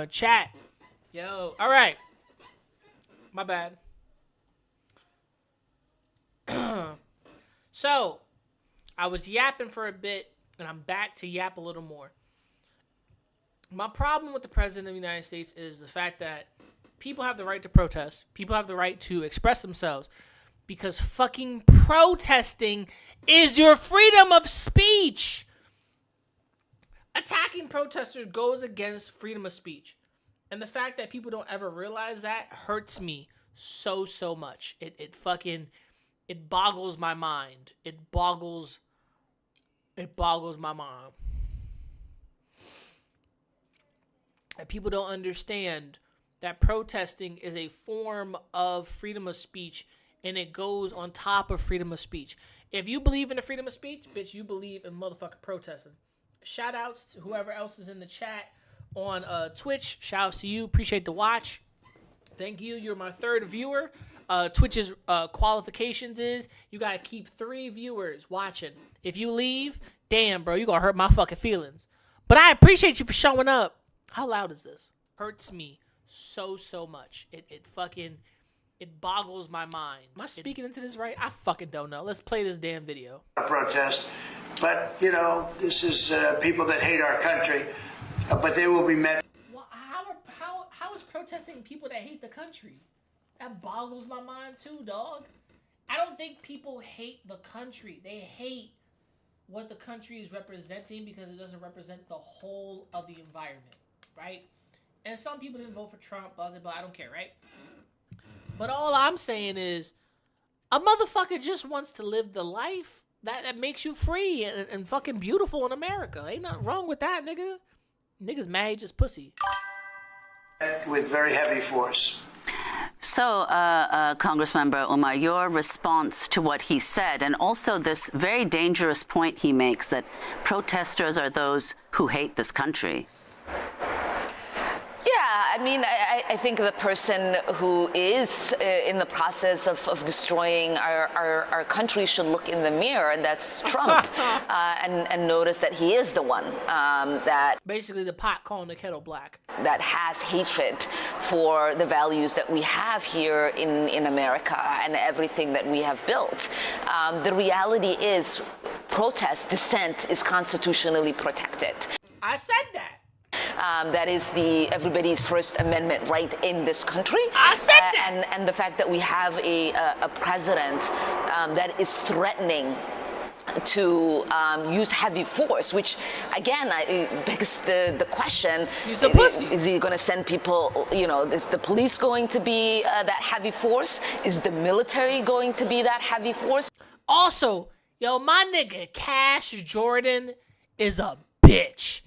Chat. Yo. All right. My bad. So, I was yapping for a bit, and I'm back to yap a little more. My problem with the president of the United States is the fact that people have the right to protest. People have the right to express themselves because fucking protesting is your freedom of speech. Attacking protesters goes against freedom of speech. And the fact that people don't ever realize that hurts me so much. It boggles my mind. It boggles my mind. And people don't understand that protesting is a form of freedom of speech, and it goes on top of freedom of speech. If you believe in the freedom of speech, bitch, you believe in motherfucking protesting. Shout outs to whoever else is in the chat on Twitch. Shout outs to you. Appreciate the watch. Thank you. You're my third viewer. Twitch's qualifications is you got to keep 3 viewers watching. If you leave, damn, bro, you going to hurt my fucking feelings. But I appreciate you for showing up. How loud is this? Hurts me so much. It boggles my mind. Am I speaking into this right? I fucking don't know. Let's play this damn video.
Protest. But, you know, this is people that hate our country, but they will be met.
Well, how is protesting people that hate the country? That boggles my mind too, dog. I don't think people hate the country. They hate what the country is representing because it doesn't represent the whole of the environment, right? And some people didn't vote for Trump, blah, blah, blah. I don't care, right? But all I'm saying is a motherfucker just wants to live the life that makes you free and fucking beautiful in America. Ain't nothing wrong with that, nigga. Niggas mad just pussy.
With very heavy force.
So, Congressmember Umar, your response to what he said, and also this very dangerous point he makes that protesters are those who hate this country.
Yeah, I mean, I think the person who is in the process of destroying our country should look in the mirror, and that's Trump, and notice that he is the one that...
Basically, the pot calling the kettle black.
That has hatred for the values that we have here in America and everything that we have built. The reality is protest, dissent is constitutionally protected.
I said that.
That is everybody's First Amendment right in this country.
I said that.
And the fact that we have a president that is threatening to use heavy force, which again begs the question: is he going to send people? You know, is the police going to be that heavy force? Is the military going to be that heavy force?
Also, yo, my nigga Cash Jordan is a bitch.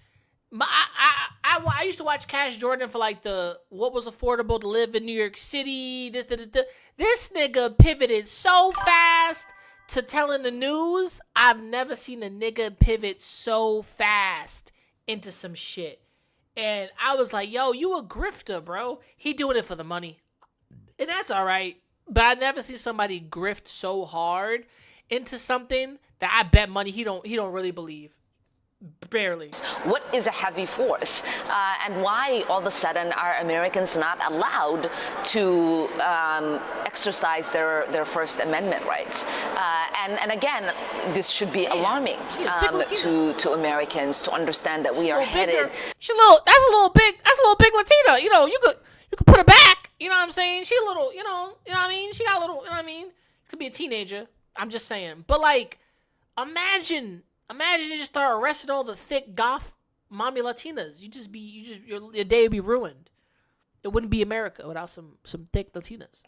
I used to watch Cash Jordan for like what was affordable to live in New York City. This nigga pivoted so fast to telling the news. I've never seen a nigga pivot so fast into some shit. And I was like, yo, you a grifter, bro. He doing it for the money. And that's all right. But I never see somebody grift so hard into something that I bet money he don't really believe. Barely.
What is a heavy force? And why all of a sudden are Americans not allowed to exercise their First Amendment rights? And again, this should be alarming to Americans to understand that we are headed.
That's a little big Latina. You know, you could put her back. You know what I'm saying? She a little, you know what I mean? She got a little, you know what I mean? Could be a teenager. I'm just saying. But like, imagine you just start arresting all the thick goth mommy Latinas. Your day would be ruined. It wouldn't be America without some thick Latinas.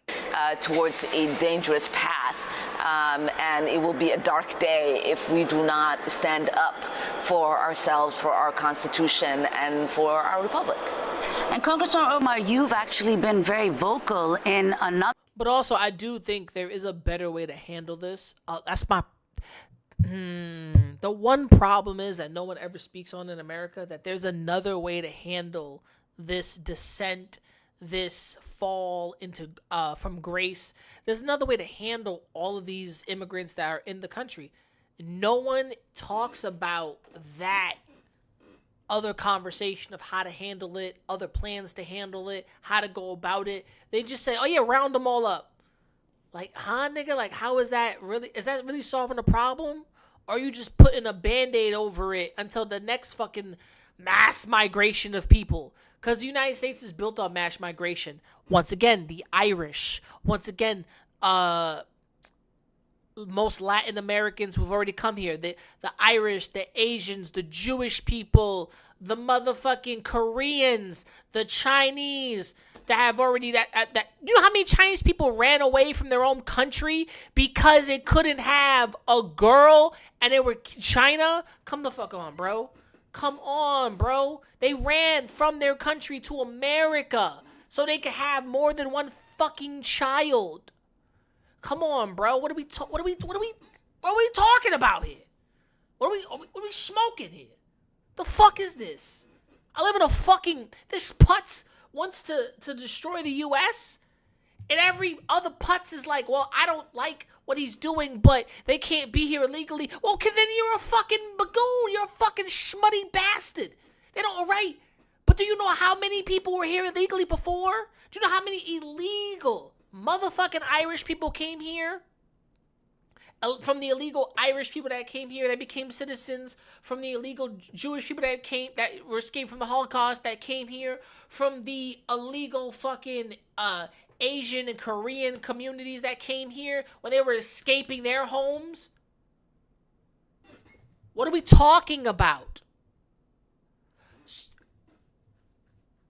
Towards a dangerous path, and it will be a dark day if we do not stand up for ourselves, for our Constitution, and for our republic.
And Congressman Omar, you've actually been very vocal in another...
But also, I do think there is a better way to handle this. That's my... The one problem is that no one ever speaks on in America, that there's another way to handle this descent, this fall into from grace. There's another way to handle all of these immigrants that are in the country. No one talks about that other conversation of how to handle it, other plans to handle it, how to go about it. They just say, oh yeah, round them all up. Like, huh, nigga? Like, how is that really solving a problem? Or are you just putting a Band-Aid over it until the next fucking mass migration of people? Because the United States is built on mass migration. Once again, the Irish. Once again, most Latin Americans who've already come here. The Irish, the Asians, the Jewish people, the motherfucking Koreans, the Chinese that have already that you know how many Chinese people ran away from their own country because it couldn't have a girl and they were China? Come the fuck on, bro. Come on, bro. They ran from their country to America so they could have more than one fucking child. Come on, bro. What are we talking about here? What are we smoking here? The fuck is this? I live in a fucking this putz wants to destroy the US, and every other putz is like, well, I don't like what he's doing, but they can't be here illegally. Well, then you're a fucking bagoon. You're a fucking schmutty bastard. They don't, right? But do you know how many people were here illegally before? Do you know how many illegal motherfucking Irish people came here? From the illegal Irish people that came here that became citizens, from the illegal Jewish people that were escaped from the Holocaust that came here, from the illegal fucking Asian and Korean communities that came here when they were escaping their homes. What are we talking about?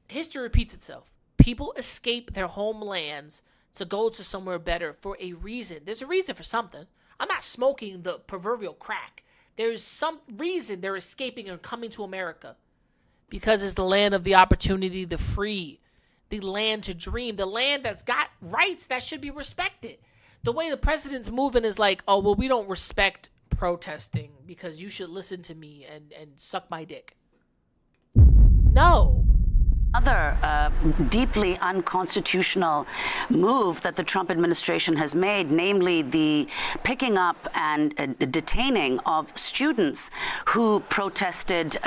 History repeats itself. People escape their homelands to go to somewhere better for a reason. There's a reason for something. I'm not smoking the proverbial crack. There's some reason they're escaping and coming to America. Because it's the land of the opportunity, the free, the land to dream, the land that's got rights that should be respected. The way the president's moving is like, oh, well, we don't respect protesting because you should listen to me and suck my dick. No.
Another deeply unconstitutional move that the Trump administration has made, namely the picking up and detaining of students who protested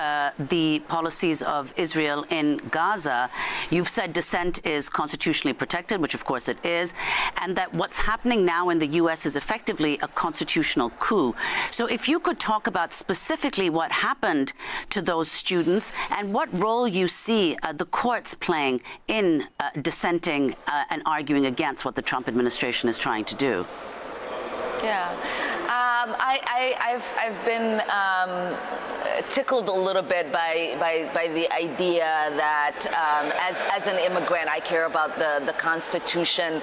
the policies of Israel in Gaza. You've said dissent is constitutionally protected, which of course it is, and that what's happening now in the U.S. is effectively a constitutional coup. So if you could talk about specifically what happened to those students and what role you see the courts playing in dissenting and arguing against what the Trump administration is trying to do.
Yeah. I've been tickled a little bit by the idea that as an immigrant, I care about the Constitution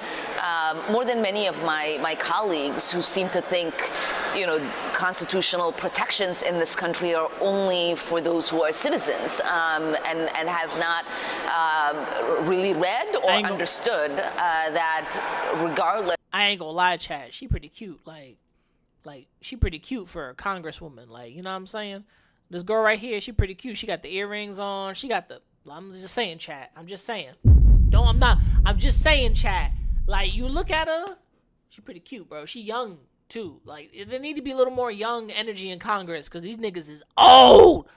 more than many of my colleagues who seem to think, constitutional protections in this country are only for those who are citizens and have not really read or understood that regardless.
I ain't gonna lie, Chad. She pretty cute. Like she pretty cute for a congresswoman. Like, you know what I'm saying? This girl right here, she pretty cute. She got the earrings on. She got the. I'm just saying, Chad. I'm just saying. I'm just saying, Chad. Like, you look at her, she pretty cute, bro. She young too. Like, there need to be a little more young energy in Congress because these niggas is old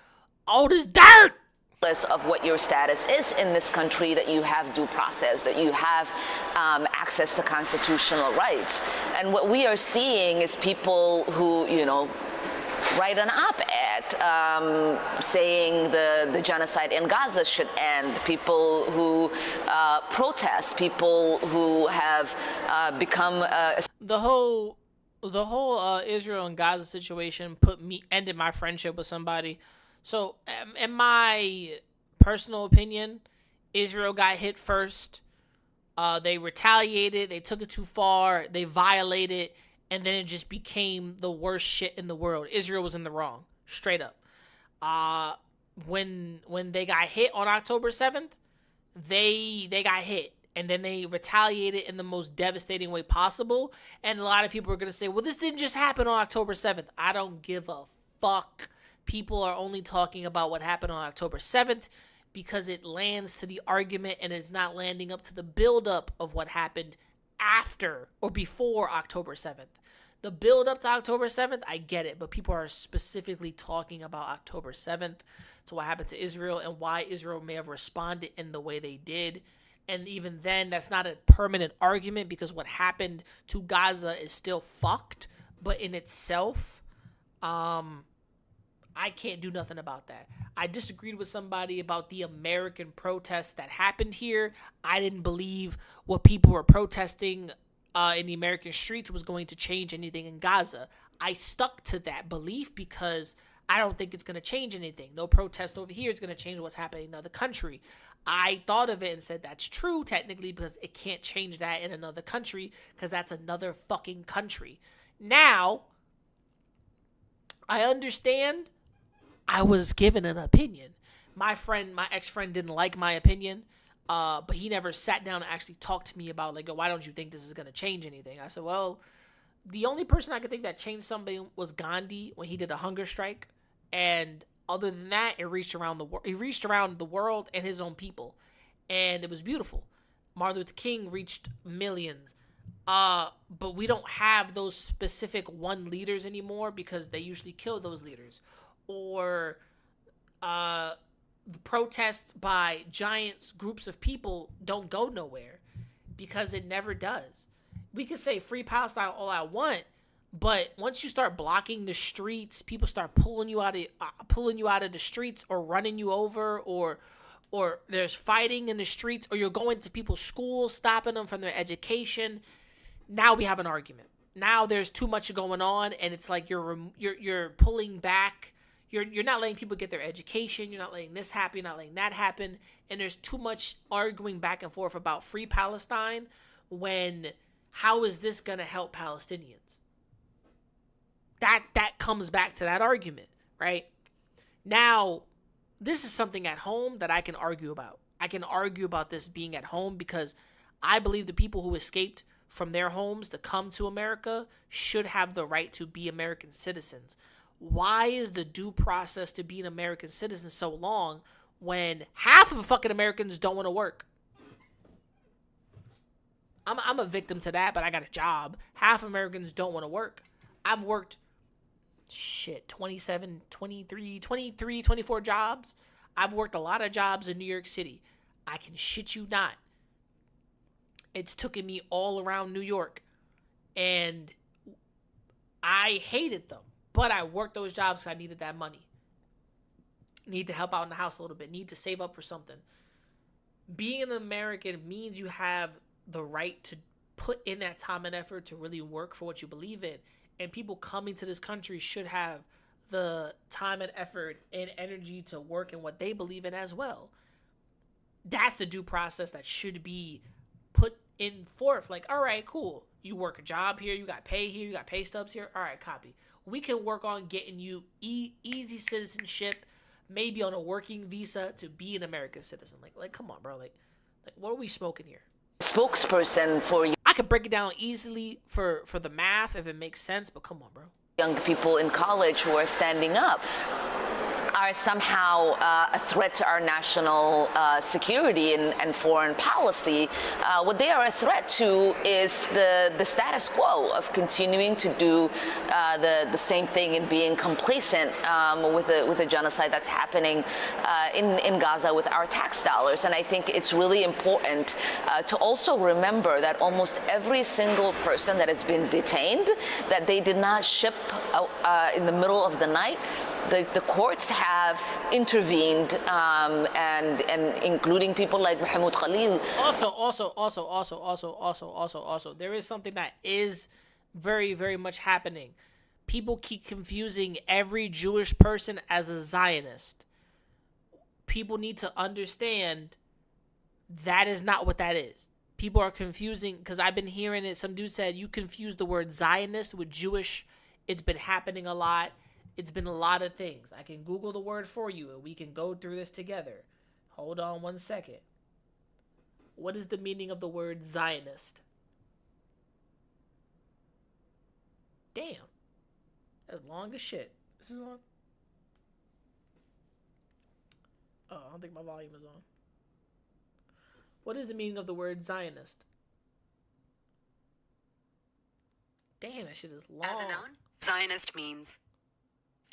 as dirt.
Of what your status is in this country, that you have due process, that you have access to constitutional rights. And what we are seeing is people who, write an op-ed saying the genocide in Gaza should end, people who protest, people who have become...
The whole Israel and Gaza situation ended my friendship with somebody. So, in my personal opinion, Israel got hit first. They retaliated. They took it too far. They violated. And then it just became the worst shit in the world. Israel was in the wrong. Straight up. When they got hit on October 7th, they got hit. And then they retaliated in the most devastating way possible. And a lot of people are going to say, well, this didn't just happen on October 7th. I don't give a fuck. People are only talking about what happened on October 7th because it lands to the argument and it's not landing up to the buildup of what happened after or before October 7th. The build up to October 7th, I get it, but people are specifically talking about October 7th. to what happened to Israel and why Israel may have responded in the way they did. And even then, that's not a permanent argument because what happened to Gaza is still fucked. But in itself, I can't do nothing about that. I disagreed with somebody about the American protests that happened here. I didn't believe what people were protesting in the American streets was going to change anything in Gaza. I stuck to that belief because I don't think it's going to change anything. No protest over here is going to change what's happening in another country. I thought of it and said that's true technically because it can't change that in another country because that's another fucking country. Now, I understand I was given an opinion. My ex-friend didn't like my opinion, but he never sat down and actually talked to me about, like, why don't you think this is going to change anything? I said, well, the only person I could think that changed something was Gandhi when he did a hunger strike. And other than that, it reached around the world. He reached around the world and his own people. And it was beautiful. Martin Luther King reached millions. But we don't have those specific one leaders anymore because they usually kill those leaders. Or the protests by giant groups of people don't go nowhere because it never does. We can say free Palestine all I want, but once you start blocking the streets, people start pulling you out of the streets or running you over, or there's fighting in the streets, or you're going to people's schools, stopping them from their education. Now we have an argument. Now there's too much going on, and it's like you're pulling back. You're not letting people get their education. You're not letting this happen. You're not letting that happen. And there's too much arguing back and forth about free Palestine when how is this going to help Palestinians? That comes back to that argument, right? Now, this is something at home that I can argue about. I can argue about this being at home because I believe the people who escaped from their homes to come to America should have the right to be American citizens. Why is the due process to be an American citizen so long when half of the fucking Americans don't want to work? I'm a victim to that, but I got a job. Half Americans don't want to work. I've worked 27, 23, 24 jobs. I've worked a lot of jobs in New York City. I can shit you not. It's taken me all around New York. And I hated them. But I worked those jobs because I needed that money. Need to help out in the house a little bit. Need to save up for something. Being an American means you have the right to put in that time and effort to really work for what you believe in. And people coming to this country should have the time and effort and energy to work in what they believe in as well. That's the due process that should be put in forth. Like, all right, cool. You work a job here. You got pay here. You got pay stubs here. All right, copy. We can work on getting you easy citizenship, maybe on a working visa to be an American citizen. Like, come on, bro. Like, what are we smoking here?
Spokesperson for
I could break it down easily for the math if it makes sense, but come on, bro.
Young people in college who are standing up are somehow a threat to our national security and foreign policy. What they are a threat to is the status quo of continuing to do the same thing and being complacent with the genocide that's happening in Gaza with our tax dollars. And I think it's really important to also remember that almost every single person that has been detained, that they did not ship in the middle of the night. The courts have intervened, and including people like Mahmoud Khalil.
Also, there is something that is very, very much happening. People keep confusing every Jewish person as a Zionist. People need to understand that is not what that is. People are confusing, because I've been hearing it. Some dude said, you confuse the word Zionist with Jewish. It's been happening a lot. It's been a lot of things. I can Google the word for you and we can go through this together. Hold on 1 second. What is the meaning of the word Zionist? Damn. That's long as shit. This is on. Oh, I don't think my volume is on. What is the meaning of the word Zionist? Damn, that shit is long.
As a noun, Zionist means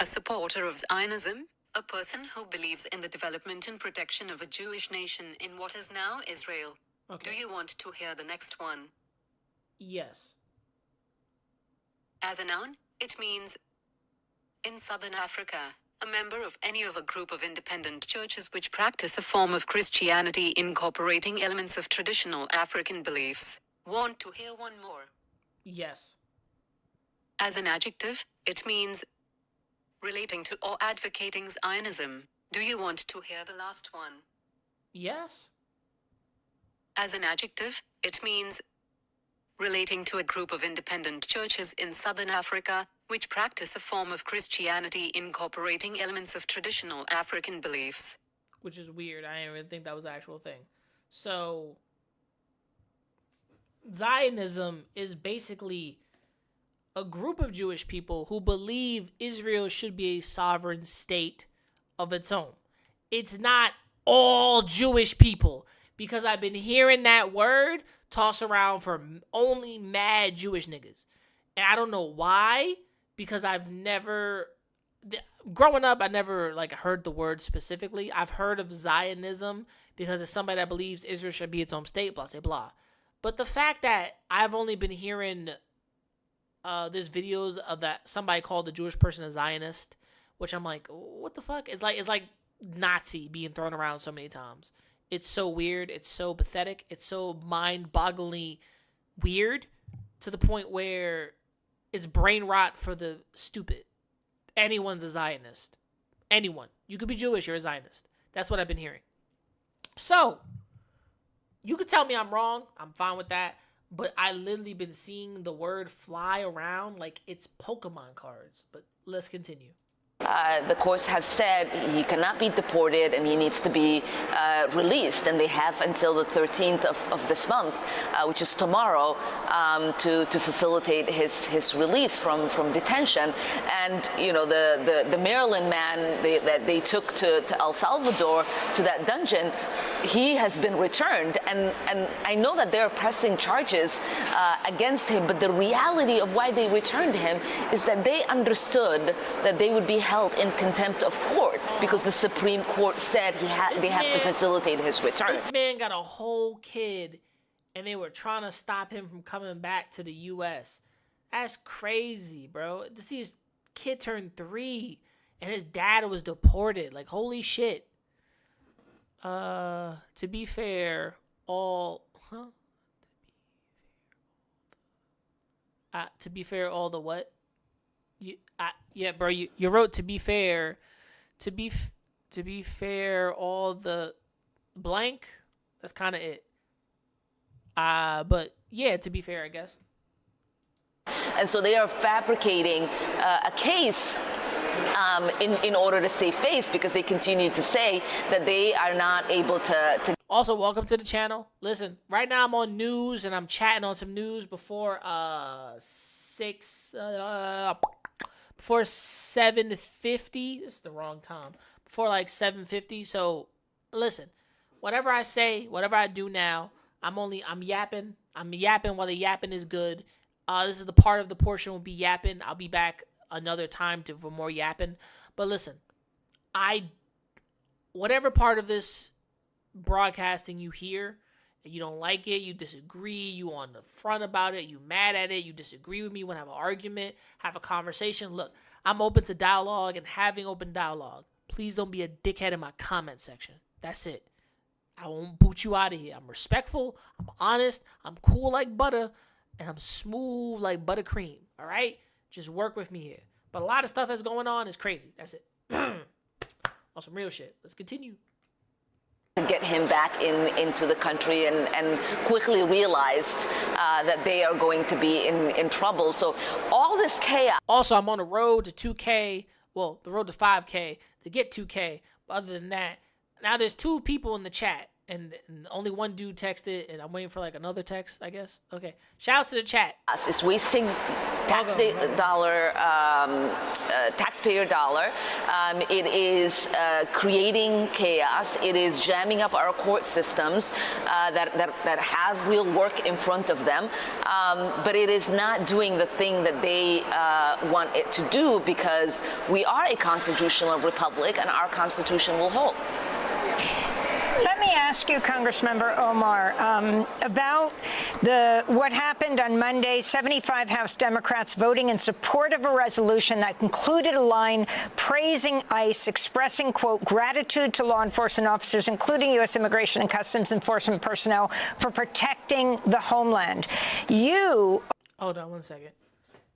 a supporter of Zionism, A person who believes in the development and protection of a Jewish nation in what is now Israel.
Okay.
Do you want to hear the next one?
Yes.
As a noun, it means in Southern Africa, a member of any of a group of independent churches which practice a form of Christianity incorporating elements of traditional African beliefs. Want to hear one more?
Yes.
As an adjective, it means relating to or advocating Zionism. Do you want to hear the last one?
Yes.
As an adjective, it means relating to a group of independent churches in Southern Africa, which practice a form of Christianity incorporating elements of traditional African beliefs.
Which is weird. I didn't even think that was an actual thing. So, Zionism is basically a group of Jewish people who believe Israel should be a sovereign state of its own. It's not all Jewish people, because I've been hearing that word tossed around for only mad Jewish niggas. And I don't know why, because I've never, growing up, I never like heard the word specifically. I've heard of Zionism because it's somebody that believes Israel should be its own state, blah, blah, blah. But the fact that I've only been hearing there's videos of that somebody called the Jewish person a Zionist, which I'm like, what the fuck? It's like Nazi being thrown around so many times. It's so weird. It's so pathetic. It's so mind-bogglingly weird to the point where it's brain rot for the stupid. Anyone's a Zionist. Anyone. You could be Jewish, you're a Zionist. That's what I've been hearing. So, you could tell me I'm wrong. I'm fine with that. But I literally been seeing the word fly around like it's Pokemon cards. But let's continue.
The courts have said he cannot be deported and he needs to be released, and they have until the 13th of this month, which is tomorrow, to facilitate his release from detention. And you know, the Maryland man that they took to El Salvador, to that dungeon, he has been returned, and I know that they're pressing charges against him, but the reality of why they returned him is that they understood that they would be held in contempt of court because the Supreme Court said they have to facilitate his return.
This man got a whole kid, and they were trying to stop him from coming back to the U.S. That's crazy, bro. To see his kid turn 3, and his dad was deported. Like, holy shit. To be fair, all the what? Yeah, bro, you wrote to be fair. To be fair, all the blank. That's kind of it. But yeah, to be fair, I guess.
And so they are fabricating a case in order to save face, because they continue to say that they are not able to.
Also, welcome to the channel. Listen, right now I'm on news and I'm chatting on some news before 7:50. This is the wrong time. Before like 7:50. So listen, whatever I say, whatever I do now, I'm yapping. I'm yapping while the yapping is good. This is the part of the portion will be yapping. I'll be back another time for more yapping. But listen, whatever part of this broadcasting you hear, you don't like it, you disagree, you on the front about it, you mad at it, you disagree with me, want to have an argument, have a conversation. Look, I'm open to dialogue and having open dialogue. Please don't be a dickhead in my comment section. That's it. I won't boot you out of here. I'm respectful, I'm honest, I'm cool like butter, and I'm smooth like buttercream. All right? Just work with me here. But a lot of stuff that's going on is crazy. That's it. On some real shit. Let's continue.
Get him back into the country, and quickly realized that they are going to be in trouble. So all this chaos.
Also, I'm on the road to 2K. Well, the road to 5K to get 2K. But other than that, now there's 2 people in the chat, and only one dude texted, and I'm waiting for like another text, I guess. Okay. Shouts to the chat.
It's wasting taxpayer dollar. It is creating chaos. It is jamming up our court systems that have real work in front of them. But it is not doing the thing that they want it to do, because we are a constitutional republic and our constitution will hold.
Let me ask you, Congressmember Omar, about what happened on Monday. 75 House Democrats voting in support of a resolution that included a line praising ICE, expressing, quote, gratitude to law enforcement officers, including U.S. Immigration and Customs Enforcement personnel, for protecting the homeland. You...
Hold on one second.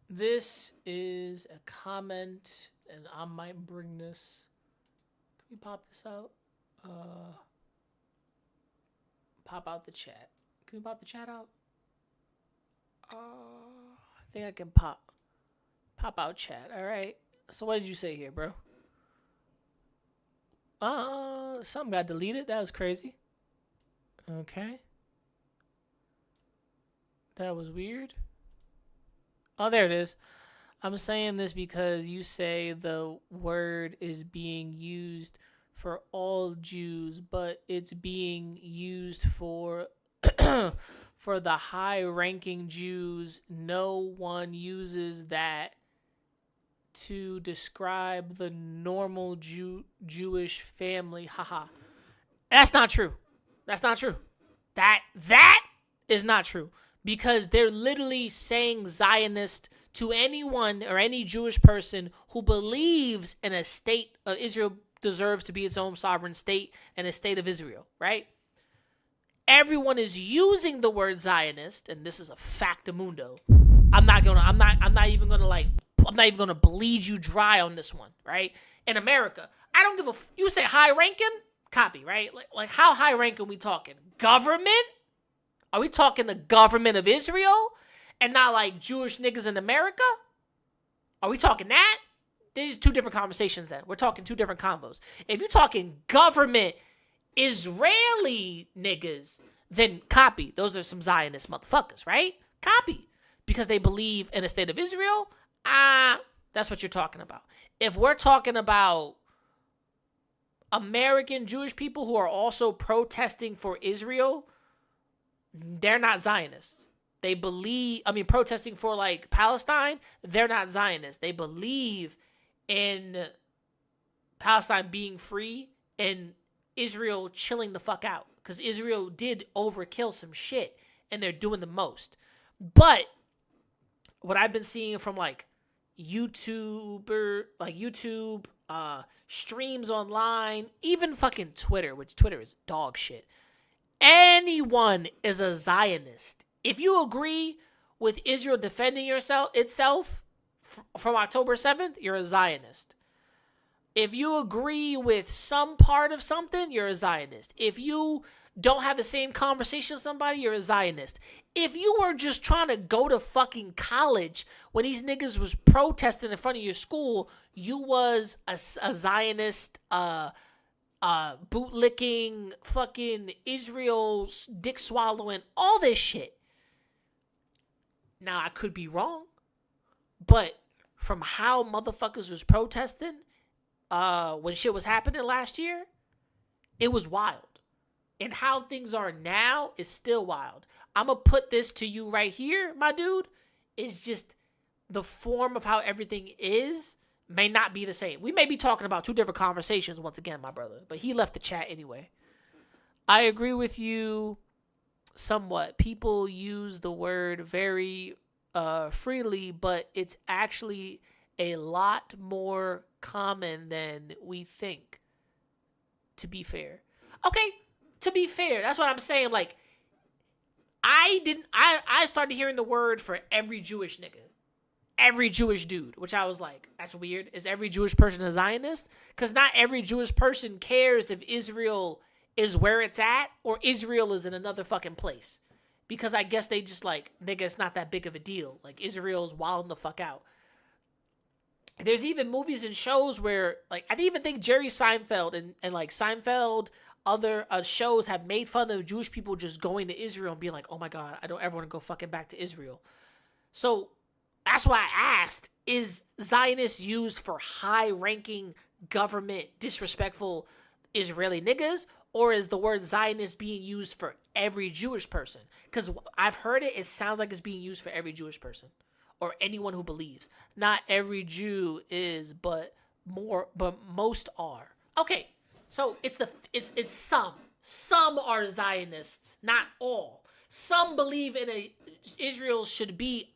This is a comment, and I might bring this. Can we pop this out? Pop out the chat. Can we pop the chat out? I think I can pop out chat. All right. So what did you say here, bro? Something got deleted. That was crazy. Okay. That was weird. Oh, there it is. I'm saying this because you say the word is being used for all Jews, but it's being used for for the high-ranking Jews. No one uses that to describe the normal Jewish family. Haha. That's not true. That's not true. That is not true, because they're literally saying Zionist to anyone or any Jewish person who believes in a state of Israel deserves to be its own sovereign state and a state of Israel, right? Everyone is using the word Zionist, and this is a factamundo. I'm not even gonna bleed you dry on this one, right? In America, I don't give a you say high ranking, copy, right? Like how high ranking we talking? Government? Are we talking the government of Israel and not like Jewish niggas in America? Are we talking that? These are two different conversations then. We're talking two different combos. If you're talking government Israeli niggas, then copy. Those are some Zionist motherfuckers, right? Copy. Because they believe in a state of Israel, that's what you're talking about. If we're talking about American Jewish people who are also protesting for Israel, they're not Zionists. They believe, protesting for like Palestine, they're not Zionists. They believe in Palestine being free and Israel chilling the fuck out, because Israel did overkill some shit and they're doing the most. But what I've been seeing from like YouTube, streams online, even fucking Twitter, which Twitter is dog shit. Anyone is a Zionist. If you agree with Israel defending itself from October 7th, you're a Zionist. If you agree with some part of something, you're a Zionist. If you don't have the same conversation with somebody, you're a Zionist. If you were just trying to go to fucking college when these niggas was protesting in front of your school, you was a Zionist, bootlicking, fucking Israel, dick swallowing, all this shit. Now, I could be wrong, but from how motherfuckers was protesting when shit was happening last year, it was wild. And how things are now is still wild. I'm going to put this to you right here, my dude. It's just the form of how everything is may not be the same. We may be talking about two different conversations once again, my brother. But he left the chat anyway. I agree with you somewhat. People use the word very freely, but it's actually a lot more common than we think, to be fair. Okay, to be fair, that's what I'm saying. Like, I started hearing the word for every Jewish nigga. Every Jewish dude, which I was like, that's weird. Is every Jewish person a Zionist? Because not every Jewish person cares if Israel is where it's at or Israel is in another fucking place. Because I guess they just like, nigga, it's not that big of a deal. Like, Israel's wilding the fuck out. There's even movies and shows where, like, I even think Jerry Seinfeld and like Seinfeld, other shows have made fun of Jewish people just going to Israel and being like, oh my God, I don't ever want to go fucking back to Israel. So that's why I asked, is Zionist used for high-ranking government disrespectful Israeli niggas, or is the word Zionist being used for every Jewish person? Because I've heard it sounds like it's being used for every Jewish person or anyone who believes. Not every Jew is, but most are. Okay, so it's some. Some are Zionists, not all. Some believe Israel should be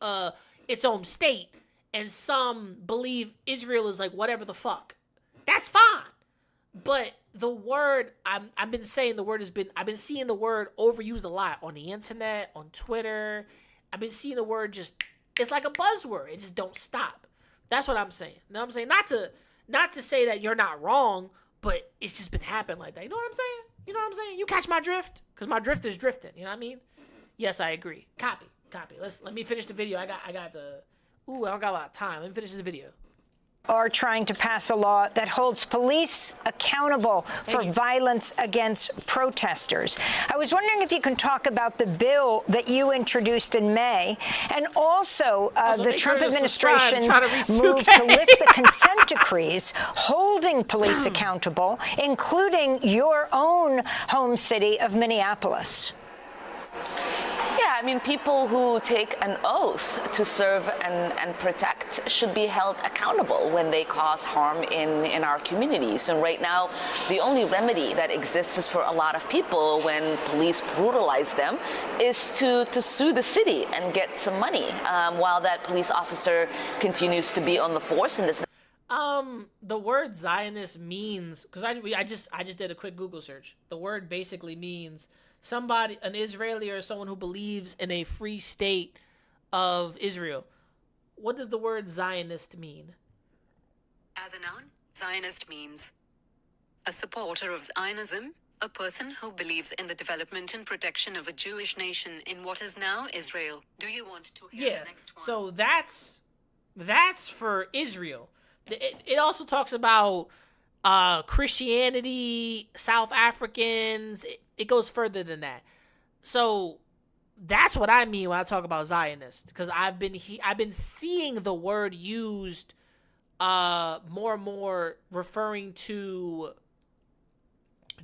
its own state, and some believe Israel is like whatever the fuck. That's fine. But the word, I've been seeing the word overused a lot on the internet, on Twitter. I've been seeing the word it's like a buzzword. It just don't stop. That's what I'm saying. You know what I'm saying? Not to say that you're not wrong, but it's just been happening like that. You know what I'm saying? You know what I'm saying? You catch my drift? Because my drift is drifting. You know what I mean? Yes, I agree. Copy. Let me finish the video. I don't got a lot of time. Let me finish this video.
Are trying to pass a law that holds police accountable for violence against protesters. I was wondering if you can talk about the bill that you introduced in May, and also the Trump administration's move to lift the consent decrees holding police accountable, including your own home city of Minneapolis.
Yeah, I mean, people who take an oath to serve and protect should be held accountable when they cause harm in our communities. And right now, the only remedy that exists for a lot of people when police brutalize them is to sue the city and get some money while that police officer continues to be on the force. And this.
The word Zionist means, because I just did a quick Google search. The word basically means an Israeli or someone who believes in a free state of Israel. What does the word Zionist mean?
As a noun, Zionist means a supporter of Zionism, a person who believes in the development and protection of a Jewish nation in what is now Israel. Do you want to hear the next one?
So that's for Israel. It also talks about Christianity, South Africans. It goes further than that. So that's what I mean when I talk about Zionist, because I've been seeing the word used more and more, referring to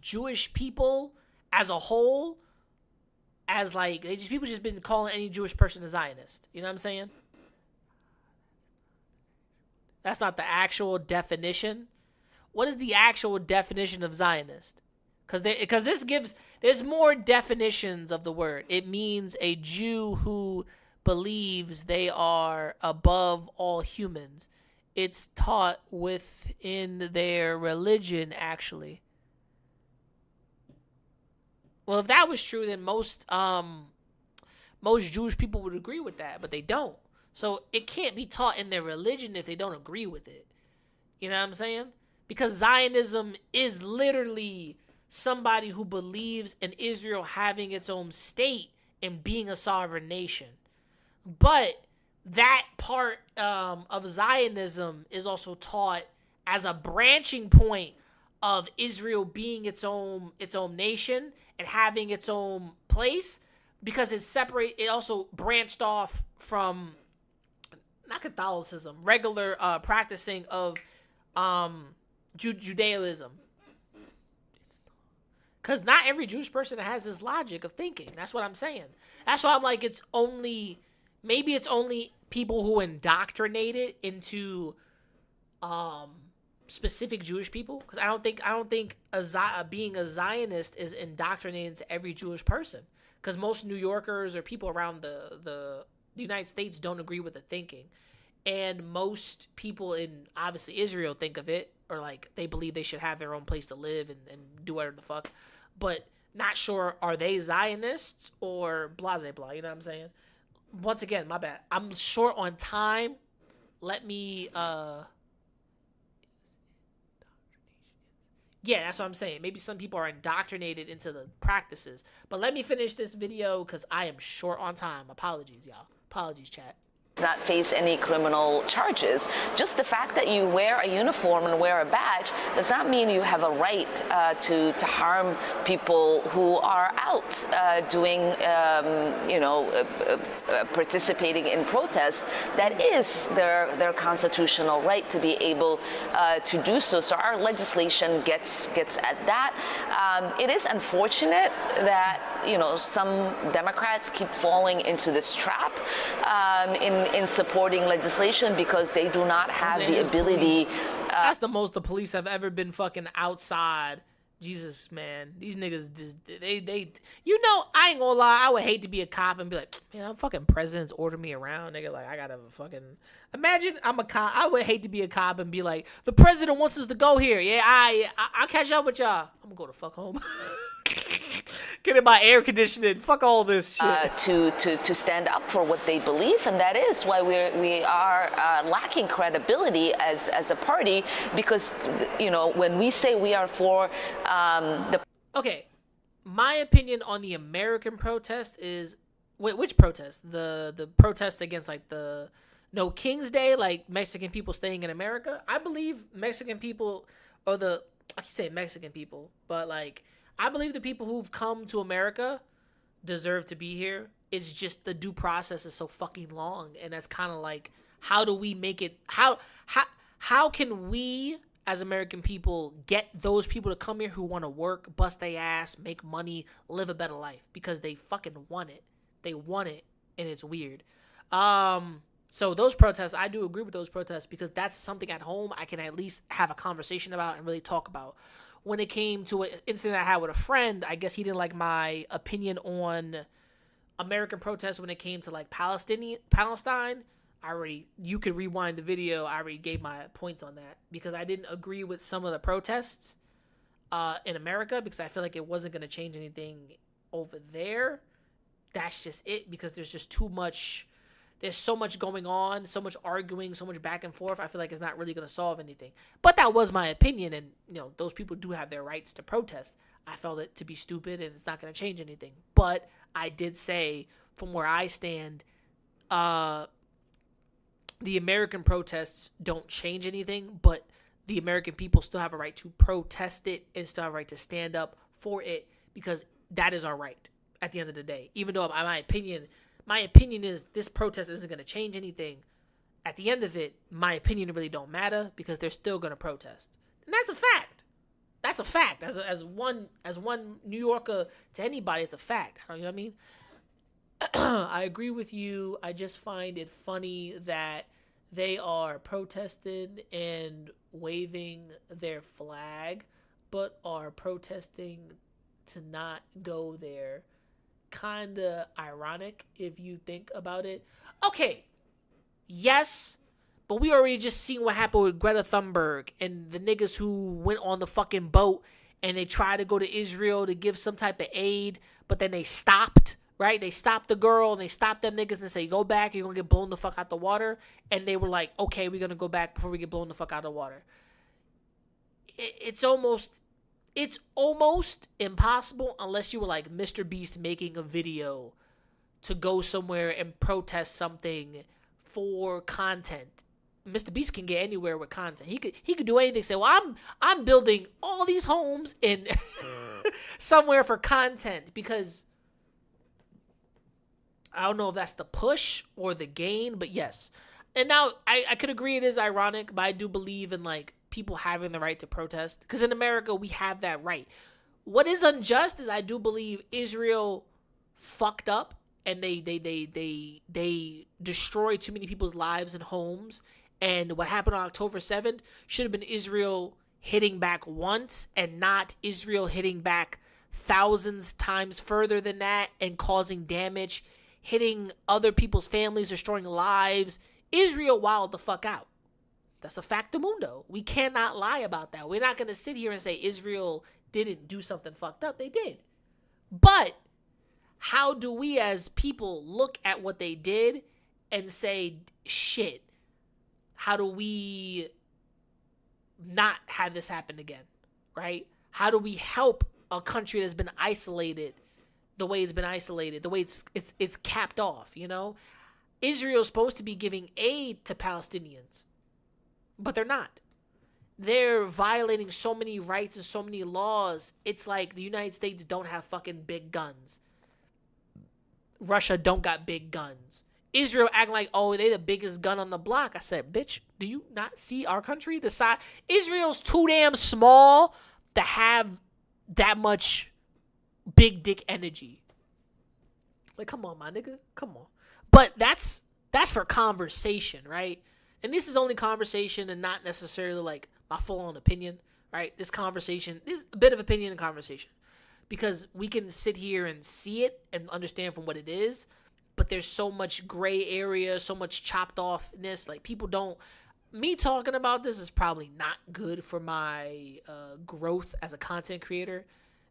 Jewish people as a whole, as like people just been calling any Jewish person a Zionist. You know what I'm saying? That's not the actual definition. What is the actual definition of Zionist? Because there's more definitions of the word. It means a Jew who believes they are above all humans. It's taught within their religion, actually. Well, if that was true, then most Jewish people would agree with that, but they don't. So it can't be taught in their religion if they don't agree with it. You know what I'm saying? Because Zionism is literally somebody who believes in Israel having its own state and being a sovereign nation. But that part of Zionism is also taught as a branching point of Israel being its own nation and having its own place, because it also branched off from not Catholicism, regular practicing of Judaism. Because not every Jewish person has this logic of thinking. That's what I'm saying. That's why I'm like, maybe it's only people who indoctrinated into specific Jewish people. Because I don't think being a Zionist is indoctrinated into every Jewish person. Because most New Yorkers or people around the United States don't agree with the thinking. And most people in, obviously, Israel think of it, or like they believe they should have their own place to live and do whatever the fuck. But not sure, are they Zionists or blah, blah, blah. You know what I'm saying? Once again, my bad. I'm short on time. Let me, yeah, that's what I'm saying. Maybe some people are indoctrinated into the practices. But let me finish this video because I am short on time. Apologies, y'all. Apologies, chat.
not face any criminal charges. Just the fact that you wear a uniform and wear a badge does not mean you have a right to harm people who are out doing, participating in protests. That is their constitutional right to be able to do so. So our legislation gets at that. It is unfortunate that some Democrats keep falling into this trap in supporting legislation because they do not have the ability.
That's the most the police have ever been fucking outside. Jesus, man, these niggas just they I ain't gonna lie, I would hate to be a cop and be like, man, I'm fucking president's ordering me around, nigga. Like, I gotta fucking imagine I'm a cop. I would hate to be a cop and be like, the president wants us to go here. Yeah, I'll catch up with y'all. I'm gonna go the fuck home. Get in my air conditioning. Fuck all this shit.
To stand up for what they believe, and that is why we are lacking credibility as a party, because when we say we are for the.
Okay, my opinion on the American protest is which protest? The protest against like the No King's Day, like Mexican people staying in America. I believe Mexican people, I keep saying Mexican people, but like. I believe the people who've come to America deserve to be here. It's just the due process is so fucking long, and that's kind of like, how do we make it? How can we as American people get those people to come here who want to work, bust their ass, make money, live a better life because they fucking want it. They want it, and it's weird. So those protests, I do agree with those protests because that's something at home I can at least have a conversation about and really talk about. When it came to an incident I had with a friend, I guess he didn't like my opinion on American protests when it came to like Palestine. You could rewind the video. I already gave my points on that because I didn't agree with some of the protests in America because I feel like it wasn't going to change anything over there. That's just it, because there's just too much. There's so much going on, so much arguing, so much back and forth. I feel like it's not really going to solve anything. But that was my opinion, and those people do have their rights to protest. I felt it to be stupid, and it's not going to change anything. But I did say, from where I stand, the American protests don't change anything, but the American people still have a right to protest it and still have a right to stand up for it, because that is our right at the end of the day. Even though, my opinion is this protest isn't going to change anything. At the end of it, my opinion really don't matter because they're still going to protest. And that's a fact. That's a fact. As one New Yorker to anybody, it's a fact. You know what I mean? I agree with you. I just find it funny that they are protesting and waving their flag, but are protesting to not go there. Kind of ironic if you think about it. Okay, yes, but we already just seen what happened with Greta Thunberg and the niggas who went on the fucking boat and they tried to go to Israel to give some type of aid, but then they stopped, right? They stopped the girl and they stopped them niggas and they say, go back, you're gonna get blown the fuck out the water. And they were like, okay, we're gonna go back before we get blown the fuck out of the water. It's almost impossible unless you were like Mr. Beast making a video to go somewhere and protest something for content. Mr. Beast can get anywhere with content. He could do anything. Say, well, I'm building all these homes in somewhere for content, because I don't know if that's the push or the gain, but yes. And now I could agree it is ironic, but I do believe in like people having the right to protest, because in America we have that right. What is unjust is I do believe Israel fucked up and they destroyed too many people's lives and homes, and what happened on October 7th should have been Israel hitting back once and not Israel hitting back thousands times further than that and causing damage, hitting other people's families, destroying lives. Israel wilded the fuck out. That's a factamundo. We cannot lie about that. We're not going to sit here and say Israel didn't do something fucked up. They did. But how do we as people look at what they did and say, shit, how do we not have this happen again, right? How do we help a country that's been isolated the way it's been isolated, the way it's capped off, you know? Israel's supposed to be giving aid to Palestinians, but they're not. They're violating so many rights and so many laws. It's like the United States don't have fucking big guns. Russia don't got big guns. Israel acting like, oh, they the biggest gun on the block. I said, bitch, do you not see our country? The size Israel's too damn small to have that much big dick energy. Like, come on, my nigga. Come on. But that's for conversation, right? And this is only conversation and not necessarily like my full-on opinion, right? This conversation is a bit of opinion and conversation. Because we can sit here and see it and understand from what it is, but there's so much gray area, so much chopped offness. Like, people don't... Me talking about this is probably not good for my growth as a content creator,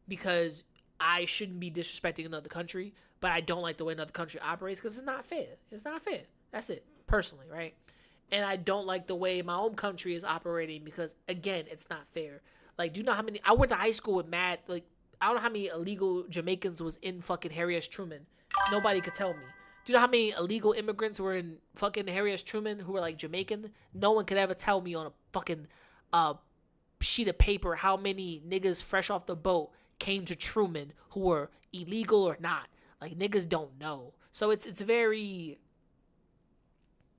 because I shouldn't be disrespecting another country, but I don't like the way another country operates because it's not fair. It's not fair. That's it, personally, right? And I don't like the way my own country is operating because, again, it's not fair. Like, do you know how many... I went to high school with mad... Like, I don't know how many illegal Jamaicans was in fucking Harry S. Truman. Nobody could tell me. Do you know how many illegal immigrants were in fucking Harry S. Truman who were like Jamaican? No one could ever tell me on a fucking sheet of paper how many niggas fresh off the boat came to Truman who were illegal or not. Like, niggas don't know. So it's very...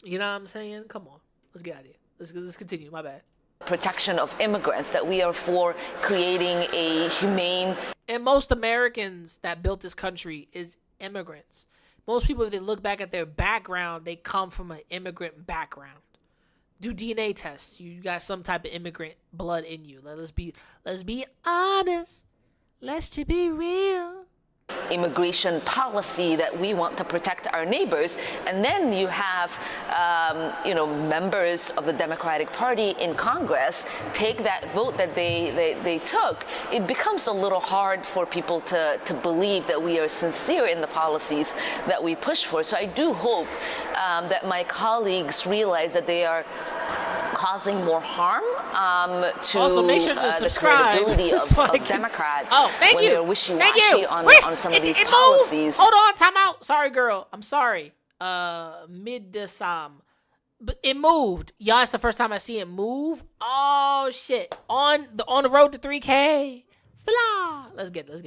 You know what I'm saying? Come on. Let's get out of here. Let's continue. My bad.
Protection of immigrants, that we are for creating a humane...
And most Americans that built this country is immigrants. Most people, if they look back at their background, they come from an immigrant background. Do DNA tests. You got some type of immigrant blood in you. Let's be honest. Let's to be real.
Immigration policy that we want to protect our neighbors, and then you have members of the Democratic Party in Congress take that vote that they took. It becomes a little hard for people to believe that we are sincere in the policies that we push for. So I do hope that my colleagues realize that they are causing more harm to
also, make sure to
the
subscribe.
credibility of Democrats when they're wishy-washy on some of these policies.
Hold on, time out. Sorry, girl. I'm sorry. But it moved. Y'all, it's the first time I see it move. Oh shit. On the road to 3K. Fly. Let's get it.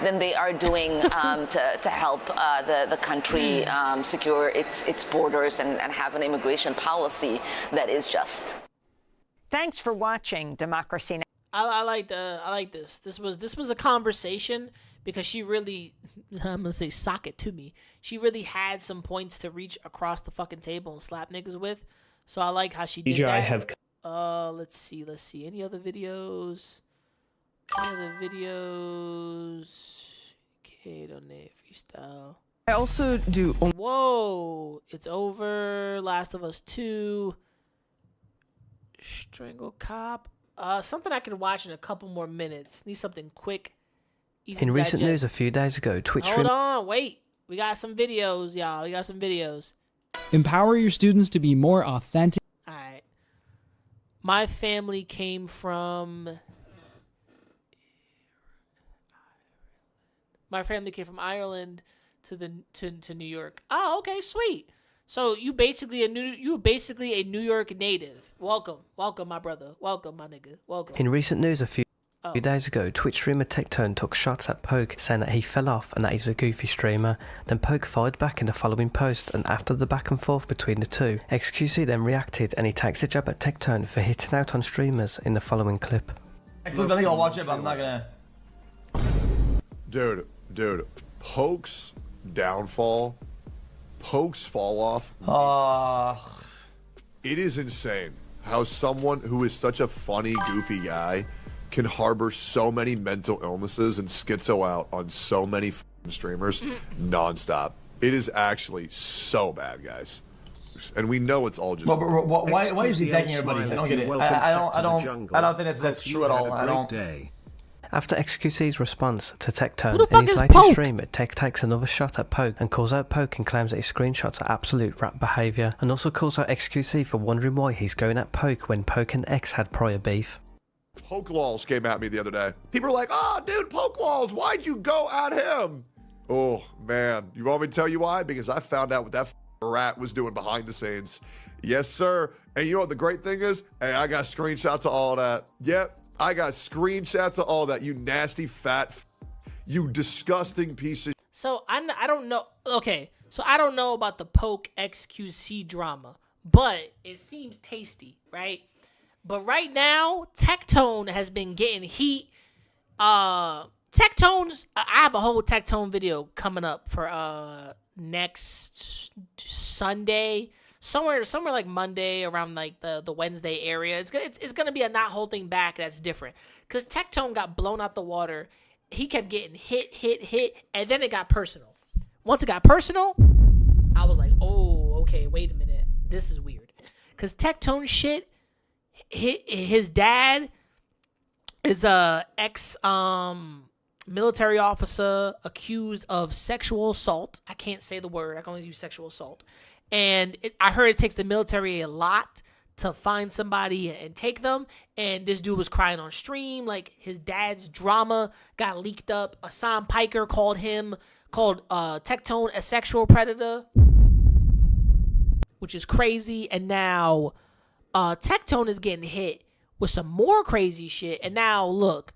Than they are doing to help the country secure its borders and have an immigration policy that is just.
Thanks for watching Democracy Now!
I like this. This was a conversation because she really, I'm gonna say sock it to me. She really had some points to reach across the fucking table and slap niggas with. So I like how she did that. Let's see. Any other videos? Okay, donate freestyle.
I also do.
Whoa, it's over. Last of Us 2. Strangle Cop. Something I can watch in a couple more minutes. Need something quick.
In recent news a few days ago, Twitch
Hold on, wait. We got some videos, y'all. We got some videos.
Empower your students to be more authentic.
All right. My family came from... Ireland to New York. Oh, okay, sweet. So you basically a New York native. Welcome, my brother. Welcome, my nigga. Welcome.
In recent news a few days ago, Twitch streamer Tectone took shots at Poke, saying that he fell off and that he's a goofy streamer. Then Poke fired back in the following post, and after the back and forth between the two, XQC then reacted and he takes a jab at Tectone for hitting out on streamers in the following clip.
I think I'll watch it, but I'm not gonna.
Dude, Poke's downfall, Poke's fall off. It is insane how someone who is such a funny, goofy guy can harbor so many mental illnesses and schizo out on so many streamers nonstop. It is actually so bad, guys. And we know it's all just.
But why is he attacking everybody? I don't get it. I don't think that's true at all. I don't.
After XQC's response to Tectone
Who the fuck
in his
is
latest
Poke?
stream, Tech takes another shot at Poke and calls out Poke and claims that his screenshots are absolute rap behaviour, and also calls out XQC for wondering why he's going at Poke when Poke and X had prior beef.
Poke Laws came at me the other day. People are like, oh, dude, Poke Laws, why'd you go at him? Oh, man. You want me to tell you why? Because I found out what that rat was doing behind the scenes. Yes, sir. And you know what the great thing is? Hey, I got screenshots of all that. Yep, I got screenshots of all that, you nasty fat, you disgusting piece of.
So I don't know. Okay, so I don't know about the Poke XQC drama, but it seems tasty, right? But right now, Tectone has been getting heat. Tectone's, I have a whole Tectone video coming up for next Sunday, somewhere like Monday, around like the Wednesday area. It's gonna be a not holding back that's different, because Tectone got blown out the water. He kept getting hit, and then it got personal. Once it got personal, I was like, oh, okay, wait a minute, this is weird, because Tectone shit. His dad is a ex military officer accused of sexual assault. I can't say the word. I can only use sexual assault. And I heard it takes the military a lot to find somebody and take them. And this dude was crying on stream. Like, his dad's drama got leaked up. Assam Piker called Tectone a sexual predator, which is crazy. And now Tectone is getting hit with some more crazy shit. And now, look,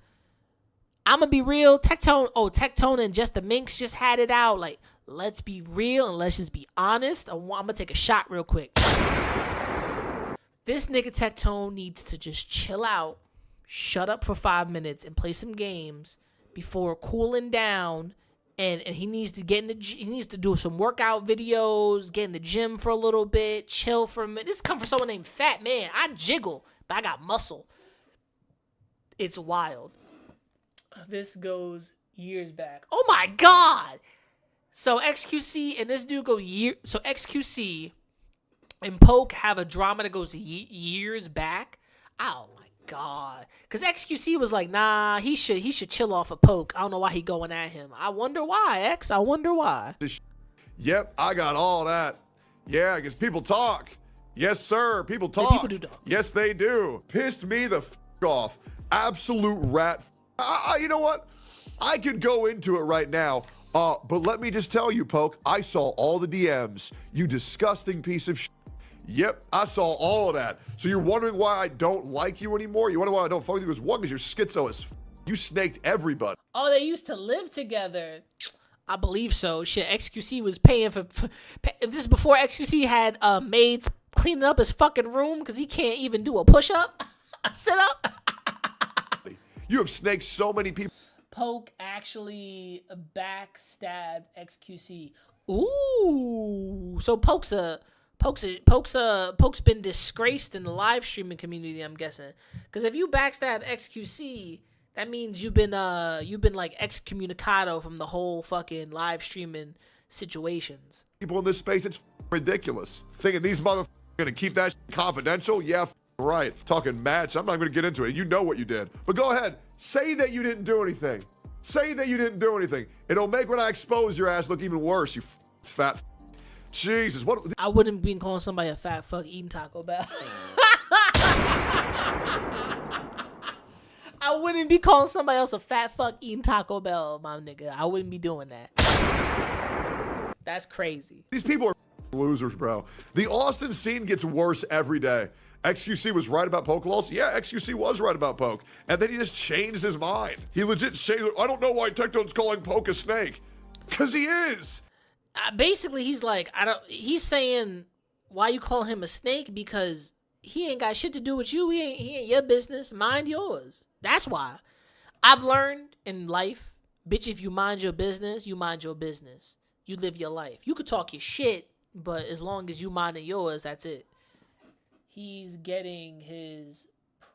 I'm going to be real. Tectone and Just the Minx just had it out. Like, let's be real and let's just be honest. I'm going to take a shot real quick. This nigga Tectone needs to just chill out, shut up for 5 minutes, and play some games before cooling down. And he needs to he needs to do some workout videos, get in the gym for a little bit, chill for a minute. This come from someone named Fat Man. I jiggle, but I got muscle. It's wild. This goes years back. Oh my God. So XQC and this dude go years. So XQC and Poke have a drama that goes years back. Oh my God. Because XQC was like, nah, he should chill off a Poke. I don't know why he going at him. I wonder why, X. I wonder why.
Yep, I got all that. Yeah, because people talk. Yes, sir. People talk.
Yeah, people do talk.
Yes, they do. Pissed me the off. Absolute rat. You know what? I could go into it right now. But let me just tell you, Poke, I saw all the DMs. You disgusting piece of shit. Yep, I saw all of that. So you're wondering why I don't like you anymore? You wonder why I don't fuck with you? Because one, because you're schizo as you snaked everybody.
Oh, they used to live together. I believe so. Shit, XQC was paying for this is before XQC had maids cleaning up his fucking room because he can't even do a push-up, a sit-up.
You have snaked so many people.
Poke actually backstabbed XQC. Ooh, so Poke's been disgraced in the live streaming community, I'm guessing. Because if you backstab XQC, that means you've been like excommunicado from the whole fucking live streaming situations.
People in this space, it's ridiculous. Thinking these motherfuckers gonna keep that confidential? Yeah, right. Talking match, I'm not gonna get into it. You know what you did. But go ahead, say that you didn't do anything. Say that you didn't do anything. It'll make when I expose your ass look even worse, you fat. Jesus, what?
I wouldn't be calling somebody a fat fuck eating Taco Bell. I wouldn't be calling somebody else a fat fuck eating Taco Bell, my nigga. I wouldn't be doing that. That's crazy.
These people are losers, bro. The Austin scene gets worse every day. XQC was right about Poke Loss. Yeah, XQC was right about Poke. And then he just changed his mind. He legit changed. I don't know why Tectone's calling Poke a snake. Because he is.
Basically, he's like, he's saying, why you call him a snake? Because he ain't got shit to do with you. He ain't your business. Mind yours. That's why. I've learned in life, bitch, if you mind your business, you mind your business. You live your life. You could talk your shit, but as long as you minding yours, that's it. He's getting his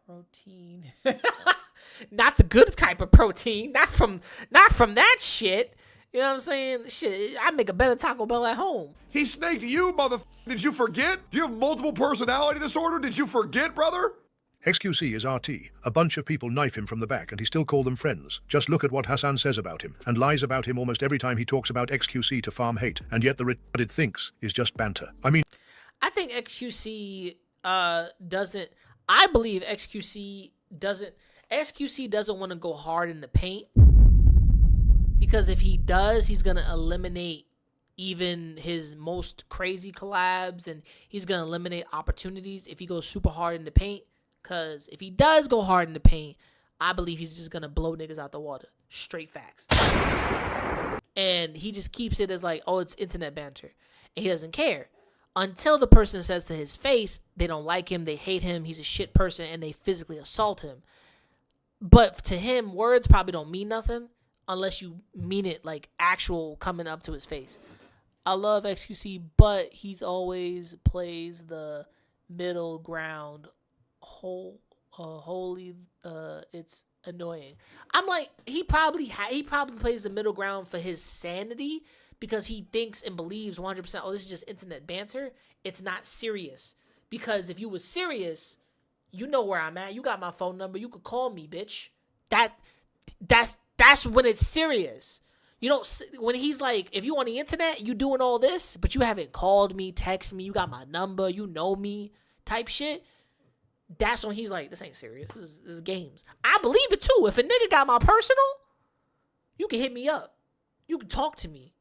protein. Not the good type of protein. Not from that shit. You know what I'm saying? Shit, I make a better Taco Bell at home.
He snaked you, motherfucker. Did you forget? Do you have multiple personality disorder? Did you forget, brother?
XQC is RT. A bunch of people knife him from the back and he still call them friends. Just look at what Hassan says about him and lies about him almost every time he talks about XQC to farm hate, and yet the retarded thinks is just banter. I
think XQC doesn't. I believe XQC doesn't want to go hard in the paint, because if he does, he's gonna eliminate even his most crazy collabs, and he's going to eliminate opportunities if he goes super hard in the paint. Because if he does go hard in the paint, I believe he's just going to blow niggas out the water. Straight facts. And he just keeps it as like, oh, it's internet banter. And he doesn't care. Until the person says to his face, they don't like him, they hate him, he's a shit person, and they physically assault him. But to him, words probably don't mean nothing unless you mean it like actual coming up to his face. I love XQC, but he's always plays the middle ground. It's annoying. I'm like, he probably plays the middle ground for his sanity because he thinks and believes 100%. Oh, this is just internet banter. It's not serious. Because if you was serious, you know where I'm at. You got my phone number. You could call me, bitch. That's when it's serious. You don't, when he's like, if you on the internet, you doing all this, but you haven't called me, text me, you got my number, you know me, type shit. That's when he's like, this ain't serious. This is games. I believe it too. If a nigga got my personal, you can hit me up. You can talk to me.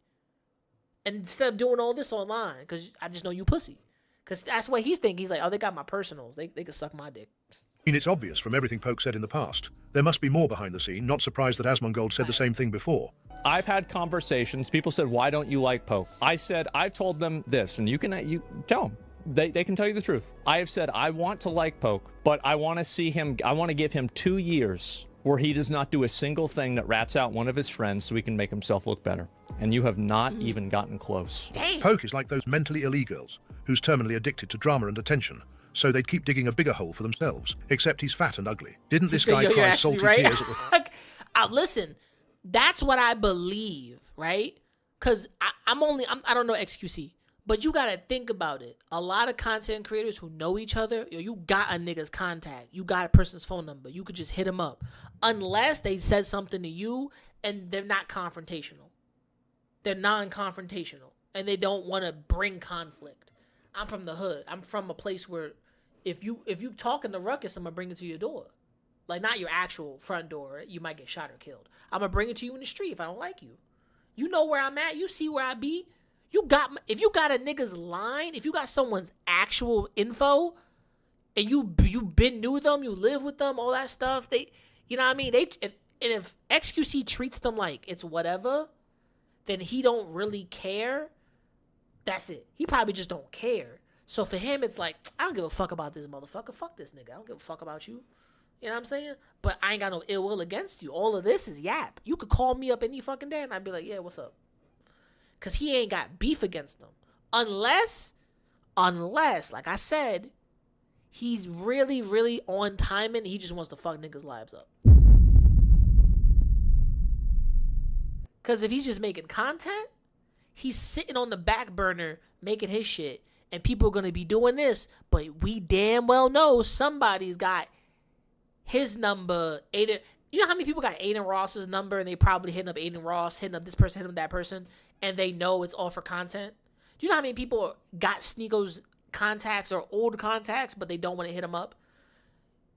And instead of doing all this online, because I just know you pussy. Because that's what he's thinking. He's like, oh, they got my personals. They can suck my dick.
It's obvious from everything Poke said in the past. There must be more behind the scene. Not surprised that Asmongold said the same thing before.
I've had conversations. People said, why don't you like Poke? I said, I've told them this, and you tell them. They can tell you the truth. I have said, I want to like Poke, but I want to see him, I want to give him 2 years where he does not do a single thing that rats out one of his friends so he can make himself look better. And you have not even gotten close.
Dang.
Poke is like those mentally ill e-girls who's terminally addicted to drama and attention, so they'd keep digging a bigger hole for themselves, except he's fat and ugly. Didn't this guy cry salty tears at the...
Listen, that's what I believe, right? Because I don't know XQC, but you got to think about it. A lot of content creators who know each other, you got a nigga's contact. You got a person's phone number. You could just hit him up. Unless they said something to you and they're not confrontational. They're non-confrontational. And they don't want to bring conflict. I'm from the hood. I'm from a place where if you talk in the ruckus, I'm going to bring it to your door. Like, not your actual front door. You might get shot or killed. I'm going to bring it to you in the street if I don't like you. You know where I'm at. You see where I be. If you got a nigga's line, if you got someone's actual info, and you been knew them, you live with them, all that stuff, you know what I mean? If XQC treats them like it's whatever, then he don't really care. That's it. He probably just don't care. So for him, it's like, I don't give a fuck about this motherfucker. Fuck this nigga. I don't give a fuck about you. You know what I'm saying? But I ain't got no ill will against you. All of this is yap. You could call me up any fucking day and I'd be like, yeah, what's up? Because he ain't got beef against them. Unless, like I said, he's really, really on timing. He just wants to fuck niggas' lives up. Because if he's just making content, he's sitting on the back burner making his shit. And people are going to be doing this. But we damn well know somebody's got his number. You know how many people got Aiden Ross's number and they probably hitting up Aiden Ross, hitting up this person, hitting up that person, and they know it's all for content? Do you know how many people got Sneako's contacts or old contacts, but they don't want to hit him up?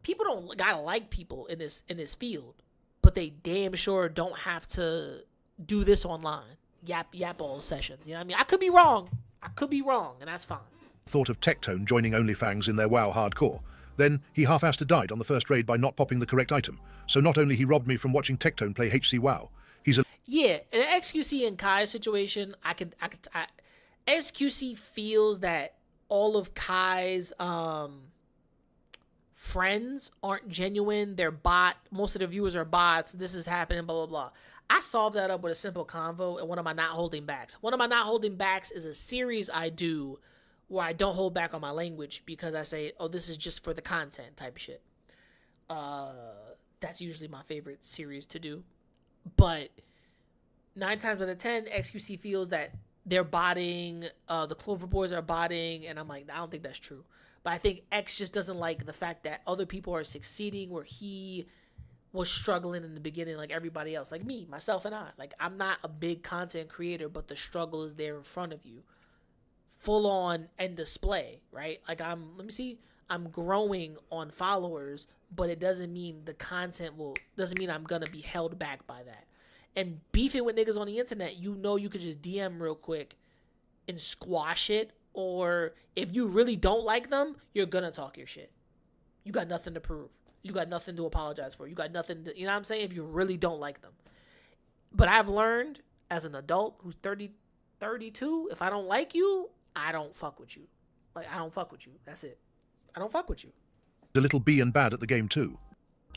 People don't gotta like people in this field, but they damn sure don't have to do this online. Yap all sessions. You know what I mean? I could be wrong, and that's fine.
Thought of Tectone joining OnlyFans in their WoW hardcore. Then he half-assed died on the first raid by not popping the correct item. So not only he robbed me from watching Tectone play HC WoW, he's a...
Yeah, in the XQC and Kai's situation, XQC feels that all of Kai's friends aren't genuine. They're bot. Most of the viewers are bots. This is happening, blah, blah, blah. I solved that up with a simple convo and one of my not holding backs. One of my not holding backs is a series I do where I don't hold back on my language because I say, oh, this is just for the content type shit. That's usually my favorite series to do. But 9 times out of 10, XQC feels that they're botting, the Clover Boys are botting, and I'm like, I don't think that's true. But I think X just doesn't like the fact that other people are succeeding where he was struggling in the beginning like everybody else. Like me, myself, and I. Like, I'm not a big content creator, but the struggle is there in front of you. Full on and display, right? Like, I'm growing on followers, but it doesn't mean the content doesn't mean I'm gonna be held back by that. And beefing with niggas on the internet, you know, you could just DM real quick and squash it, or if you really don't like them, you're gonna talk your shit. You got nothing to prove. You got nothing to apologize for. You got nothing to, you know what I'm saying? If you really don't like them. But I've learned as an adult who's 32, if I don't like you, I don't fuck with you. Like, I don't fuck with you. That's it. I don't fuck with you.
A little B and bad at the game too.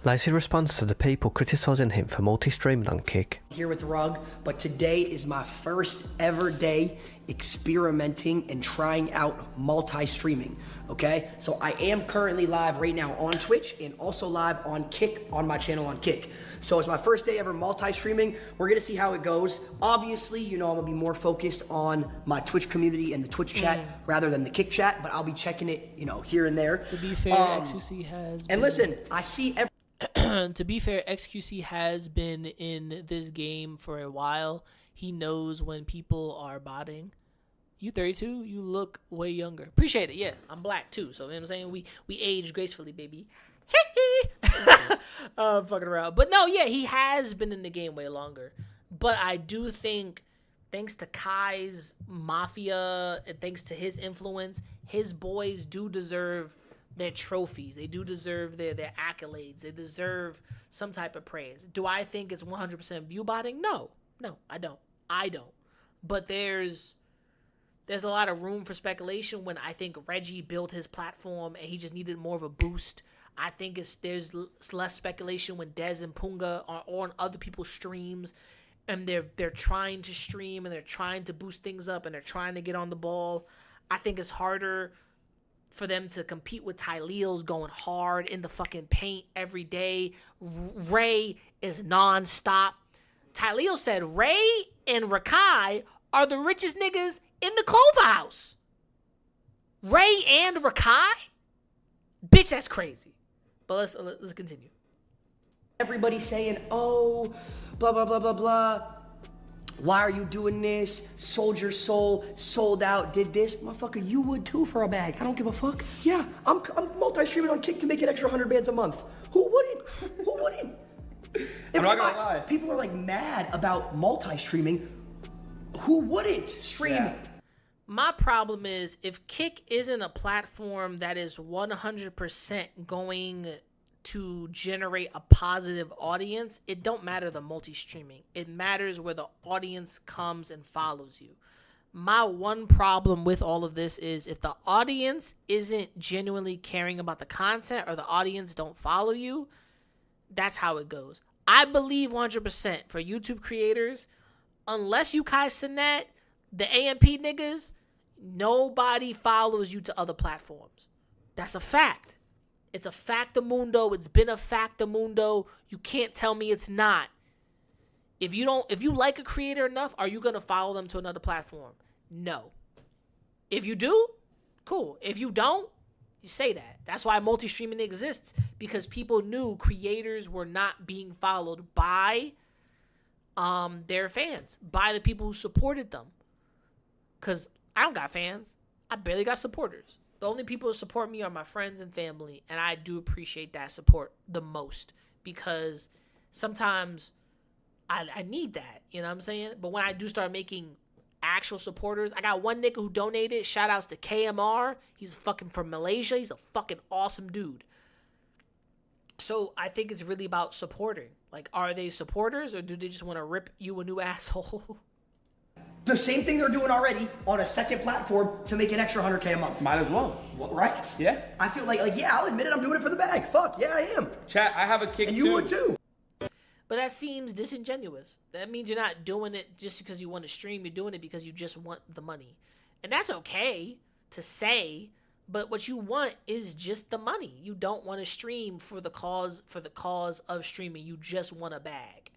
Lacey responds to the people criticising him for multi-streaming on Kick.
Here with Rug, but today is my first ever day experimenting and trying out multi-streaming, okay? So I am currently live right now on Twitch and also live on Kick, on my channel on Kick. So it's my first day ever multi-streaming. We're gonna see how it goes. Obviously, you know, I'm gonna be more focused on my Twitch community and the Twitch chat rather than the Kick chat, but I'll be checking it, you know, here and there.
To be fair, XQC has
And listen, I see
to be fair, XQC has been in this game for a while. He knows when people are botting. You 32, you look way younger. Appreciate it. Yeah, I'm black too, so you know what I'm saying? We age gracefully, baby. Fucking around. But no, yeah, he has been in the game way longer. But I do think, thanks to Kai's mafia and thanks to his influence, his boys do deserve their trophies. They do deserve their accolades. They deserve some type of praise. Do I think it's 100% view botting? No, I don't. But there's a lot of room for speculation when I think Reggie built his platform and he just needed more of a boost. I think there's less speculation when Dez and Punga are on other people's streams and they're trying to stream and they're trying to boost things up and they're trying to get on the ball. I think it's harder for them to compete with Tyleel's going hard in the fucking paint every day. Ray is nonstop. Tyleel said Ray and Rakai are the richest niggas in the Clover House. Ray and Rakai? Bitch, that's crazy. But let's continue.
Everybody saying, oh, blah, blah, blah, blah, blah. Why are you doing this? Sold your soul, sold out, did this. Motherfucker, you would too for a bag. I don't give a fuck. Yeah, I'm multi-streaming on Kick to make an extra 100 bands a month. Who wouldn't? Who wouldn't?
I'm not gonna lie.
People are like mad about multi-streaming. Who wouldn't stream?
Yeah. My problem is if Kick isn't a platform that is 100% going to generate a positive audience, it don't matter the multi-streaming. It matters where the audience comes and follows you. My one problem with all of this is if the audience isn't genuinely caring about the content or the audience don't follow you, that's how it goes. I believe 100% for YouTube creators, unless you Kai Cenat, the AMP niggas, nobody follows you to other platforms. That's a fact. It's a factamundo. It's been a factamundo. You can't tell me it's not. If you like a creator enough, are you gonna follow them to another platform? No. If you do, cool. If you don't, you say that. That's why multi-streaming exists, because people knew creators were not being followed by their fans, by the people who supported them. Because I don't got fans. I barely got supporters. The only people who support me are my friends and family, and I do appreciate that support the most because sometimes I need that, you know what I'm saying? But when I do start making actual supporters, I got one nigga who donated. Shout outs to KMR. He's fucking from Malaysia. He's a fucking awesome dude. So I think it's really about supporting. Like, are they supporters or do they just want to rip you a new asshole?
The same thing they're doing already on a second platform to make an extra 100K a month.
Might as well.
Right?
Yeah.
I feel like yeah, I'll admit it, I'm doing it for the bag. Fuck, yeah, I am.
Chat, I have a Kick
and
too.
you would too.
But that seems disingenuous. That means you're not doing it just because you want to stream. You're doing it because you just want the money. And that's okay to say, but what you want is just the money. You don't want to stream for the cause of streaming. You just want a bag.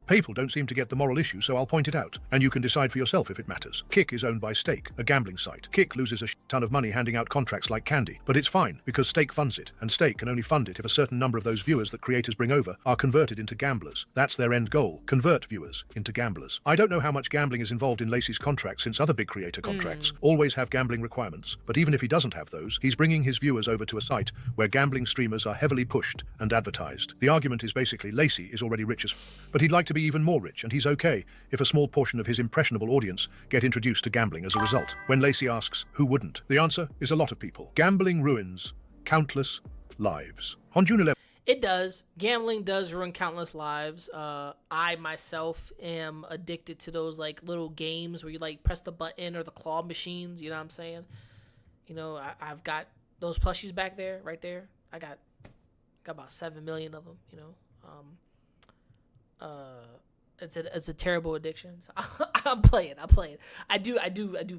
People don't seem to get the moral issue, so I'll point it out, and you can decide for yourself if it matters. Kick is owned by Stake, a gambling site. Kick loses a ton of money handing out contracts like candy, but it's fine because Stake funds it, and Stake can only fund it if a certain number of those viewers that creators bring over are converted into gamblers. That's their end goal, convert viewers into gamblers. I don't know how much gambling is involved in Lacey's contract since other big creator contracts always have gambling requirements, but even if he doesn't have those, he's bringing his viewers over to a site where gambling streamers are heavily pushed and advertised. The argument is basically Lacey is already rich as but he'd like to be be even more rich, and he's okay if a small portion of his impressionable audience get introduced to gambling as a result. When Lacey asks, who wouldn't? The answer is a lot of people. Gambling ruins countless lives. On June 11th,
it does. Gambling does ruin countless lives. I myself am addicted to those like little games where you like press the button or the claw machines. You know what I'm saying? You know, I've got those plushies back there, right there. I got about 7 million of them. You know, it's a terrible addiction. So I'm playing. I do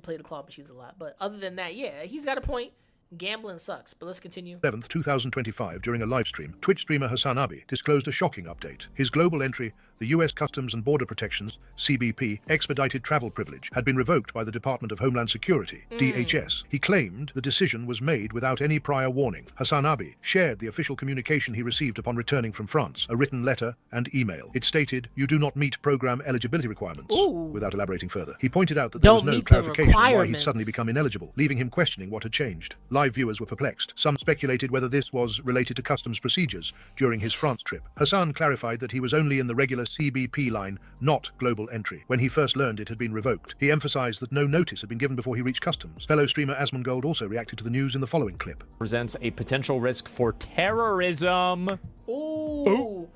play the claw machines a lot. But other than that, yeah, he's got a point. Gambling sucks, but let's continue.
11th, 2025, during a live stream, Twitch streamer Hassan Abi disclosed a shocking update. His global entry, the U.S. Customs and Border Protection's, CBP, expedited travel privilege, had been revoked by the Department of Homeland Security, DHS. He claimed the decision was made without any prior warning. Hassan Abi shared the official communication he received upon returning from France, a written letter and email. It stated, "You do not meet program eligibility requirements," without elaborating further. He pointed out that there was no clarification on why he'd suddenly become ineligible, leaving him questioning what had changed. Live viewers were perplexed. Some speculated whether this was related to customs procedures during his France trip. Hassan clarified that he was only in the regular CBP line, not global entry, when he first learned it had been revoked. He emphasized that no notice had been given before he reached customs. Fellow streamer Asmongold also reacted to the news in the following clip.
Presents a potential risk for terrorism.
Ooh.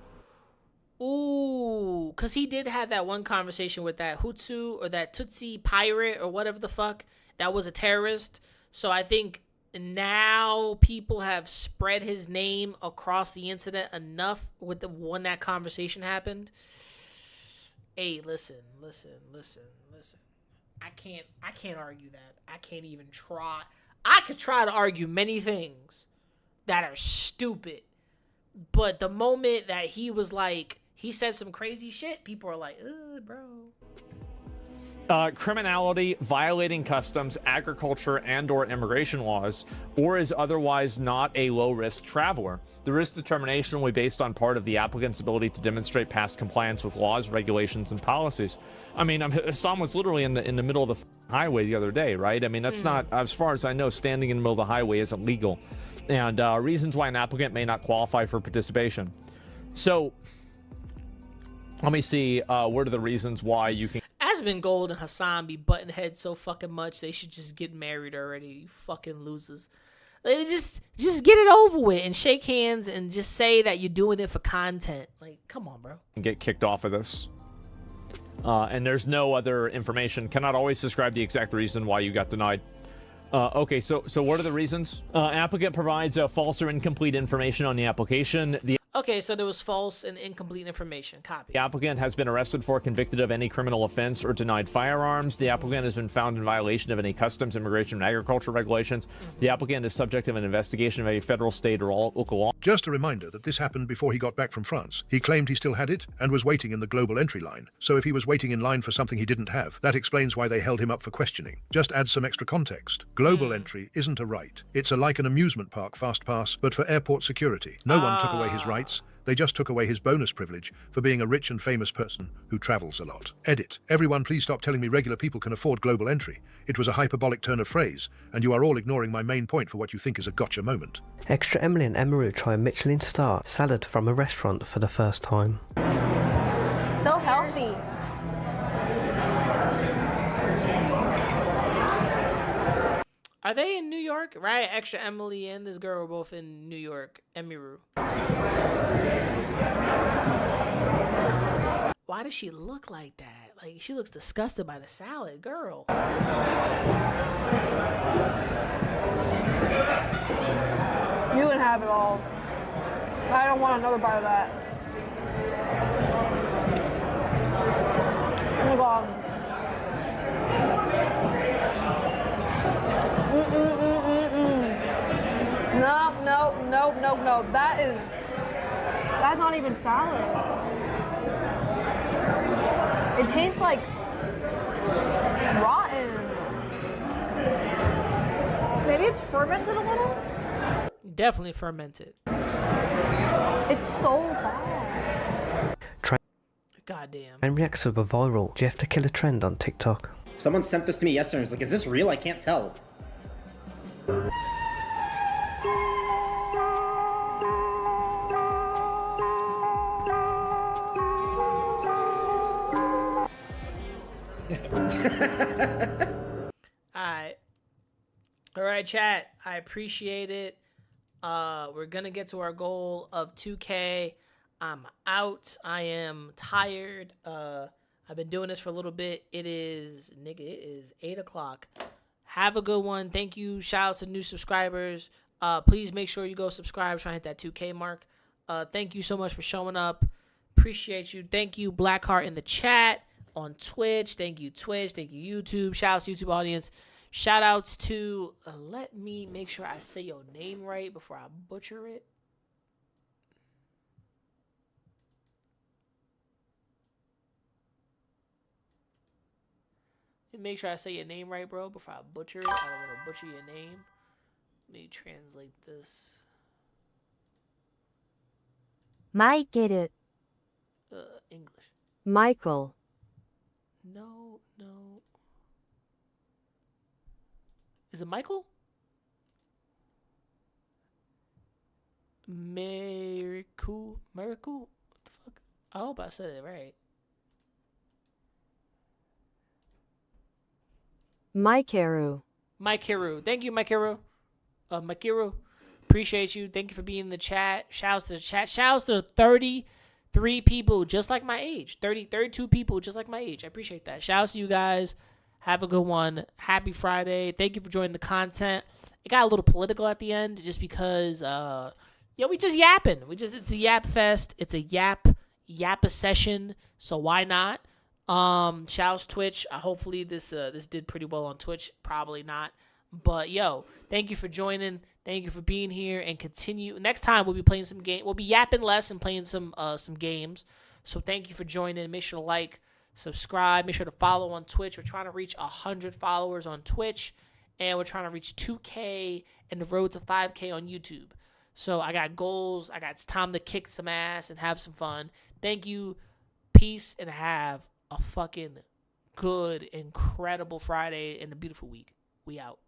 Ooh. Because he did have that one conversation with that Hutsu or that Tutsi pirate or whatever the fuck that was a terrorist. So I think now people have spread his name across the incident enough with the when that conversation happened. Hey, listen. I can't argue that. I can't even try. I could try to argue many things that are stupid. But the moment that he was like, he said some crazy shit, people are like, ugh, bro.
Criminality, violating customs, agriculture, and/or immigration laws, or is otherwise not a low-risk traveler. The risk determination will be based on part of the applicant's ability to demonstrate past compliance with laws, regulations, and policies. I mean, Hassan was literally in the middle of the highway the other day, right? I mean, that's not, as far as I know, standing in the middle of the highway isn't legal. And reasons why an applicant may not qualify for participation. So, let me see, what are the reasons why you can...
Asmongold and Hassan be butting heads so fucking much, they should just get married already, you fucking losers. Like, just get it over with and shake hands and just say that you're doing it for content. Like, come on, bro.
Get kicked off of this. And there's no other information. Cannot always describe the exact reason why you got denied. Okay, so what are the reasons? Applicant provides false or incomplete information on the application.
Okay, so there was false and incomplete information. Copy.
The applicant has been arrested for, convicted of any criminal offense, or denied firearms. The applicant has been found in violation of any customs, immigration, and agriculture regulations. The applicant is subject of an investigation of a federal, state, or local law.
Just a reminder that this happened before he got back from France. He claimed he still had it and was waiting in the global entry line. So if he was waiting in line for something he didn't have, that explains why they held him up for questioning. Just add some extra context. Global entry isn't a right. It's like an amusement park fast pass, but for airport security. No one took away his rights. They just took away his bonus privilege for being a rich and famous person who travels a lot. Edit. Everyone please stop telling me regular people can afford global entry. It was a hyperbolic turn of phrase, and you are all ignoring my main point for what you think is a gotcha moment.
Extra Emily and Emaru try a Michelin star salad from a restaurant for the first time.
So healthy.
Are they in New York? Right, Extra Emily and this girl were both in New York. Emiru. Why does she look like that? Like, she looks disgusted by the salad, girl.
You can have it all. I don't want another bite of that. Oh my god. No. That's not even salad. It tastes like rotten. Maybe it's fermented a little?
Definitely fermented.
It's so bad.
Goddamn.
And reacts to a viral Jeff the Killer trend on TikTok.
Someone sent this to me yesterday and was like, is this real? I can't tell.
All right, chat. I appreciate it. We're gonna get to our goal of 2K. I'm out. I am tired. I've been doing this for a little bit. It is 8 o'clock. Have a good one. Thank you. Shout out to new subscribers. Please make sure you go subscribe. Try and hit that 2K mark. Thank you so much for showing up. Appreciate you. Thank you, Blackheart in the chat on Twitch. Thank you, Twitch. Thank you, YouTube. Shout out to YouTube audience. Shout outs to, let me make sure I say your name right before I butcher it. Make sure I say your name right, bro, before I butcher it. I don't want to butcher your name. Let me translate this.
マイケル
English.
マイケル
No. Is it Michael? Miracle? What the fuck? I hope I said it right.
マイケル
Mikeru. Thank you, Mikeru. Mikeru. Appreciate you. Thank you for being in the chat. Shouts to the chat. Shouts to 33 people just like my age. 32 people just like my age. I appreciate that. Shouts to you guys. Have a good one. Happy Friday. Thank you for joining the content. It got a little political at the end just because we just yapping. It's a yap fest. It's a yap session. So why not? Shouts Twitch. Hopefully this did pretty well on Twitch. Probably not. But thank you for joining. Thank you for being here and continue. Next time we'll be playing some game. We'll be yapping less and playing some games. So thank you for joining. Make sure to like, subscribe. Make sure to follow on Twitch. We're trying to reach 100 followers on Twitch, and we're trying to reach 2K and the road to 5K on YouTube. So I got goals. It's time to kick some ass and have some fun. Thank you. Peace, and have a fucking good, incredible Friday and a beautiful week. We out.